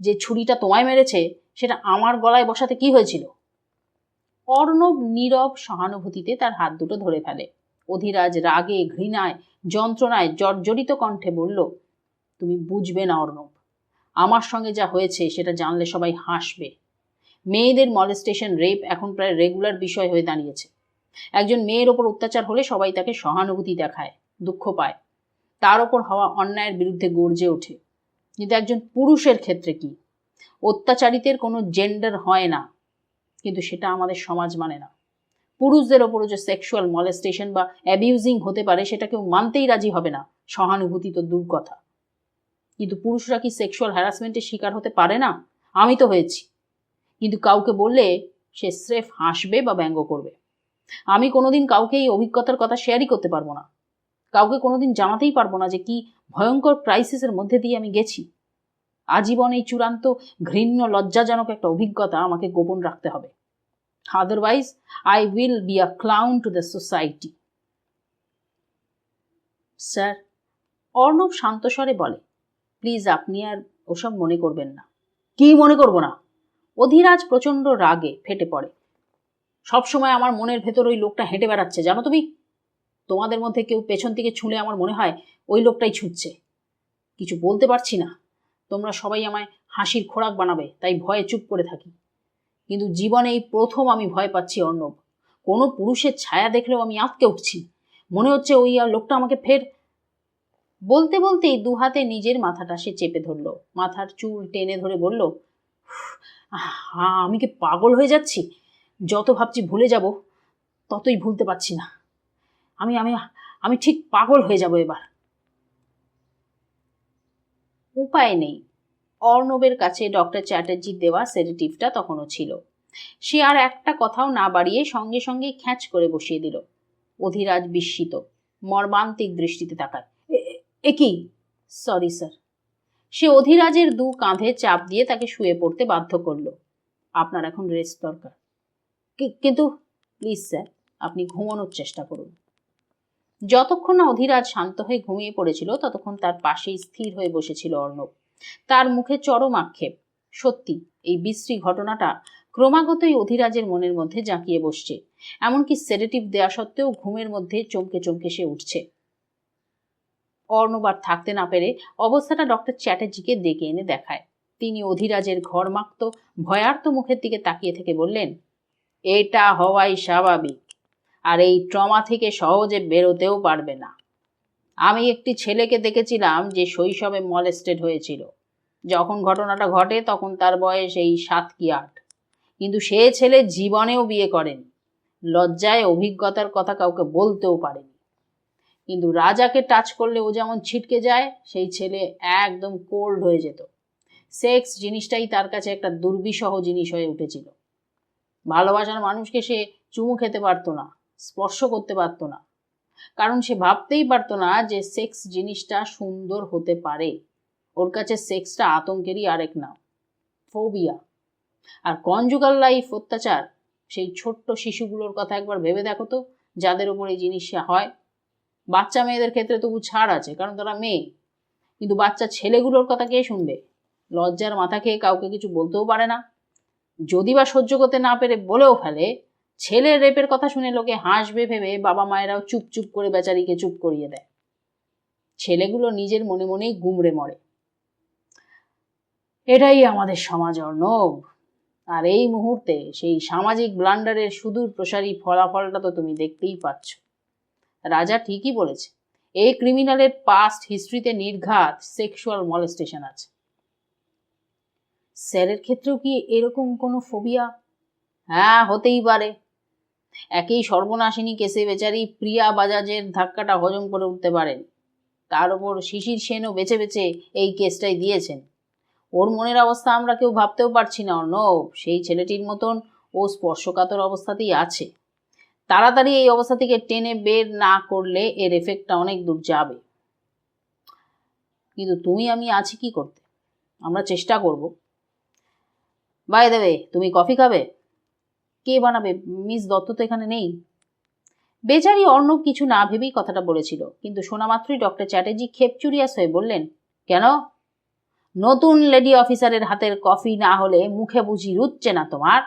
যে ছুরিটা তোমায় মেরেছে সেটা আমার গলায় বসাতে কি হয়েছিল? অর্ণব নীরব সহানুভূতিতে তার হাত দুটো ধরে ফেলে। অধিরাজ রাগে, ঘৃণায়, যন্ত্রণায় জর্জরিত কণ্ঠে বলল, তুমি বুঝবে না অর্ণব। আমার সঙ্গে যা হয়েছে সেটা জানলে সবাই হাসবে। মেয়েদের মলেস্টেশন, রেপ এখন প্রায় রেগুলার বিষয় হয়ে দাঁড়িয়েছে। একজন মেয়ের ওপর অত্যাচার হলে সবাই তাকে সহানুভূতি দেখায়, দুঃখ পায়, তার ওপর হওয়া অন্যায়ের বিরুদ্ধে গর্জে ওঠে। কিন্তু একজন পুরুষের ক্ষেত্রে কি? অত্যাচারিতের কোনো জেন্ডার হয় না, কিন্তু সেটা আমাদের সমাজ মানে না। পুরুষদের ওপরও যে সেক্সুয়াল মলেস্টেশন বা অ্যাবিউজিং হতে পারে সেটা কেউ মানতেই রাজি হবে না, সহানুভূতি তো দূর কথা। কিন্তু পুরুষরা কি সেক্সুয়াল হ্যারাসমেন্টের শিকার হতে পারে না? আমি তো হয়েছি। কিন্তু কাউকে বললে সে স্রেফ হাসবে বা ব্যঙ্গ করবে। আমি কোনোদিন কাউকে এই অভিজ্ঞতার কথা শেয়ারই করতে পারবো না। কাউকে কোনোদিন জানাতেই পারবো না যে কি ভয়ঙ্কর ক্রাইসিসের মধ্যে দিয়ে আমি গেছি। আজীবন এই চূড়ান্ত ঘৃণ্য লজ্জাজনক একটা অভিজ্ঞতা আমাকে গোপন রাখতে হবে। Otherwise I will be a clown to the society. Sir, Arnab শান্তস্বরে বলে, প্লিজ আপনি আর ওসব মনে করবেন না। কি মনে করবো না? অধিরাজ প্রচণ্ড রাগে ফেটে পড়ে। সবসময় আমার মনের ভেতর ওই লোকটা হেঁটে বেড়াচ্ছে, জানো তুমি? তোমাদের মধ্যে কেউ পেছন থেকে ছুঁলে আমার মনে হয় ওই লোকটাই ছুটছে। কিছু বলতে পারছি না। তোমরা সবাই আমায় হাসির খোরাক বানাবে, তাই ভয়ে চুপ করে থাকি। কিন্তু জীবনে এই প্রথম আমি ভয় পাচ্ছি অর্ণব। কোনো পুরুষের ছায়া দেখলেও আমি আঁতকে উঠছি। মনে হচ্ছে ওই লোকটা আমাকে ফের... বলতে বলতেই দুহাতে নিজের মাথাটা সে চেপে ধরল। মাথার চুল টেনে ধরে বলল, আমি কি পাগল হয়ে যাচ্ছি? যত ভাবছি ভুলে যাব, ততই ভুলতে পারছি না। আমি আমি আমি ঠিক পাগল হয়ে যাব এবার। উপায় নেই। অর্ণবের কাছে ডক্টর চ্যাটার্জির দেওয়া সেডেটিভটা তখনও ছিল। সে আর একটা কথাও না বাড়িয়ে সঙ্গে সঙ্গে খ্যাঁচ করে বসিয়ে দিল। অধিরাজ বিস্মিত, মর্মান্তিক দৃষ্টিতে তাকায়। এ কি? Sorry sir. সে অধিরাজের দু কাঁধে চাপ দিয়ে তাকে শুয়ে পড়তে বাধ্য করল। আপনার এখন রেস্ট দরকার। কিন্তু প্লিজ স্যার, আপনি ঘুমানোর চেষ্টা করুন। যতক্ষণ না অধিরাজ শান্ত হয়ে ঘুমিয়ে পড়েছিল, ততক্ষণ তার পাশেই স্থির হয়ে বসেছিল অর্ণব। তার মুখে চরম আক্ষেপ। সত্যি এই বিশ্রী ঘটনাটা ক্রমাগতই অধিরাজের মনের মধ্যে জাঁকিয়ে বসছে। এমনকি সেডেটিভ দেয়া সত্ত্বেও ঘুমের মধ্যে চমকে চমকে সে উঠছে। অর্ণব আর থাকতে না পেরে অবস্থাটা ডক্টর চ্যাটার্জিকে ডেকে এনে দেখায়। তিনি অধিরাজের ঘরমাক্ত ভয়ার্ত মুখের দিকে তাকিয়ে থেকে বললেন, এটা হওয়াই স্বাভাবিক, আর এই ট্রমা থেকে সহজে বেরোতেও পারবে না। আমি একটি ছেলেকে দেখেছিলাম যে শৈশবে মলেস্টেড হয়েছিল। যখন ঘটনাটা ঘটে তখন তার বয়স এই 7 কি 8। কিন্তু সে ছেলে জীবনেও বিয়ে করেনি, লজ্জায় অভিজ্ঞতার কথা কাউকে বলতেও পারেনি। কিন্তু রাজাকে টাচ করলে ও যেমন ছিটকে যায়, সেই ছেলে একদম কোল্ড হয়ে যেত। সেক্স জিনিসটাই তার কাছে একটা দুর্বিষহ জিনিস হয়ে উঠেছিল। ভালোবাসার মানুষকে সে চুমু খেতে পারতো না, স্পর্শ করতে পারতো না, কারণ সে ভাবতেই পারতো না যে সেক্স জিনিসটা সুন্দর হতে পারে। ওর কাছে সেক্সটা আতঙ্কেরই আরেক নাম, ফোবিয়া। আর কনজুগাল লাইফ অত্যাচার, সেই ছোট্ট শিশুগুলোর কথা একবার ভেবে দেখো তো, যাদের উপর এই জিনিসটা হয়। বাচ্চা মেয়েদের ক্ষেত্রে তবু ছাড় আছে, কারণ তারা মেয়ে, কিন্তু বাচ্চা ছেলেগুলোর কথা কে শুনবে? লজ্জার মাথা খেয়ে কাউকে কিছু বলতেও পারে না। যদি বা সহ্য করতে না পেরে বলেও ফেলে, ছেলের রেপের কথা শুনে লোকে হাসবে ভেবে বাবা মায়েরাও চুপ চুপ করে বেচারিকে চুপ করিয়ে দেয়। ছেলেগুলো নিজের মনে মনেই গুমড়ে মরে। এটাই আমাদের সমাজ অর্ণব। আর এই মুহূর্তে সেই সামাজিক ব্লান্ডারের সুদূর প্রসারী ফলাফলটা তো তুমি দেখতেই পাচ্ছ। রাজা ঠিকই বলেছে, এই ক্রিমিনালের পাস্ট হিস্ট্রিতে নির্ঘাত সেক্সুয়াল মলেস্টেশন আছে। স্যারের ক্ষেত্রেও কি এরকম কোনো ফোবিয়া? হ্যাঁ, হতেই পারে। একই সর্বনাশিনী কেসে বেচারি প্রিয়া বাজাজের ধাক্কাটা হজম করে উঠতে পারেন, তার উপর শিশির সেনও বেছে বেছে এই কেসটাই দিয়েছেন। ওর মনের অবস্থা আমরা কেউ ভাবতেও পারছি না অর্ণব। সেই ছেলেটির মতন ও স্পর্শকাতর অবস্থাতেই আছে। তাড়াতাড়ি এই অবস্থা থেকে টেনে বের না করলে এর এফেক্টটা অনেক দূর যাবে। কিন্তু তুমি আমি আছি কি করতে, আমরা চেষ্টা করব। বাই দ্য ওয়ে, তুমি কফি খাবে? কে বানাবে? মিস দত্ত তো এখানে নেই। বেচারি অর্ণব কিছু না ভেবেই কথাটা বলেছিল, কিন্তু শোনা মাত্রই ডক্টর চ্যাটার্জি খেপচুরিয়াস হয়ে বললেন, কেন? নতুন লেডি অফিসারের হাতের কফি না হলে মুখে বুঝি রুচছে না তোমার?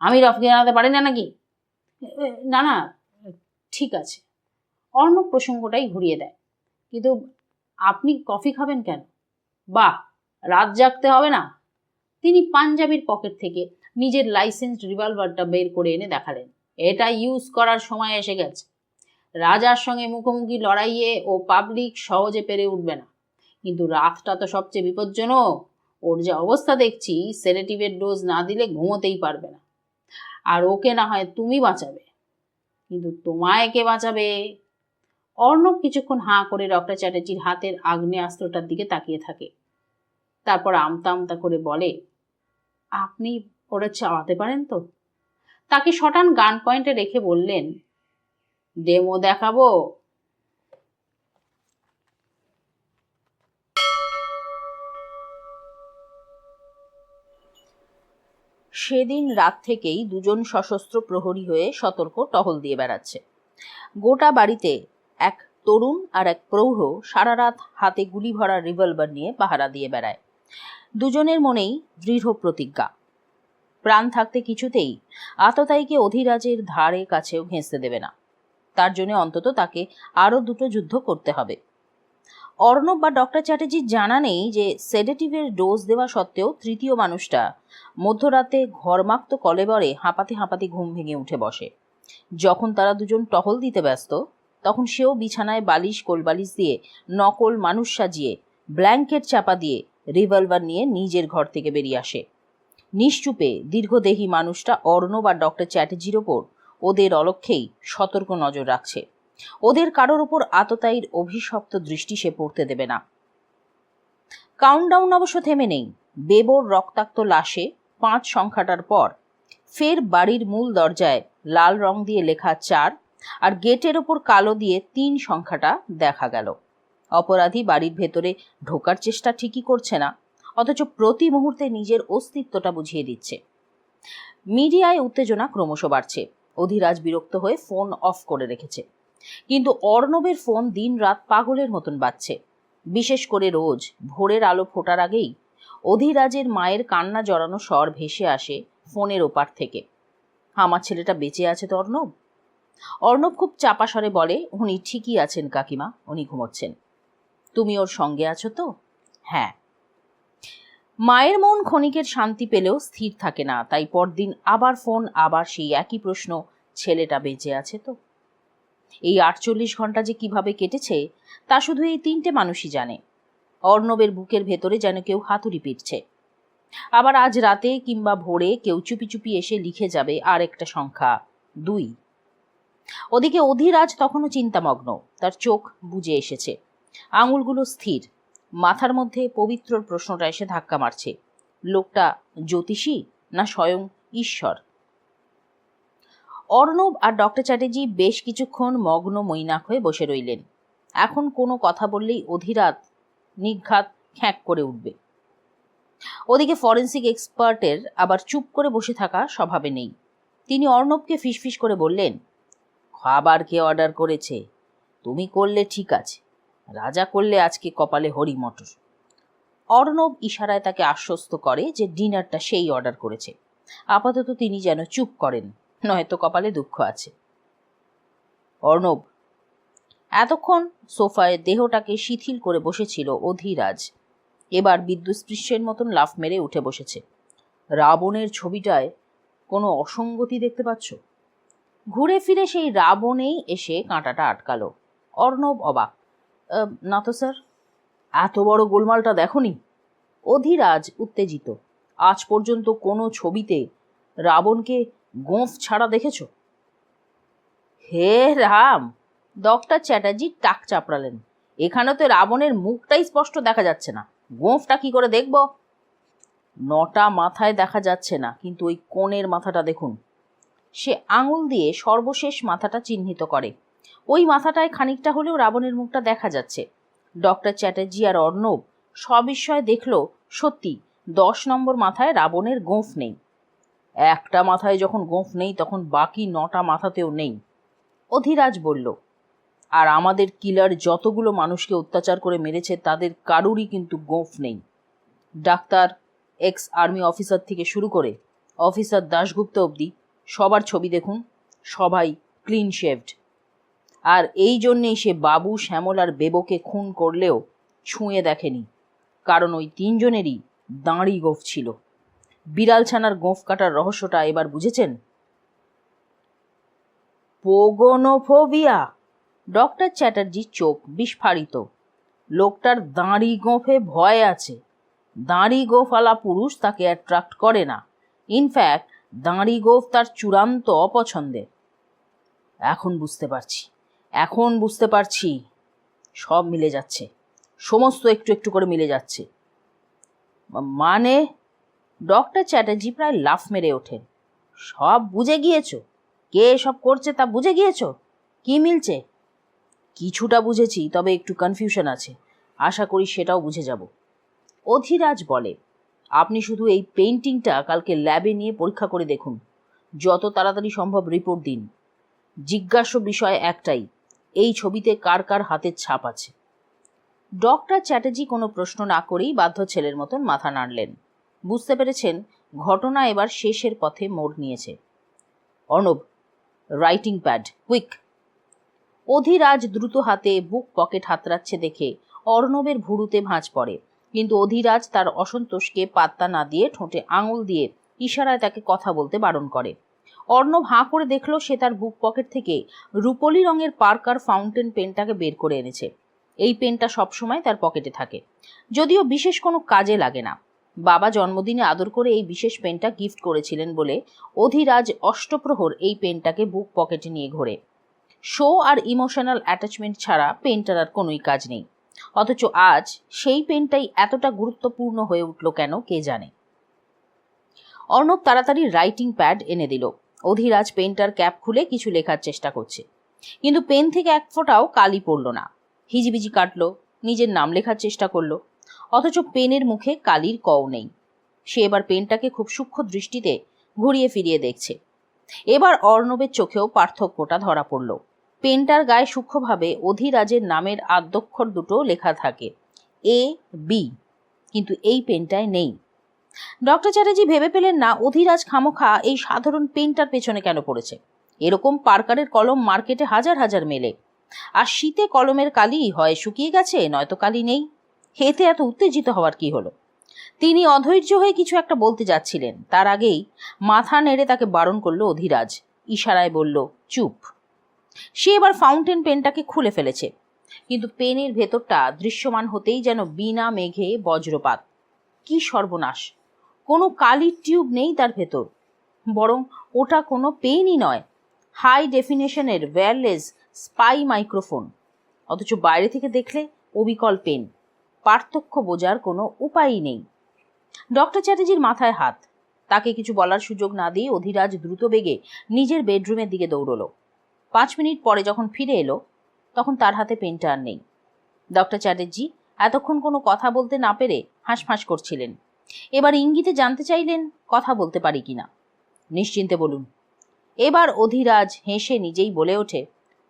আমি কফি বানাতে পারি না নাকি? না না, ঠিক আছে। অর্ণব প্রসঙ্গটাই ঘুরিয়ে দেয়, কিন্তু আপনি কফি খাবেন কেন? বাহ, রাত জাগতে হবে না? তিনি পাঞ্জাবির পকেট থেকে নিজের লাইসেন্সড রিভলভারটা বের করে এনে দেখালেন। এটা ইউজ করার সময় এসে গেছে। রাজার সঙ্গে মুখোমুখি লড়াইয়ে ও পাবলিক সহজে পেরে উঠবে না, কিন্তু রাতটা তো সবচেয়ে বিপজ্জনক। ওর যে অবস্থা দেখছি, সেডেটিভের ডোজ না দিলে ঘুমোতেই পারবে না। আর ওকে না হয় তুমি বাঁচাবে, কিন্তু তোমায় কে বাঁচাবে? অর্ণব কিছুক্ষণ হাঁ করে ডক্টর চ্যাটার্জির হাতের আগ্নেয়াস্ত্রটার দিকে তাকিয়ে থাকে, তারপর আমতা আমতা করে বলে, আপনি ওরা চাওয়াতে পারেন তো? তাকে শটান গান পয়েন্টে রেখে বললেন, ডেমো দেখাবো? সেদিন রাত থেকেই দুজন সশস্ত্র প্রহরী হয়ে সতর্ক টহল দিয়ে বেড়াচ্ছে। গোটা বাড়িতে এক তরুণ আর এক প্রৌঢ় সারা রাত হাতে গুলি ভরা রিভলভার নিয়ে পাহারা দিয়ে বেড়ায়। দুজনের মনেই দৃঢ় প্রতিজ্ঞা, প্রাণ থাকতে কিছুতেই আততায়ীকে অধিরাজের ধারে কাছেও ঘেঁষতে দেবে না। তার জন্য অন্তত তাকে আরও দুটো যুদ্ধ করতে হবে। অর্ণব বা ডক্টর চ্যাটার্জির জানা নেই যে সেডেটিভের ডোজ দেওয়া সত্ত্বেও তৃতীয় মানুষটা মধ্যরাতে ঘরমাক্ত কলেবরে হাঁপাতে হাঁপাতে ঘুম ভেঙে উঠে বসে। যখন তারা দুজন টহল দিতে ব্যস্ত, তখন সেও বিছানায় বালিশ কোলবালিশ দিয়ে নকল মানুষ সাজিয়ে ব্ল্যাঙ্কেট চাপা দিয়ে রিভলভার নিয়ে নিজের ঘর থেকে বেরিয়ে আসে। নিশ্চুপে দীর্ঘদেহী মানুষটা অর্ণব আর ডক্টর চ্যাটার্জির ওপর ওদের অলক্ষ্যেই সতর্ক নজর রাখছে। ওদের কারোর ওপর আততায়ীর অভিশপ্ত দৃষ্টি সে পড়তে দেবে না। কাউন্টডাউন অবশ্য থেমে নেই। বেবর রক্তাক্ত লাশে 5 সংখ্যাটার পর ফের বাড়ির মূল দরজায় লাল রং দিয়ে লেখা 4 আর গেটের ওপর কালো দিয়ে 3 সংখ্যাটা দেখা গেল। অপরাধী বাড়ির ভেতরে ঢোকার চেষ্টা ঠিকই করছে না, অথচ প্রতি মুহূর্তে নিজের অস্তিত্বটা বুঝিয়ে দিচ্ছে। মিডিয়ায় উত্তেজনা ক্রমশ বাড়ছে। অধিরাজ বিরক্ত হয়ে ফোন অফ করে রেখেছে, কিন্তু অর্ণবের ফোন দিন রাত পাগলের মতন বাজছে। বিশেষ করে রোজ ভোরের আলো ফোটার আগেই অধিরাজের মায়ের কান্না জড়ানো স্বর ভেসে আসে ফোনের ওপার থেকে। আমার ছেলেটা বেঁচে আছে তো অর্ণব? অর্ণব খুব চাপা স্বরে বলে, উনি ঠিকই আছেন কাকিমা, উনি ঘুমোচ্ছেন। তুমি ওর সঙ্গে আছো তো? হ্যাঁ। মায়ের মন ক্ষণিকের শান্তি পেলেও স্থির থাকে না, তাই পরদিন আবার ফোন, আবার সেই একই প্রশ্ন, ছেলেটা বেঁচে আছে তো? এই 48 ঘন্টা যে কিভাবে কেটেছে তা শুধু এই 3টে মানুষই জানে। অর্ণবের বুকের ভেতরে যেন কেউ হাতুড়ি পিটছে। আবার আজ রাতে কিংবা ভোরে কেউ চুপি চুপি এসে লিখে যাবে আর একটা সংখ্যা 2। ওদিকে অধীরাজ তখনও চিন্তামগ্ন, তার চোখ বুজে এসেছে, আঙুলগুলো স্থির, মাথার মধ্যে পবিত্রর প্রশ্নটা এসে ধাক্কা মারছে, লোকটা জ্যোতিষী না স্বয়ং ঈশ্বর? অর্ণব আর ডক্টর চ্যাটার্জি বেশ কিছুক্ষণ মগ্ন মৈনাক হয়ে বসে রইলেন। এখন কোনো কথা বললেই অধীরাজ নিঘাত খ্যাঁক করে উঠবে। ওদিকে ফরেন্সিক এক্সপার্টের আবার চুপ করে বসে থাকা স্বভাবে নেই। তিনি অর্ণবকে ফিসফিস করে বললেন, খাবার কে অর্ডার করেছে? তুমি করলে ঠিক আছে, রাজা করলে আজকে কপালে হরি মটর। অর্ণব ইশারায় তাকে আশ্বস্ত করে যে ডিনারটা সেই অর্ডার করেছে। আপাতত তিনি যেন চুপ করেন, নয়তো কপালে দুঃখ আছে। অর্ণব এতক্ষণ সোফায় দেহটাকে শিথিল করে বসেছিল অধীরাজ, এবার বিদ্যুৎস্পৃশ্যের মতন লাফ মেরে উঠে বসেছে। রাবণের ছবিটায় কোনো অসঙ্গতি দেখতে পাচ্ছ? ঘুরে ফিরে সেই রাবণেই এসে কাঁটাটা আটকালো। অর্ণব অবাক। না তো স্যার। এত বড় গোলমালটা দেখনি? অধীরাজ উত্তেজিত। আজ পর্যন্ত কোনো ছবিতে রাবণকে গোঁফ ছাড়া দেখেছ? হে রাম! ডক্টর চ্যাটার্জি টাক চাপড়ালেন। এখানে তো রাবণের মুখটাই স্পষ্ট দেখা যাচ্ছে না, গোঁফটা কি করে দেখব? 9টা মাথায় দেখা যাচ্ছে না, কিন্তু ওই কোণের মাথাটা দেখুন। সে আঙুল দিয়ে সর্বশেষ মাথাটা চিহ্নিত করে। ওই মাথাটায় খানিকটা হলেও রাবণের মুখটা দেখা যাচ্ছে। ডক্টর চ্যাটার্জি আর অর্ণব সবিস্ময়ে দেখল, সত্যি 10 নম্বর মাথায় রাবণের গোঁফ নেই। একটা মাথায় যখন গোঁফ নেই, তখন বাকি 9টা মাথাতেও নেই। অধীরাজ বলল, আর আমাদের কিলার যতগুলো মানুষকে অত্যাচার করে মেরেছে তাদের কারুরই কিন্তু গোঁফ নেই। ডাক্তার, এক্স আর্মি অফিসার থেকে শুরু করে অফিসার দাশগুপ্ত অবধি সবার ছবি দেখুন, সবাই ক্লিন শেভড। আর এই জন্যেই সে বাবু, শ্যামল আর বেবোকে খুন করলেও ছুঁয়ে দেখেনি, কারণ ওই 3 জনেরই দাঁড়ি গোঁফ ছিল। বিড়াল ছানার গোঁফ কাটার রহস্যটা এবার বুঝেছেন? পোগোনোফোবিয়া! ডক্টর চ্যাটার্জির চোখ বিস্ফারিত। লোকটার দাঁড়ি গোঁফে ভয় আছে। দাঁড়ি গোঁফওয়ালা পুরুষ তাকে অ্যাট্রাক্ট করে না। ইনফ্যাক্ট দাঁড়ি গোঁফ তার চূড়ান্ত অপছন্দের। এখন বুঝতে পারছি, সব মিলে যাচ্ছে, সমস্ত একটু একটু করে মিলে যাচ্ছে। মানে? ডক্টর চ্যাটার্জি প্রায় লাফ মেরে ওঠেন। সব বুঝে গিয়েছো? কে সব করছে তা বুঝে গিয়েছো? কি মিলছে? কিছুটা বুঝেছি, তবে একটু কনফিউশন আছে। আশা করি সেটাও বুঝে যাব। অধীরাজ বলে, আপনি শুধু এই পেইন্টিংটা কালকে ল্যাবে নিয়ে পরীক্ষা করে দেখুন। যত তাড়াতাড়ি সম্ভব রিপোর্ট দিন। জিজ্ঞাস্য বিষয় একটাই, এই ছবিতে কার কার হাতের ছাপ আছে? ডক্টর চ্যাটার্জি কোনো প্রশ্ন না করেই বাধ্য ছেলের মতন মাথা নাড়লেন। বুঝতে পেরেছেন ঘটনা এবার শেষের পথে মোড় নিয়েছে। Arnab, writing pad, quick! Adhiraj দ্রুত হাতে বুক পকেট হাতড়াচ্ছে দেখে অর্ণবের ভুরুতে ভাঁজ পড়ে, কিন্তু অধীরাজ তার অসন্তোষকে পাত্তা না দিয়ে ঠোঁটে আঙুল দিয়ে ইশারায় তাকে কথা বলতে বারণ করে। অর্ণব হাঁ করে দেখল সে তার বুক পকেট থেকে রূপলি রঙের পার্কার ফাউন্টেন পেনটাকে বের করে এনেছে। এই পেনটা সবসময় তার পকেটে থাকে, যদিও বিশেষ কোনো কাজে লাগে না। বাবা জন্মদিনে আদর করে এই বিশেষ পেনটা গিফট করেছিলেন বলে অধীরাজ অষ্টপ্রহর এই পেনটাকে বুক পকেটে নিয়ে ঘোরে। শো আর ইমোশনাল অ্যাটাচমেন্ট ছাড়া পেনটার আর কোনোই কাজ নেই। অথচ আজ সেই পেনটাই এতটা গুরুত্বপূর্ণ হয়ে উঠল কেন কে জানে। অর্ণব তাড়াতাড়ি রাইটিং প্যাড এনে দিল। অধীরাজ পেনটার ক্যাপ খুলে কিছু লেখার চেষ্টা করছে, কিন্তু পেন থেকে এক ফোঁটাও কালি পড়ল না। হিজিবিজি কাটলো, নিজের নাম লেখার চেষ্টা করলো, অথচ পেনের মুখে কালির কও নেই। সে এবার পেনটাকে খুব সূক্ষ্ম দৃষ্টিতে ঘুরিয়ে ফিরিয়ে দেখছে। এবার অর্ণবের চোখেও পার্থক্যটা ধরা পড়ল। পেনটার গায়ে সূক্ষ্মভাবে অধীরাজের নামের আদ্যক্ষর দুটো লেখা থাকে, AB, কিন্তু এই পেনটায় নেই। ডক্টর চ্যাটার্জি ভেবে পেলেন না অধীরাজ খামোখা এই সাধারণ পেনটার পেছনে কেন পড়েছে। এরকম পার্কারের কলম মার্কেটে হাজার হাজার মেলে, আর শীতে কলমের কালি হয় শুকিয়ে গেছে, নয়তো কালি নেই। এতে এত উত্তেজিত হওয়ার কি হলো? তিনি অধৈর্য হয়ে কিছু একটা বলতে যাচ্ছিলেন, তার আগেই মাথা নেড়ে তাকে বারণ করলো অধীরাজ। ইশারায় বলল, চুপ। সে এবার ফাউন্টেন পেনটাকে খুলে ফেলেছে, কিন্তু পেনের ভেতরটা দৃশ্যমান হতেই যেন বিনা মেঘে বজ্রপাত। কি সর্বনাশ! কোনো কালির টিউব নেই তার ভেতর, বরং ওটা কোনো পেনই নয়, হাই ডেফিনেশনের ওয়্যারলেস স্পাই মাইক্রোফোন। অথচ বাইরে থেকে দেখলে অবিকল পেন, পার্থক্য বোঝার কোনো উপায়ই নেই। ডক্টর চ্যাটার্জির মাথায় হাত। তাকে কিছু বলার সুযোগ না দিয়ে অধিরাজ দ্রুত বেগে নিজের বেডরুমের দিকে দৌড়লো। 5 মিনিট পরে যখন ফিরে এলো তখন তার হাতে পেনটা আর নেই। ডক্টর চ্যাটার্জি এতক্ষণ কোনো কথা বলতে না পেরে হাঁসফাঁস করছিলেন। এবার ইঙ্গিতে জানতে চাইলেন কথা বলতে পারি কিনা। নিশ্চিন্তে বলুন। এবার অধিরাজ হেসে নিজেই বলে ওঠে,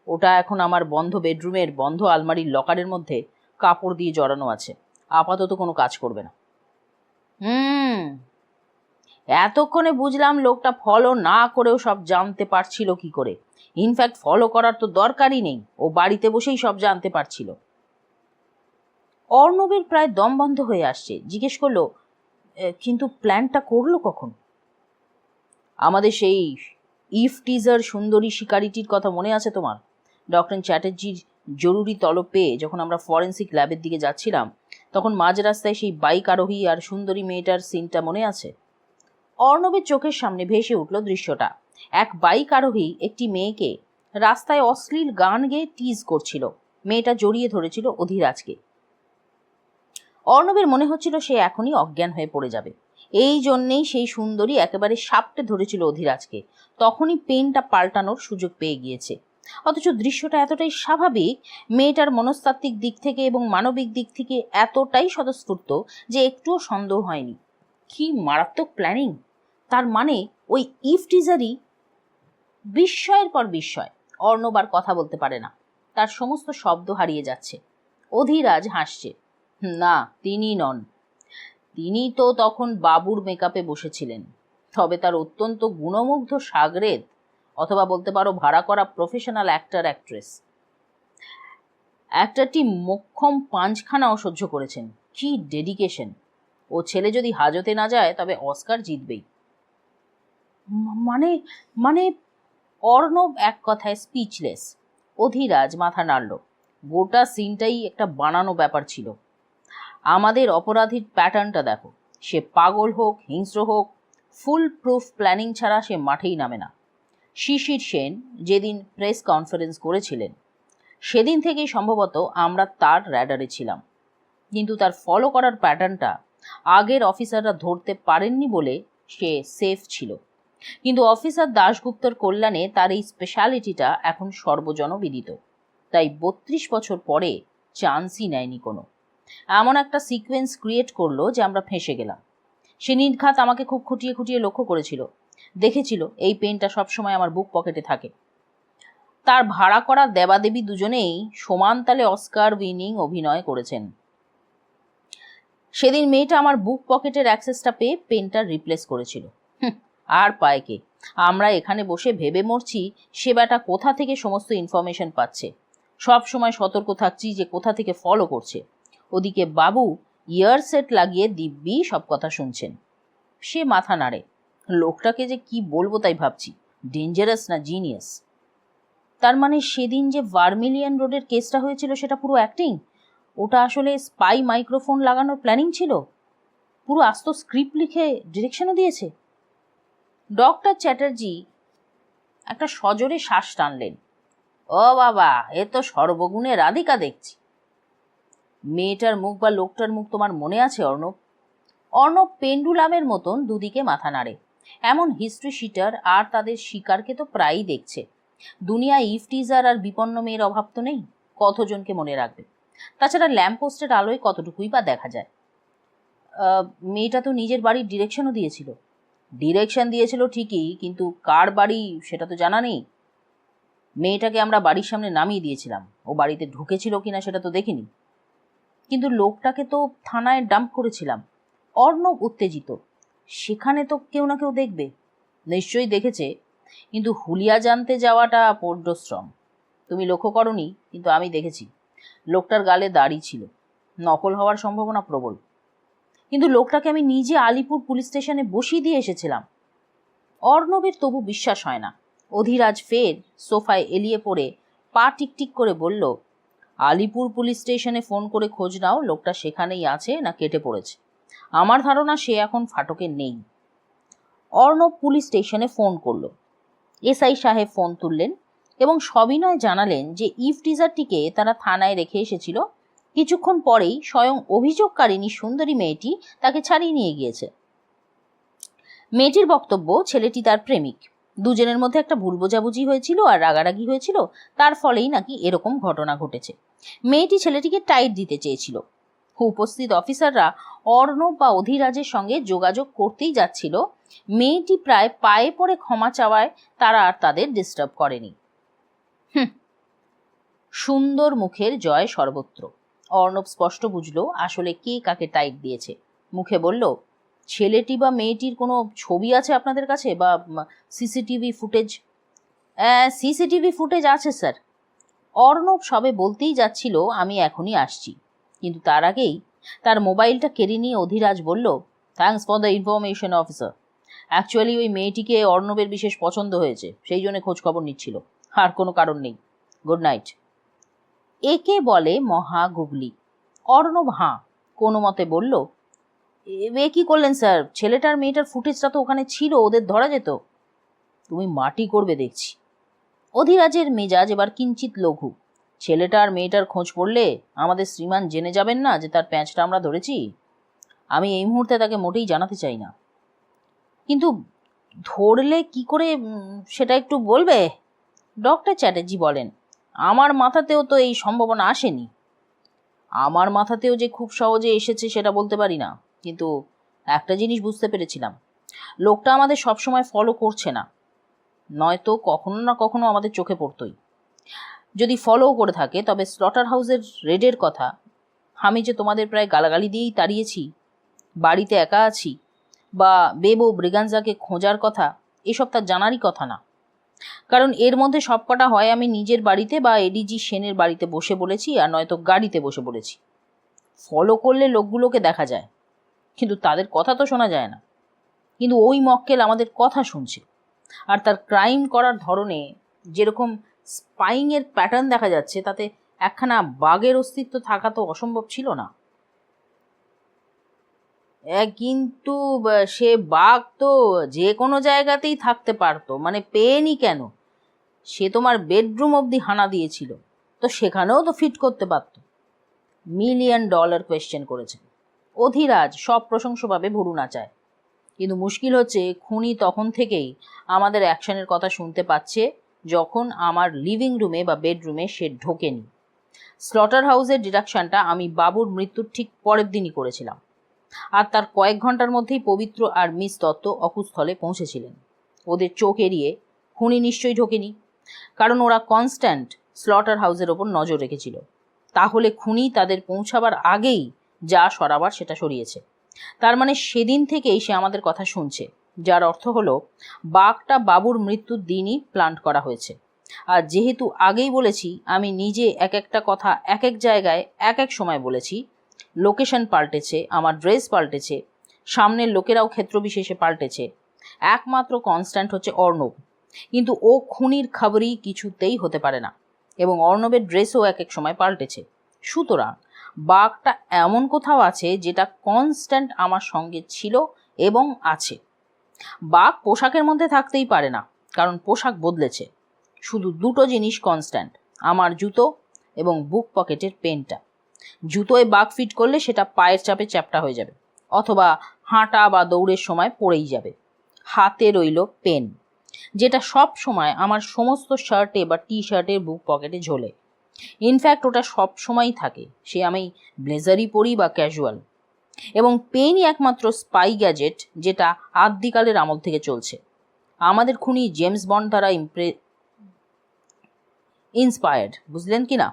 ওটা এখন আমার বন্ধ বেডরুমের বন্ধ আলমারির লকারের মধ্যে কাপড় দিয়ে জড়ানো আছে, আপাতত কোনো কাজ করবে না। এতক্ষণে বুঝলাম লোকটা ফলো না করেও সব জানতে পারছিল কি করে। ইনফ্যাক্ট ফলো করার তো দরকারই নেই, ও বাড়িতে বসেই সব জানতে পারছিল। অর্ণবের প্রায় দম বন্ধ হয়ে আসছে। জিজ্ঞেস করলো, কিন্তু প্ল্যানটা করলো কখন? আমাদের সেই ইফ টিজার সুন্দরী শিকারিটির কথা মনে আছে তোমার? ডক্টর চ্যাটার্জির জরুরি তলব পেয়ে যখন আমরা ফরেন্সিক ল্যাবের দিকে যাচ্ছিলাম তখন মাঝ রাস্তায় সেই বাইক আরোহী আর সুন্দরী মেয়েটার সিনটা মনে আছে? অর্ণবের চোখের সামনে ভেসে উঠল দৃশ্যটা। এক বাইক আরোহী একটি মেয়েকে রাস্তায় অশ্লীল গান গেয়ে টিজ করছিল। মেয়েটা জড়িয়ে ধরেছিল অধিরাজকে। অর্ণবের মনে হচ্ছিল সে এখনই অজ্ঞান হয়ে পড়ে যাবে। এই জন্যেই সেই সুন্দরী একেবারে সাপটে ধরেছিল অধিরাজকে। তখনই পেনটা পাল্টানোর সুযোগ পেয়ে গিয়েছে। অথচ দৃশ্যটা এতটাই স্বাভাবিক, মেয়েটার মনস্তাত্ত্বিক দিক থেকে এবং মানবিক দিক থেকে এতটাই স্বতঃস্ফূর্ত যে একটুও সন্দেহ হয়নি। কি মারাত্মক প্ল্যানিং! তার মানে ওই ইফ টিজারই। বিস্ময়ের পর বিস্ময়। অর্ণব আর কথা বলতে পারে না, তার সমস্ত শব্দ হারিয়ে যাচ্ছে। অধিরাজ হাসছে। না, তিনি নন। তিনি তো তখন বাবুর মেকআপে বসেছিলেন, তবে তার অত্যন্ত গুণমুগ্ধ সাগরেদ, অথবা বলতে পারো ভাড়া করা প্রফেশনাল অ্যাক্টর অ্যাক্ট্রেস। একটাটি মোক্ষম পাঁচখানাও সহ্য করেছেন। কি ডেডিকেশন! ও ছেলে যদি হাজতে না যায় তবে অস্কার জিতবেই। মানে মানে অর্ণব এক কথায় স্পিচলেস। অধিরাজ মাথা নাড়ল। গোটা সিনটাই একটা বানানো ব্যাপার ছিল। আমাদের অপরাধীর প্যাটার্নটা দেখো। সে পাগল হোক, হিংস্র হোক, ফুল প্রুফ প্ল্যানিং ছাড়া সে মাঠেই নামে না। শিশির সেন যেদিন প্রেস কনফারেন্স করেছিলেন সেদিন থেকেই সম্ভবত আমরা তার র্যাডারে ছিলাম, কিন্তু তার ফলো করার প্যাটার্নটা আগের অফিসাররা ধরতে পারেননি বলে সে সেফ ছিল। কিন্তু অফিসার দাশগুপ্তর কল্যাণে তার এই স্পেশালিটিটা এখন সর্বজনবিদিত। তাই 32 বছর পরে চান্সই নেয়নি কোনো। এমন একটা সিকোয়েন্স ক্রিয়েট করলো যে আমরা ফেঁসে গেলাম। সে নির্ঘাত আমাকে খুব খুঁটিয়ে খুঁটিয়ে লক্ষ্য করেছিল। দেখেছিল এই পেনটা সবসময় আমার বুক পকেটে থাকে। তার ভাড়া করা দেবাদেবী দুজনেই সমান তালে অস্কার উইনিং অভিনয় করেছেন। সেদিন মেয়েটা আমার বুক পকেটের অ্যাক্সেসটা পেয়ে পেনটা রিপ্লেস করেছিল। আর পায় কে? আমরা এখানে বসে ভেবে মরছি সে বেটা কোথা থেকে সমস্ত ইনফরমেশন পাচ্ছে। সব সময় সতর্ক থাকছি যে কোথা থেকে ফলো করছে। ওদিকে বাবু ইয়ারসেট লাগিয়ে দিব্যি সব কথা শুনছেন। সে মাথা নাড়ে। লোকটাকে যে কি বলবো তাই ভাবছি, ডেঞ্জারাস না জিনিয়াস। তার মানে সেদিন যে ভার্মিলিয়ন রোডের কেসটা হয়েছিল সেটা পুরো অ্যাক্টিং? ওটা আসলে স্পাই মাইক্রোফোন লাগানোর প্ল্যানিং ছিল? পুরো আস্ত স্ক্রিপ্ট লিখে ডিরেকশনও দিয়েছে? ডক্টর চ্যাটার্জি একটা সজোরে শ্বাস টানলেন। ও বাবা, এ তো সর্বগুণে রাধিকা দেখছি। মেয়েটার মুখ বা লোকটার মুখ তোমার মনে আছে অর্ণব? অর্ণব পেন্ডুলামের মতন দুদিকে মাথা নাড়ে। এমন হিস্ট্রি শিটার আর তাদের শিকারকে তো প্রায়ই দেখছে। দুনিয়ায় ইফটিজার আর বিপন্ন মেয়ের অভাব তো নেই, কতজনকে মনে রাখবে? তাছাড়া ল্যাম্পপোস্টের আলোয় কতটুকুই বা দেখা যায়। মেয়েটা তো নিজের বাড়ির ডিরেকশনও দিয়েছিল। ডিরেকশন দিয়েছিল ঠিকই, কিন্তু কার বাড়ি সেটা তো জানা নেই। মেয়েটাকে আমরা বাড়ির সামনে নামিয়ে দিয়েছিলাম, ও বাড়িতে ঢুকেছিল কিনা সেটা তো দেখিনি। কিন্তু লোকটাকে তো থানায় ডাম্প করেছিলাম। অর্ণব উত্তেজিত। সেখানে তো কেউ না কেউ দেখবে। নিশ্চয়ই দেখেছে, কিন্তু হুলিয়া জানতে যাওয়াটা পর্যশ্রম। তুমি লক্ষ্য করনি, কিন্তু আমি দেখেছি। লোকটার গালে দাড়ি ছিল, নকল হওয়ার সম্ভাবনা প্রবল। কিন্তু লোকটাকে আমি নিজে আলিপুর পুলিশ স্টেশনে বসিয়ে দিয়ে এসেছিলাম। অর্ণবের তবু বিশ্বাস হয় না। অধিরাজ ফের সোফায় এলিয়ে পড়ে পা টিকটিক করে বলল, আলিপুর পুলিশ স্টেশনে ফোন করে খোঁজ নাও লোকটা সেখানেই আছে না কেটে পড়েছে। আমার ধারণা সে এখন ফাটকে নেই। অর্ণব পুলিশ স্টেশনে ফোন করলো। এসআই সাহেব ফোন তুললেন এবং সবিনয় জানালেন যে ইফটিজারটিকে তারা থানায় রেখে এসেছিল। কিছুক্ষণ পরেই স্বয়ং অভিযোগকারিণী সুন্দরী মেয়েটি তাকে ছাড়িয়ে নিয়ে গিয়েছে। মেয়েটির বক্তব্য, ছেলেটি তার প্রেমিক। দুজনের মধ্যে একটা ভুল বোঝাবুঝি হয়েছিল আর রাগারাগি হয়েছিল, তার ফলেই নাকি এরকম ঘটনা ঘটেছে। মেয়েটি ছেলেটিকে টাইট দিতে চেয়েছিল। উপস্থিত অফিসাররা অর্ণব বা অধিরাজের সঙ্গে যোগাযোগ করতেই যাচ্ছিল। মেয়েটি প্রায় পায়ে পড়ে ক্ষমা চাওয়ায় তারা আর তাদের ডিস্টার্ব করেনি। সুন্দর মুখের জয় সর্বত্র। অর্ণব স্পষ্ট বুঝল আসলে কে কাকে টাইট দিয়েছে। মুখে বলল, ছেলেটি বা মেয়েটির কোনো ছবি আছে আপনাদের কাছে বা সিসিটিভি ফুটেজ? সিসিটিভি ফুটেজ আছে স্যার। অর্ণব সবে বলতেই যাচ্ছিল আমি এখনই আসছি, কিন্তু তার আগেই তার মোবাইলটা কেড়ে নিয়ে অধিরাজ বলল, thanks for the information officer. Actually ওই মেয়েটিকে অর্ণবের বিশেষ পছন্দ হয়েছে, সেই জন্য খোঁজ খবর নিচ্ছিল, আর কোনো কারণ নেই। Good night. একে বলে মহা গুগলি। অর্ণব কোনো মতে বলল, এ কি করলেন স্যার? ছেলেটার মেয়েটার ফুটেজটা তো ওখানে ছিল, ওদের ধরা যেত। তুমি মাটি করবে দেখছি। অধিরাজের মেজাজ এবার কিঞ্চিত লঘু। ছেলেটার মেয়েটার খোঁজ পড়লে আমাদের শ্রীমান জেনে যাবেন না যে তার প্যাঁচটা আমরা ধরেছি? আমি এই মুহূর্তে তাকে মোটেই জানাতে চাই না। কিন্তু ধরলে কি করে সেটা একটু বলবে? ডক্টর চ্যাটার্জি বলেন, আমার মাথাতেও তো এই সম্ভাবনা আসেনি। আমার মাথাতেও যে খুব সহজে এসেছে সেটা বলতে পারি না, কিন্তু একটা জিনিস বুঝতে পেরেছিলাম, লোকটা আমাদের সবসময় ফলো করছে না, নয়তো কখনো না কখনো আমাদের চোখে পড়তই। যদি ফলো করে থাকে তবে স্লটার হাউসের রেডের কথা, আমি যে তোমাদের প্রায় গালাগালি দিয়েই তাড়িয়েছি, বাড়িতে একা আছি, বা বেবো ব্রিগাঞ্জাকে খোঁজার কথা, এসব তার জানারই কথা না। কারণ এর মধ্যে সবকটা হয় আমি নিজের বাড়িতে বা এডিজি সেনের বাড়িতে বসে বলেছি, আর নয়তো গাড়িতে বসে বলেছি। ফলো করলে লোকগুলোকে দেখা যায়, কিন্তু তাদের কথা তো শোনা যায় না। কিন্তু ওই মক্কেল আমাদের কথা শুনছে, আর তার ক্রাইম করার ধরনে যেরকম স্পাইংয়ের প্যাটার্ন দেখা যাচ্ছে, তাতে একখানা বাঘের অস্তিত্ব থাকা তো অসম্ভব ছিল না। কিন্তু সে বাঘ তো যে কোনো জায়গাতেই থাকতে পারতো, মানে পেয়নি কেন? সে তোমার বেডরুম অবধি হানা দিয়েছিল, তো সেখানেও তো ফিট করতে পারতো। $1,000,000 কোয়েশ্চেন করেছেন। অধিরাজ সব প্রশংসভাবে ভুরু নাচায়। কিন্তু মুশকিল হচ্ছে, খুনি তখন থেকেই আমাদের অ্যাকশনের কথা শুনতে পাচ্ছে যখন আমার লিভিং রুমে বা বেডরুমে সে ঢোকেনি। স্লটার হাউসের ডিডাকশনটা আমি বাবুর মৃত্যুর ঠিক পরের দিনই করেছিলাম, আর তার কয়েক ঘন্টার মধ্যেই পবিত্র আর মিস দত্ত অকুস্থলে পৌঁছেছিলেন। ওদের চোখ এড়িয়ে খুনি নিশ্চয়ই ঢোকেনি, কারণ ওরা কনস্ট্যান্ট স্লটার হাউসের ওপর নজর রেখেছিল। তাহলে খুনি তাদের পৌঁছাবার আগেই যা সরাবার সেটা সরিয়েছে। তার মানে সেদিন থেকেই সে আমাদের কথা শুনছে, যার অর্থ হলো বাঘটা বাবুর মৃত্যুর দিনই প্ল্যান্ট করা হয়েছে। আর যেহেতু আগেই বলেছি আমি নিজে এক একটা কথা এক এক জায়গায় এক এক সময় বলেছি, লোকেশন পাল্টেছে, আমার ড্রেস পাল্টেছে, সামনের লোকেরাও ক্ষেত্রবিশেষে পাল্টেছে, একমাত্র কনস্ট্যান্ট হচ্ছে অর্ণব। কিন্তু ও খুনির খবরই কিছুতেই হতে পারে না, এবং অর্ণবের ড্রেসও এক এক সময় পাল্টেছে। সুতরাং বাঘটা এমন কোথাও আছে যেটা কনস্ট্যান্ট আমার সঙ্গে ছিল এবং আছে। বাঘ পোশাকের মধ্যে থাকতেই পারে না, কারণ পোশাক বদলেছে। শুধু দুটো জিনিস কনস্ট্যান্ট, আমার জুতো এবং বুক পকেটের পেনটা। জুতোয় বাঘ ফিট করলে সেটা পায়ের চাপে চ্যাপ্টা হয়ে যাবে, অথবা হাঁটা বা দৌড়ের সময় পড়েই যাবে। হাতে রইল পেন, যেটা সব সময় আমার সমস্ত শার্টে বা টি শার্টের বুক পকেটে ঝোলে। ইনফ্যাক্ট ওটা সব সময়ই থাকে, সে আমি ব্লেজারই পরি বা ক্যাজুয়াল। এবং পেনই একমাত্র স্পাই গ্যাজেট যেটা আদ্যিকালের আমল থেকে চলছে। আমাদের খুনি জেমস বন্ড দ্বারা ইন্সপায়ার্ড, বুঝলেন কি না?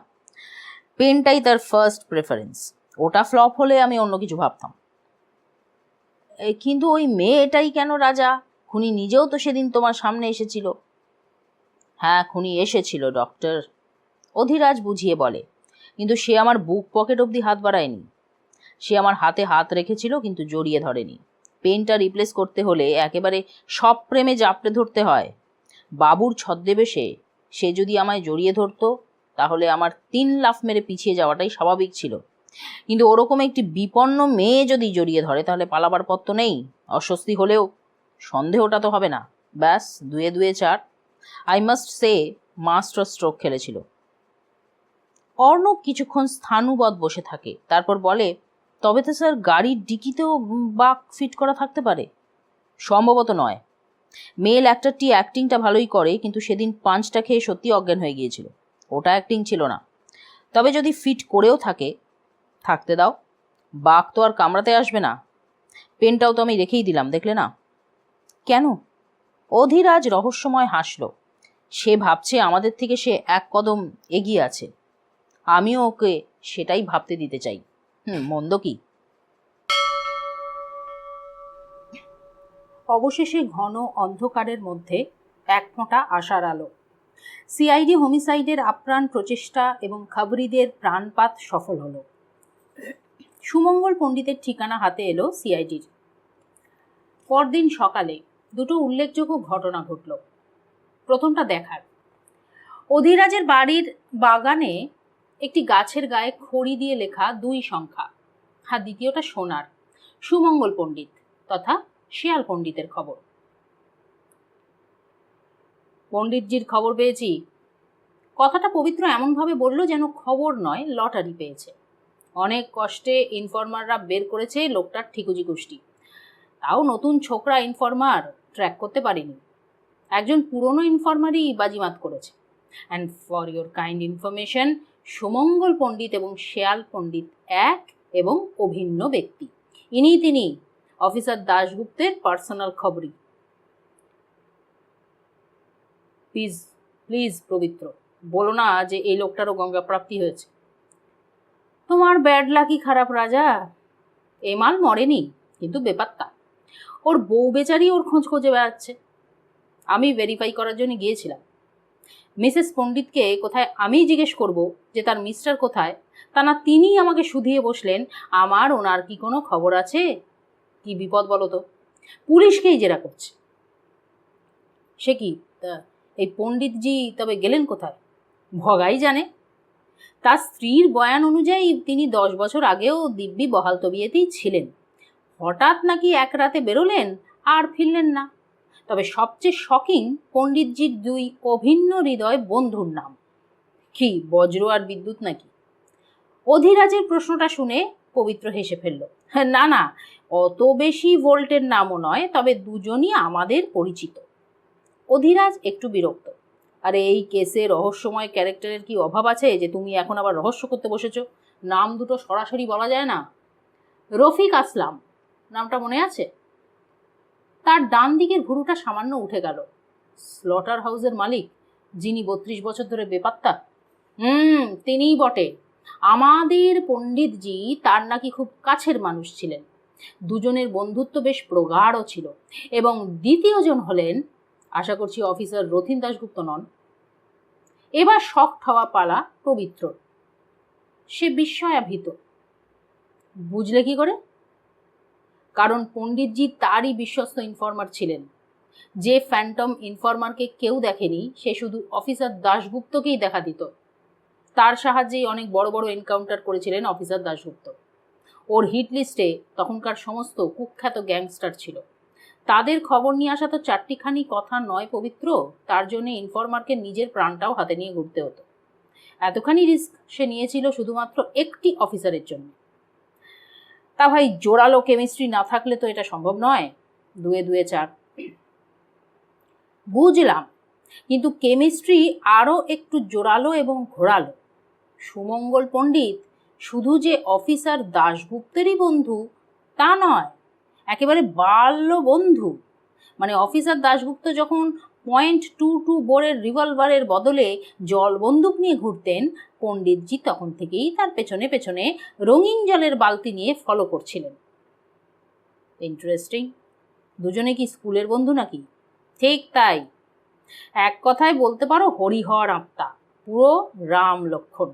পেনটাই তার ফার্স্ট প্রেফারেন্স। ওটা ফ্লপ হলে আমি অন্য কিছু ভাবতাম। কিন্তু ওই মেয়েটাই কেন রাজা? খুনি নিজেও তো সেদিন তোমার সামনে এসেছিল। হ্যাঁ, খুনি এসেছিল ডক্টর, অধিরাজ বুঝিয়ে বলে, কিন্তু সে আমার বুক পকেট অবধি হাত বাড়ায়নি। সে আমার হাতে হাত রেখেছিল, কিন্তু জড়িয়ে ধরেনি। পেনটা রিপ্লেস করতে হলে একেবারে সব প্রেমে জাপটে ধরতে হয়। বাবুর ছদ্মবেশে সে যদি আমায় জড়িয়ে ধরতো, তাহলে আমার 3 লাফ মেরে পিছিয়ে যাওয়াটাই স্বাভাবিক ছিল, কিন্তু ওরকম একটি বিপন্ন মেয়ে যদি জড়িয়ে ধরে তাহলে পালাবার পথ তো নেই। অস্বস্তি হলেও সন্দেহটা তো হবে না। ব্যাস, 2 2 4। I must say master stroke খেলেছিল। অর্ণব কিছুক্ষণ স্থাণুবৎ বসে থাকে, তারপর বলে, তবে তো স্যার গাড়ির ডিকিতেও বাক ফিট করা থাকতে পারে। সম্ভবত নয়। মেল অ্যাক্টরটি অ্যাক্টিংটা ভালোই করে, কিন্তু সেদিন পাঞ্চটা খেয়ে সত্যি অজ্ঞান হয়ে গিয়েছিল। ওটা অ্যাক্টিং ছিল না। তবে যদি ফিট করেও থাকে, থাকতে দাও। বাঘ তো আর কামড়াতে আসবে না। পেনটাও তো আমি রেখেই দিলাম, দেখলে না? কেন? অধীরাজ রহস্যময় হাসল। সে ভাবছে আমাদের থেকে সে এক কদম এগিয়ে আছে। আমিও ওকে সেটাই ভাবতে দিতে চাই। মন্দ কি? অবশেষে ঘন অন্ধকারের মধ্যে এক ফোঁটা আশার আলো। সিআইডি হোমিসাইডের আপ্রাণ প্রচেষ্টা এবং খাবরিদের প্রাণপাত সফল হলো। সুমঙ্গল পণ্ডিতের ঠিকানা হাতে এলো সিআইডির। পরদিন সকালে দুটো উল্লেখযোগ্য ঘটনা ঘটল। প্রথমটা দেখার, অধীরাজের বাড়ির বাগানে একটি গাছের গায়ে খড়ি দিয়ে লেখা 2 সংখ্যা, আর দ্বিতীয়টা সোনার, সুমঙ্গল পণ্ডিত তথা শিয়াল পণ্ডিতের খবর। পণ্ডিতজির খবর পেয়েছি, কথাটা পবিত্র এমনভাবে বলল যেন খবর নয়, লটারি পেয়েছে। অনেক কষ্টে ইনফরমাররা বের করেছে লোকটার ঠিকুজি কুষ্টি। তাও নতুন ছোকরা ইনফরমার ট্র্যাক করতে পারেনি। একজন পুরনো ইনফরমারই বাজিমাত করেছে। And for your kind information, Sumangal Pandit এবং শেয়াল পণ্ডিত এক এবং অভিন্ন ব্যক্তি। তিনি অফিসার দাশগুপ্তের পার্সোনাল খবরই। প্লিজ প্লিজ পবিত্র, বলো না যে এই লোকটারও গঙ্গা প্রাপ্তি হয়েছে। তোমার ব্যাড লাকি খারাপ রাজা। এ মাল মরেনি, কিন্তু বেপাত্তা। ওর বউ বেচারি ওর খোঁজ খুঁজে বেড়াচ্ছে। আমি ভেরিফাই করার জন্য গিয়েছিলাম। মিসেস পণ্ডিতকে কোথায় আমি জিজ্ঞেস করব যে তার মিস্টার কোথায়, তা না তিনিই আমাকে শুধিয়ে বসলেন আমার ওনার কি কোনো খবর আছে। কি বিপদ বলো তো, পুলিশকেই জেরা করছে। সে কি, এই পণ্ডিতজি তবে গেলেন কোথায়? ভগাই জানে। তার স্ত্রীর বয়ান অনুযায়ী তিনি 10 বছর আগেও দিব্যি বহাল তবিয়েতেই ছিলেন। হঠাৎ নাকি এক রাতে বেরোলেন আর ফিরলেন না। তবে সবচেয়ে শকিং পণ্ডিতজির 2 অভিন্ন হৃদয় বন্ধুর নাম। কি বজ্র আর বিদ্যুৎ নাকি? অধীরাজের প্রশ্নটা শুনে পবিত্র হেসে ফেলল। না না, অত বেশি ভোল্টের নামও নয়, তবে দুজনই আমাদের পরিচিত। অধীরাজ একটু বিরক্ত। আরে এই কেসে রহস্যময় ক্যারেক্টারের কি অভাব আছে যে তুমি এখন আবার রহস্য করতে বসেছো? নাম দুটো সরাসরি বলা যায় না? রফিক আসলাম নামটা মনে আছে? তার ডান দিকের ভুরুটা সামান্য উঠে গেল। স্লটার হাউসের মালিক, যিনি 32 বছর ধরে বেপাত্তা? তিনিই বটে। আমাদের পণ্ডিতজি তার নাকি খুব কাছের মানুষ ছিলেন। দুজনের বন্ধুত্ব বেশ প্রগাঢ় ছিল। এবং দ্বিতীয়জন হলেন, আশা করছি অফিসার রথিন দাশগুপ্ত নন। এবার শক হওয়া পালা পবিত্র। সে বিস্ময়াভীত। বুঝলে কি করে? কারণ পণ্ডিতজি তারই বিশ্বস্ত ইনফরমার ছিলেন। যে ফ্যান্টম ইনফরমারকে কেউ দেখেনি, সে শুধু অফিসার দাশগুপ্তকেই দেখা দিত। তার সাহায্যেই অনেক বড় বড় এনকাউন্টার করেছিলেন অফিসার দাশগুপ্ত। ওর হিট লিস্টে তখনকার সমস্ত কুখ্যাত গ্যাংস্টার ছিল। তাদের খবর নিয়ে আসা তো 4টিখানি কথা নয় পবিত্র। তার জন্য ইনফরমারকে নিজের প্রাণটাও হাতে নিয়ে ঘুরতে হতো। এতখানি রিস্ক সে নিয়েছিল শুধুমাত্র একটি অফিসারের জন্য। তা ভাই, জোরালো কেমিস্ট্রি না থাকলে তো এটা সম্ভব নয়। 2 2 4। বুঝলাম, কিন্তু কেমিস্ট্রি আরও একটু জোরালো এবং ঘোরালো। সুমঙ্গল পণ্ডিত শুধু যে অফিসার দাশগুপ্তেরই বন্ধু তা নয়, একেবারে বাল্য বন্ধু। মানে অফিসার দাশগুপ্ত যখন .22 বোরের রিভলভারের বদলে জল বন্দুক নিয়ে ঘুরতেন, পণ্ডিতজি তখন থেকেই তার পেছনে পেছনে রঙিন জলের বালতি নিয়ে ফলো করছিলেন। ইন্টারেস্টিং। দুজনে কি স্কুলের বন্ধু নাকি? ঠিক তাই। এক কথায় বলতে পারো হরিহর আত্মা, পুরো রাম লক্ষণ।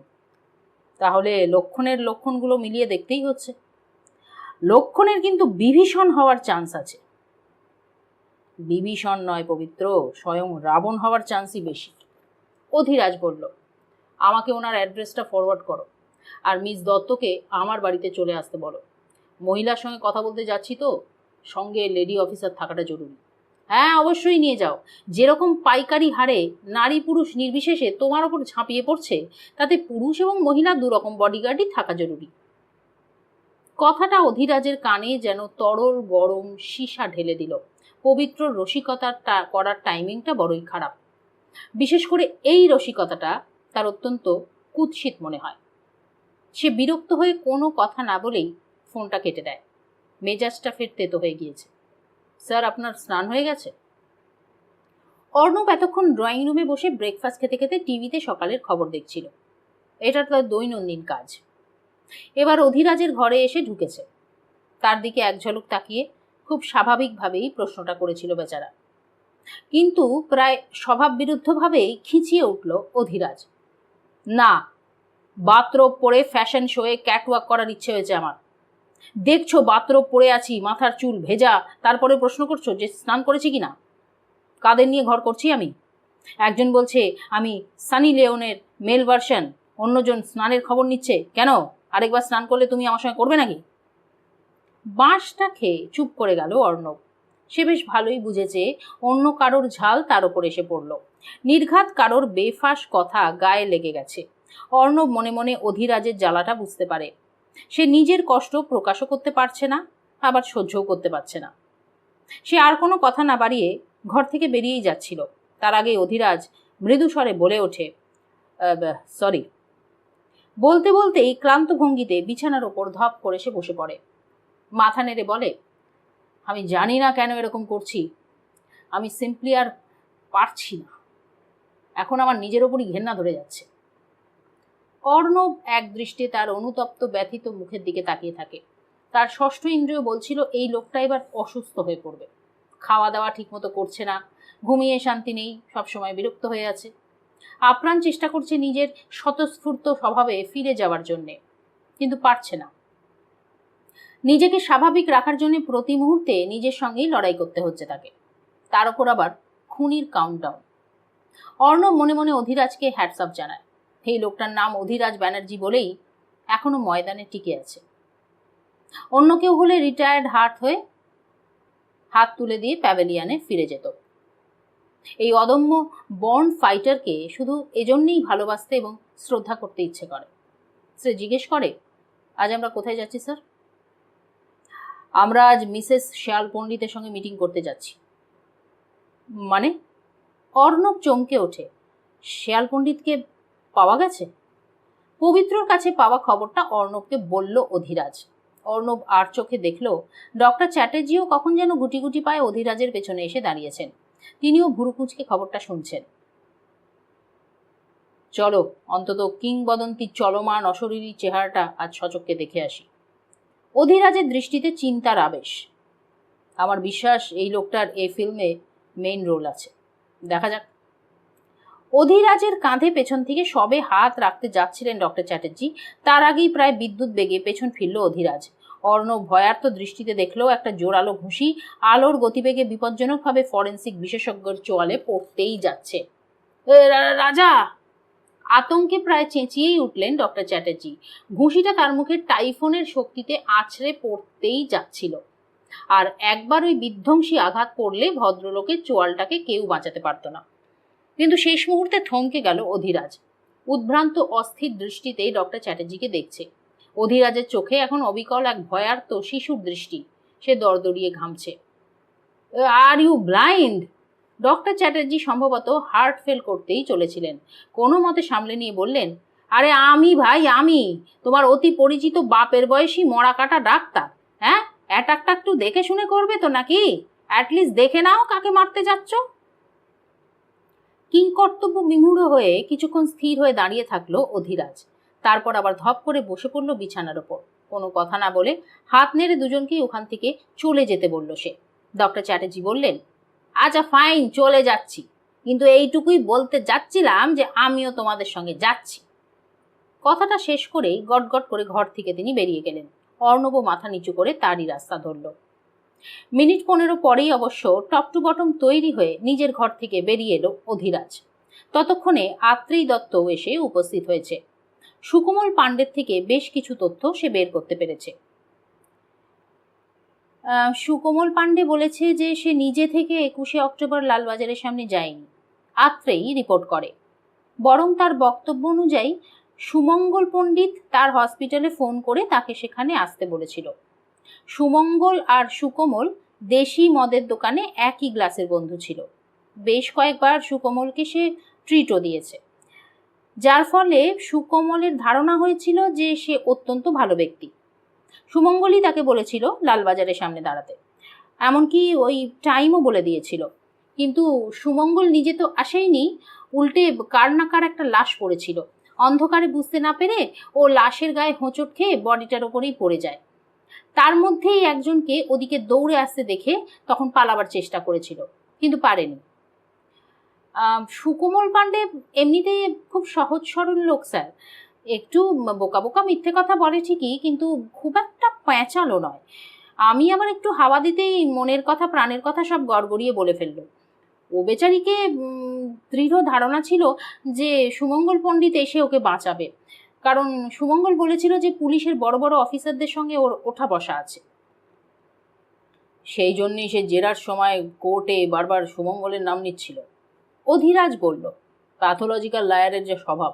তাহলে লক্ষণের লক্ষণগুলো মিলিয়ে দেখতেই হচ্ছে। লক্ষণের কিন্তু বিভীষণ হওয়ার চান্স আছে। বিভীষণ নয় পবিত্র, স্বয়ং রাবণ হওয়ার চান্সই বেশি। অধীরাজ বলল, আমাকে ওনার অ্যাড্রেসটা ফরওয়ার্ড করো। আর মিস দত্তকে আমার বাড়িতে চলে আসতে বলো। মহিলার সঙ্গে কথা বলতে যাচ্ছি তো, সঙ্গে লেডি অফিসার থাকাটা জরুরি। হ্যাঁ, অবশ্যই নিয়ে যাও। যেরকম পাইকারি হারে নারী পুরুষ নির্বিশেষে তোমার ওপর ঝাঁপিয়ে পড়ছে, তাতে পুরুষ এবং মহিলা দুরকম বডিগার্ডই থাকা জরুরি। কথাটা অধিরাজের কানে যেন তরল গরম সীসা ঢেলে দিল। পবিত্র রসিকতাটা করার টাইমিংটা বড়ই খারাপ। বিশেষ করে এই রসিকতাটা তার অত্যন্ত কুৎসিত মনে হয়। সে বিরক্ত হয়ে কোনো কথা না বলেই ফোনটা কেটে দেয়। মেজাজটা ফের তেতো হয়ে গিয়েছে। স্যার, আপনার স্নান হয়ে গেছে? অর্ণব এতক্ষণ ড্রয়িং রুমে বসে ব্রেকফাস্ট খেতে খেতে টিভিতে সকালের খবর দেখছিল। এটা তার দৈনন্দিন কাজ। এবার অধিরাজের ঘরে এসে ঢুকেছে। তার দিকে এক ঝলক তাকিয়ে খুব স্বাভাবিকভাবেই প্রশ্নটা করেছিল বেচারা। কিন্তু প্রায় স্বভাব বিরুদ্ধভাবেই খিঁচিয়ে উঠল অধিরাজ। না, বাথরোব পরে ফ্যাশন শোয়ে ক্যাটওয়াক করার ইচ্ছে হয়েছে আমার। দেখছো বাথরোব পরে আছি, মাথার চুল ভেজা, তারপরে প্রশ্ন করছো যে স্নান করেছি কিনা? কাদের নিয়ে ঘর করছি আমি? একজন বলছে আমি সানি লিওনের মেল ভার্সন, অন্যজন স্নানের খবর নিচ্ছে। কেন, আরেকবার স্নান করলে তুমি আমার সঙ্গে করবে নাকি? বাঁশটা খেয়ে চুপ করে গেল অর্ণব। সে বেশ ভালোই বুঝেছে অন্য কারোর ঝাল তার ওপর এসে পড়ল। নির্ঘাত কারোর বেফাঁস কথা গায়ে লেগে গেছে। অর্ণব মনে মনে অধিরাজের জ্বালাটা বুঝতে পারে। সে নিজের কষ্ট প্রকাশও করতে পারছে না, আবার সহ্যও করতে পারছে না। সে আর কোনো কথা না বাড়িয়ে ঘর থেকে বেরিয়েই যাচ্ছিল। তার আগে অধিরাজ মৃদু স্বরে বলে ওঠে, সরি। বলতে বলতেই ক্লান্ত ভঙ্গিতে বিছানার ওপর ধপ করে সে বসে পড়ে। মাথা নেড়ে বলে, আমি জানি না কেন এরকম করছি। আমি সিম্পলি আর পারছি না। এখন আমার নিজের ওপরই ঘেন্না ধরে যাচ্ছে। অর্ণব এক দৃষ্টিতে তার অনুতপ্ত ব্যথিত মুখের দিকে তাকিয়ে থাকে। তার ষষ্ঠ ইন্দ্রিয় বলছিল এই লোকটা এবার অসুস্থ হয়ে পড়বে। খাওয়া দাওয়া ঠিকমতো করছে না, ঘুমিয়ে শান্তি নেই, সবসময় বিরক্ত হয়ে আছে। আপ্রাণ চেষ্টা করছে নিজের স্বতঃস্ফূর্ত স্বভাবে ফিরে যাওয়ার জন্যে, কিন্তু পারছে না। নিজেকে স্বাভাবিক রাখার জন্য প্রতি মুহূর্তে নিজের সঙ্গেই লড়াই করতে হচ্ছে তাকে। তার উপর আবার খুনির কাউন্টডাউন। অর্ণব মনে মনে অধিরাজকে হ্যাটসঅ্যাপ জানায়। এই লোকটার নাম অধিরাজ ব্যানার্জি বলেই এখনো ময়দানে টিকে আছে। অন্য কেউ হলে রিটায়ার্ড হার্ট হয়ে হাত তুলে দিয়ে প্যাভিলিয়নে ফিরে যেত। এই অদম্য বর্ন ফাইটারকে শুধু এজন্যই ভালোবাসতে এবং শ্রদ্ধা করতে ইচ্ছে করে। সে জিজ্ঞেস করে, আজ আমরা কোথায় যাচ্ছি স্যার? আমরা আজ মিসেস শেয়াল পণ্ডিতের সঙ্গে মিটিং করতে যাচ্ছি। মানে? অর্ণব চমকে ওঠে। শেয়াল পণ্ডিতকে পাওয়া গেছে? পবিত্রর কাছে পাওয়া খবরটা অর্ণবকে বলল অধিরাজ। অর্ণব আর চোখে দেখল ডক্টর চ্যাটার্জিও কখন যেন গুটি গুটি পায়ে অধিরাজের পেছনে এসে দাঁড়িয়েছেন। তিনিও ভুরু কুঁচকে খবরটা শুনছেন। চলো, অন্তত কিংবদন্তির চলমান অশরীরী চেহারাটা আজ সচক্ষে দেখে আসি। অধিরাজের দৃষ্টিতে চিন্তার আবেশ। আমার বিশ্বাস এই লোকটার এই ফিল্মে মেইন রোল আছে। দেখা যাক। অধিরাজের কাঁধে পেছন থেকে সবে হাত রাখতে যাচ্ছিলেন ডক্টর চ্যাটার্জি, তার আগেই প্রায় বিদ্যুৎ বেগে পেছন ফিরল অধিরাজ। অর্ণব ভয়ার্ত দৃষ্টিতে দেখল একটা জোরালো ঘুষি আলোর গতিবেগে বিপজ্জনকভাবে ফরেন্সিক বিশেষজ্ঞর চোয়ালে পড়তেই যাচ্ছে। রাজা! আতঙ্কে প্রায় চেঁচিয়েই উঠলেন ডক্টর চ্যাটার্জি। ঘুষিটা তার মুখে টাইফোনের শক্তিতে আছড়ে পড়তেই যাচ্ছিল। আর একবার ওই বিধ্বংসী আঘাত পড়লে ভদ্রলোকের চোয়ালটাকে কেউ বাঁচাতে পারত না। কিন্তু শেষ মুহূর্তে থমকে গেল অধিরাজ। উদ্ভ্রান্ত অস্থির দৃষ্টিতে ডক্টর চ্যাটার্জিকে দেখছে। অধিরাজের চোখে এখন অবিকল এক ভয়ার্ত শিশুর দৃষ্টি। সে দরদরিয়ে ঘামছে। Are you blind? Doctor Chatterjee সম্ভবত হার্ট ফেল করতেই চলেছিলেন। কোনো মতে সামলে নিয়ে বললেন, আরে আমি ভাই, আমি তোমার অতি পরিচিত বাপের বয়সী মরা কাটা ডাক্তার। হ্যাঁ, অ্যাটাকটা একটু দেখে শুনে করবে তো নাকি? অ্যাটলিস্ট দেখে নাও কাকে মারতে যাচ্ছ। কিংকর্তব্য বিমূঢ় হয়ে কিছুক্ষণ স্থির হয়ে দাঁড়িয়ে থাকলো অধিরাজ। তারপর আবার ধপ করে বসে পড়ল বিছানার ওপর। কোনো কথা না বলে হাত নেড়ে দুজনকেই ওখান থেকে চলে যেতে বলল সে। ডক্টর চ্যাটার্জি বললেন, আচ্ছা ফাইন, চলে যাচ্ছি, কিন্তু এইটুকুই বলতে যাচ্ছিলাম যে আমিও তোমাদের সঙ্গে যাচ্ছি। কথাটা শেষ করেই গটগট করে ঘর থেকে তিনি বেরিয়ে গেলেন। অর্ণব মাথা নিচু করে তারই রাস্তা ধরল। মিনিট 15 পরেই অবশ্য টপ টু বটম তৈরি হয়ে নিজের ঘর থেকে বেরিয়ে এলো অধিরাজ। ততক্ষণে আত্রেয়ী দত্ত এসে উপস্থিত হয়েছে। সুকোমল পাণ্ডের থেকে বেশ কিছু তথ্য সে বের করতে পেরেছে। সুকোমল পাণ্ডে বলেছে যে সে নিজে থেকে 21শে অক্টোবর লালবাজারের সামনে যায়নি, আত্রেই রিপোর্ট করে। বরং তার বক্তব্য অনুযায়ী সুমঙ্গল পণ্ডিত তার হসপিটালে ফোন করে তাকে সেখানে আসতে বলেছিল। সুমঙ্গল আর সুকোমল দেশি মদের দোকানে একই গ্লাসের বন্ধু ছিল। বেশ কয়েকবার সুকোমলকে সে ট্রিটও দিয়েছে, যার ফলে সুকোমলের ধারণা হয়েছিল যে সে অত্যন্ত ভালো ব্যক্তি। সুমঙ্গলই তাকে বলেছিল লালবাজারের সামনে দাঁড়াতে, এমনকি ওই টাইমও বলে দিয়েছিল। কিন্তু সুমঙ্গল নিজে তো আসেইনি, উল্টে কার না কার একটা লাশ পড়েছিল। অন্ধকারে বুঝতে না পেরে ও লাশের গায়ে হোঁচট খেয়ে বডিটার ওপরেই পড়ে যায়। তার মধ্যেই একজনকে ওদিকে দৌড়ে আসতে দেখে তখন পালাবার চেষ্টা করেছিল, কিন্তু পারেনি। সুকোমল পাণ্ডে এমনিতেই খুব সহজ সরল লোক স্যার, একটু বোকা বোকা মিথ্যে কথা বলে ঠিকই, কিন্তু খুব একটা প্যাঁচালো নয়। আমি আবার একটু হাওয়া দিতেই মনের কথা প্রাণের কথা সব গড়গড়িয়ে বলে ফেললো। ও বেচারিকে দৃঢ় ধারণা ছিল যে সুমঙ্গল পণ্ডিত এসে ওকে বাঁচাবে, কারণ সুমঙ্গল বলেছিল যে পুলিশের বড় বড় অফিসারদের সঙ্গে ওর ওঠা বসা আছে। সেই জন্যই সে জেরার সময় কোর্টে বারবার সুমঙ্গলের নাম নিচ্ছিল। অধিরাজ বলল, প্যাথোলজিক্যাল লায়ারের যে স্বভাব,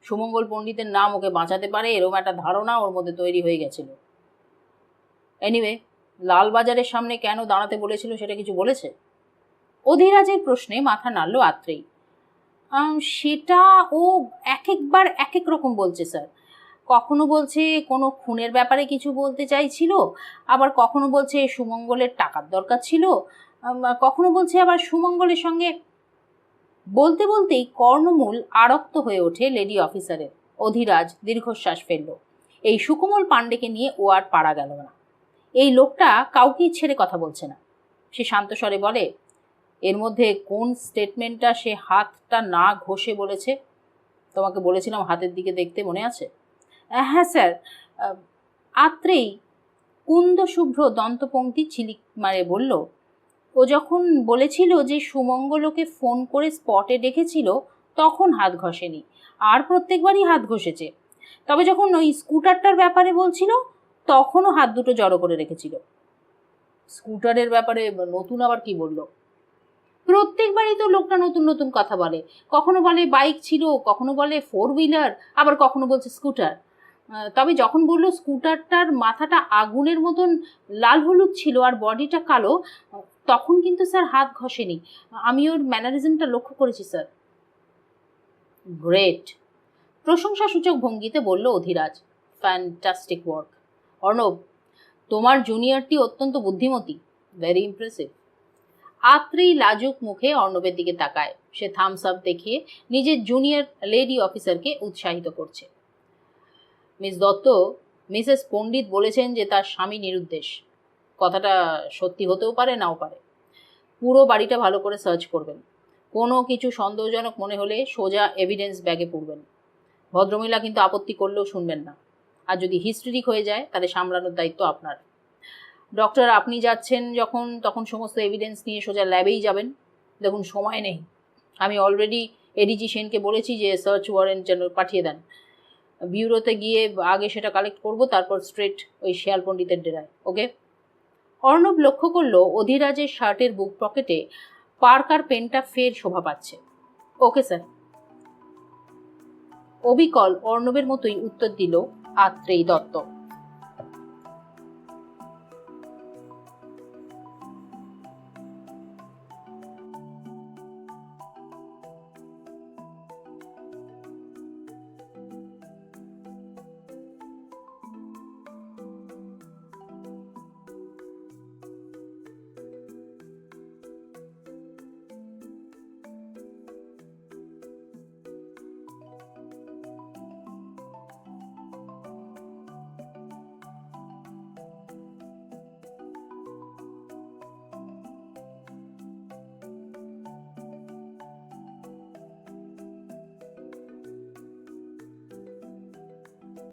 সুমঙ্গল পণ্ডিতের নাম ওকে বাঁচাতে পারে এরকম একটা ধারণা ওর মধ্যে তৈরি হয়ে গেছিল। এনিওয়ে, লালবাজারের সামনে কেন দাঁড়াতে বলেছিল সেটা কিছু বলেছে? অধিরাজের প্রশ্নে মাথা নাড়ল আত্রেই। সেটা ও এক একবার এক এক রকম বলছে স্যার। কখনো বলছে কোনো খুনের ব্যাপারে কিছু বলতে চাইছিল, আবার কখনো বলছে সুমঙ্গলের টাকার দরকার ছিল, কখনো বলছে আবার সুমঙ্গলের সঙ্গে। বলতে বলতেই কর্ণমূল আরক্ত হয়ে ওঠে লেডি অফিসারের। অধিরাজ দীর্ঘশ্বাস ফেলল। এই সুকোমল পাণ্ডেকে নিয়ে ও আর পারা গেল না। এই লোকটা কাউকেই ছেড়ে কথা বলছে না। সে শান্ত স্বরে বলে, এর মধ্যে কোন স্টেটমেন্টটা সে হাতটা না ঘষে বলেছে? তোমাকে বলেছিলাম হাতের দিকে দেখতে, মনে আছে? হ্যাঁ স্যার। আত্রেই কুন্দ শুভ্র দন্তপংক্তি ছিলিক মারে বলল, ও যখন বলেছিল যে সুমঙ্গল ওকে ফোন করে স্পটে ডেকেছিল তখন হাত ঘষেনি, আর প্রত্যেকবারই হাত ঘষেছে। তবে যখন ওই স্কুটারটার ব্যাপারে বলছিল তখনও হাত দুটো জড়ো করে রেখেছিল। স্কুটারের ব্যাপারে নতুন আবার কি বলল? প্রত্যেকবারই তো লোকটা নতুন নতুন কথা বলে। কখনো বলে বাইক ছিল, কখনো বলে 4 হুইলার, আবার কখনো বলছে স্কুটার। তবে যখন বললো স্কুটারটার মাথাটা আগুনের মতন লাল হলুদ ছিল আর বডিটা কালো, তখন কিন্তু স্যার হাত ঘষেনি। আমি ওর ম্যানারিজমটা লক্ষ্য করেছি স্যার। গ্রেট, প্রশংসাসূচক ভঙ্গিতে বলল অধিরাজ। ফ্যান্টাস্টিক ওয়ার্ক অর্ণব, তোমার জুনিয়রটি অত্যন্ত বুদ্ধিমতী, ভেরি ইমপ্রেসিভ। আত্রেই লাজুক মুখে অর্ণবের দিকে তাকায়। সে থামস আপ দেখিয়ে নিজের জুনিয়র লেডি অফিসারকে উৎসাহিত করছে। মিস দত্ত, মিসেস পণ্ডিত বলেছেন যে তার স্বামী নিরুদ্দেশ। কথাটা সত্যি হতেও পারে, নাও পারে। পুরো বাড়িটা ভালো করে সার্চ করবেন। কোনো কিছু সন্দেহজনক মনে হলে সোজা এভিডেন্স ব্যাগে পুরবেন। ভদ্রমহিলা কিন্তু আপত্তি করলেও শুনবেন না। আর যদি হিস্ট্রিক হয়ে যায় তাহলে সামলানোর দায়িত্ব আপনার। ডক্টর, আপনি যাচ্ছেন যখন, তখন সমস্ত এভিডেন্স নিয়ে সোজা ল্যাবেই যাবেন। দেখুন, সময় নেই। আমি অলরেডি এডিজি সেনকে বলেছি যে সার্চ ওয়ারেন্ট যেন পাঠিয়ে দেন। ব্যুরোতে গিয়ে আগে সেটা কালেক্ট করব, তারপর স্ট্রেট ওই শেয়াল পণ্ডিতের ডেরায়। ওকে? অর্ণব লক্ষ্য করলো অধিরাজের শার্টের বুক পকেটে পার্কার পেনটা ফের শোভা পাচ্ছে। Okay sir. অবিকল অর্ণবের মতোই উত্তর দিল আত্রেয়ী দত্ত।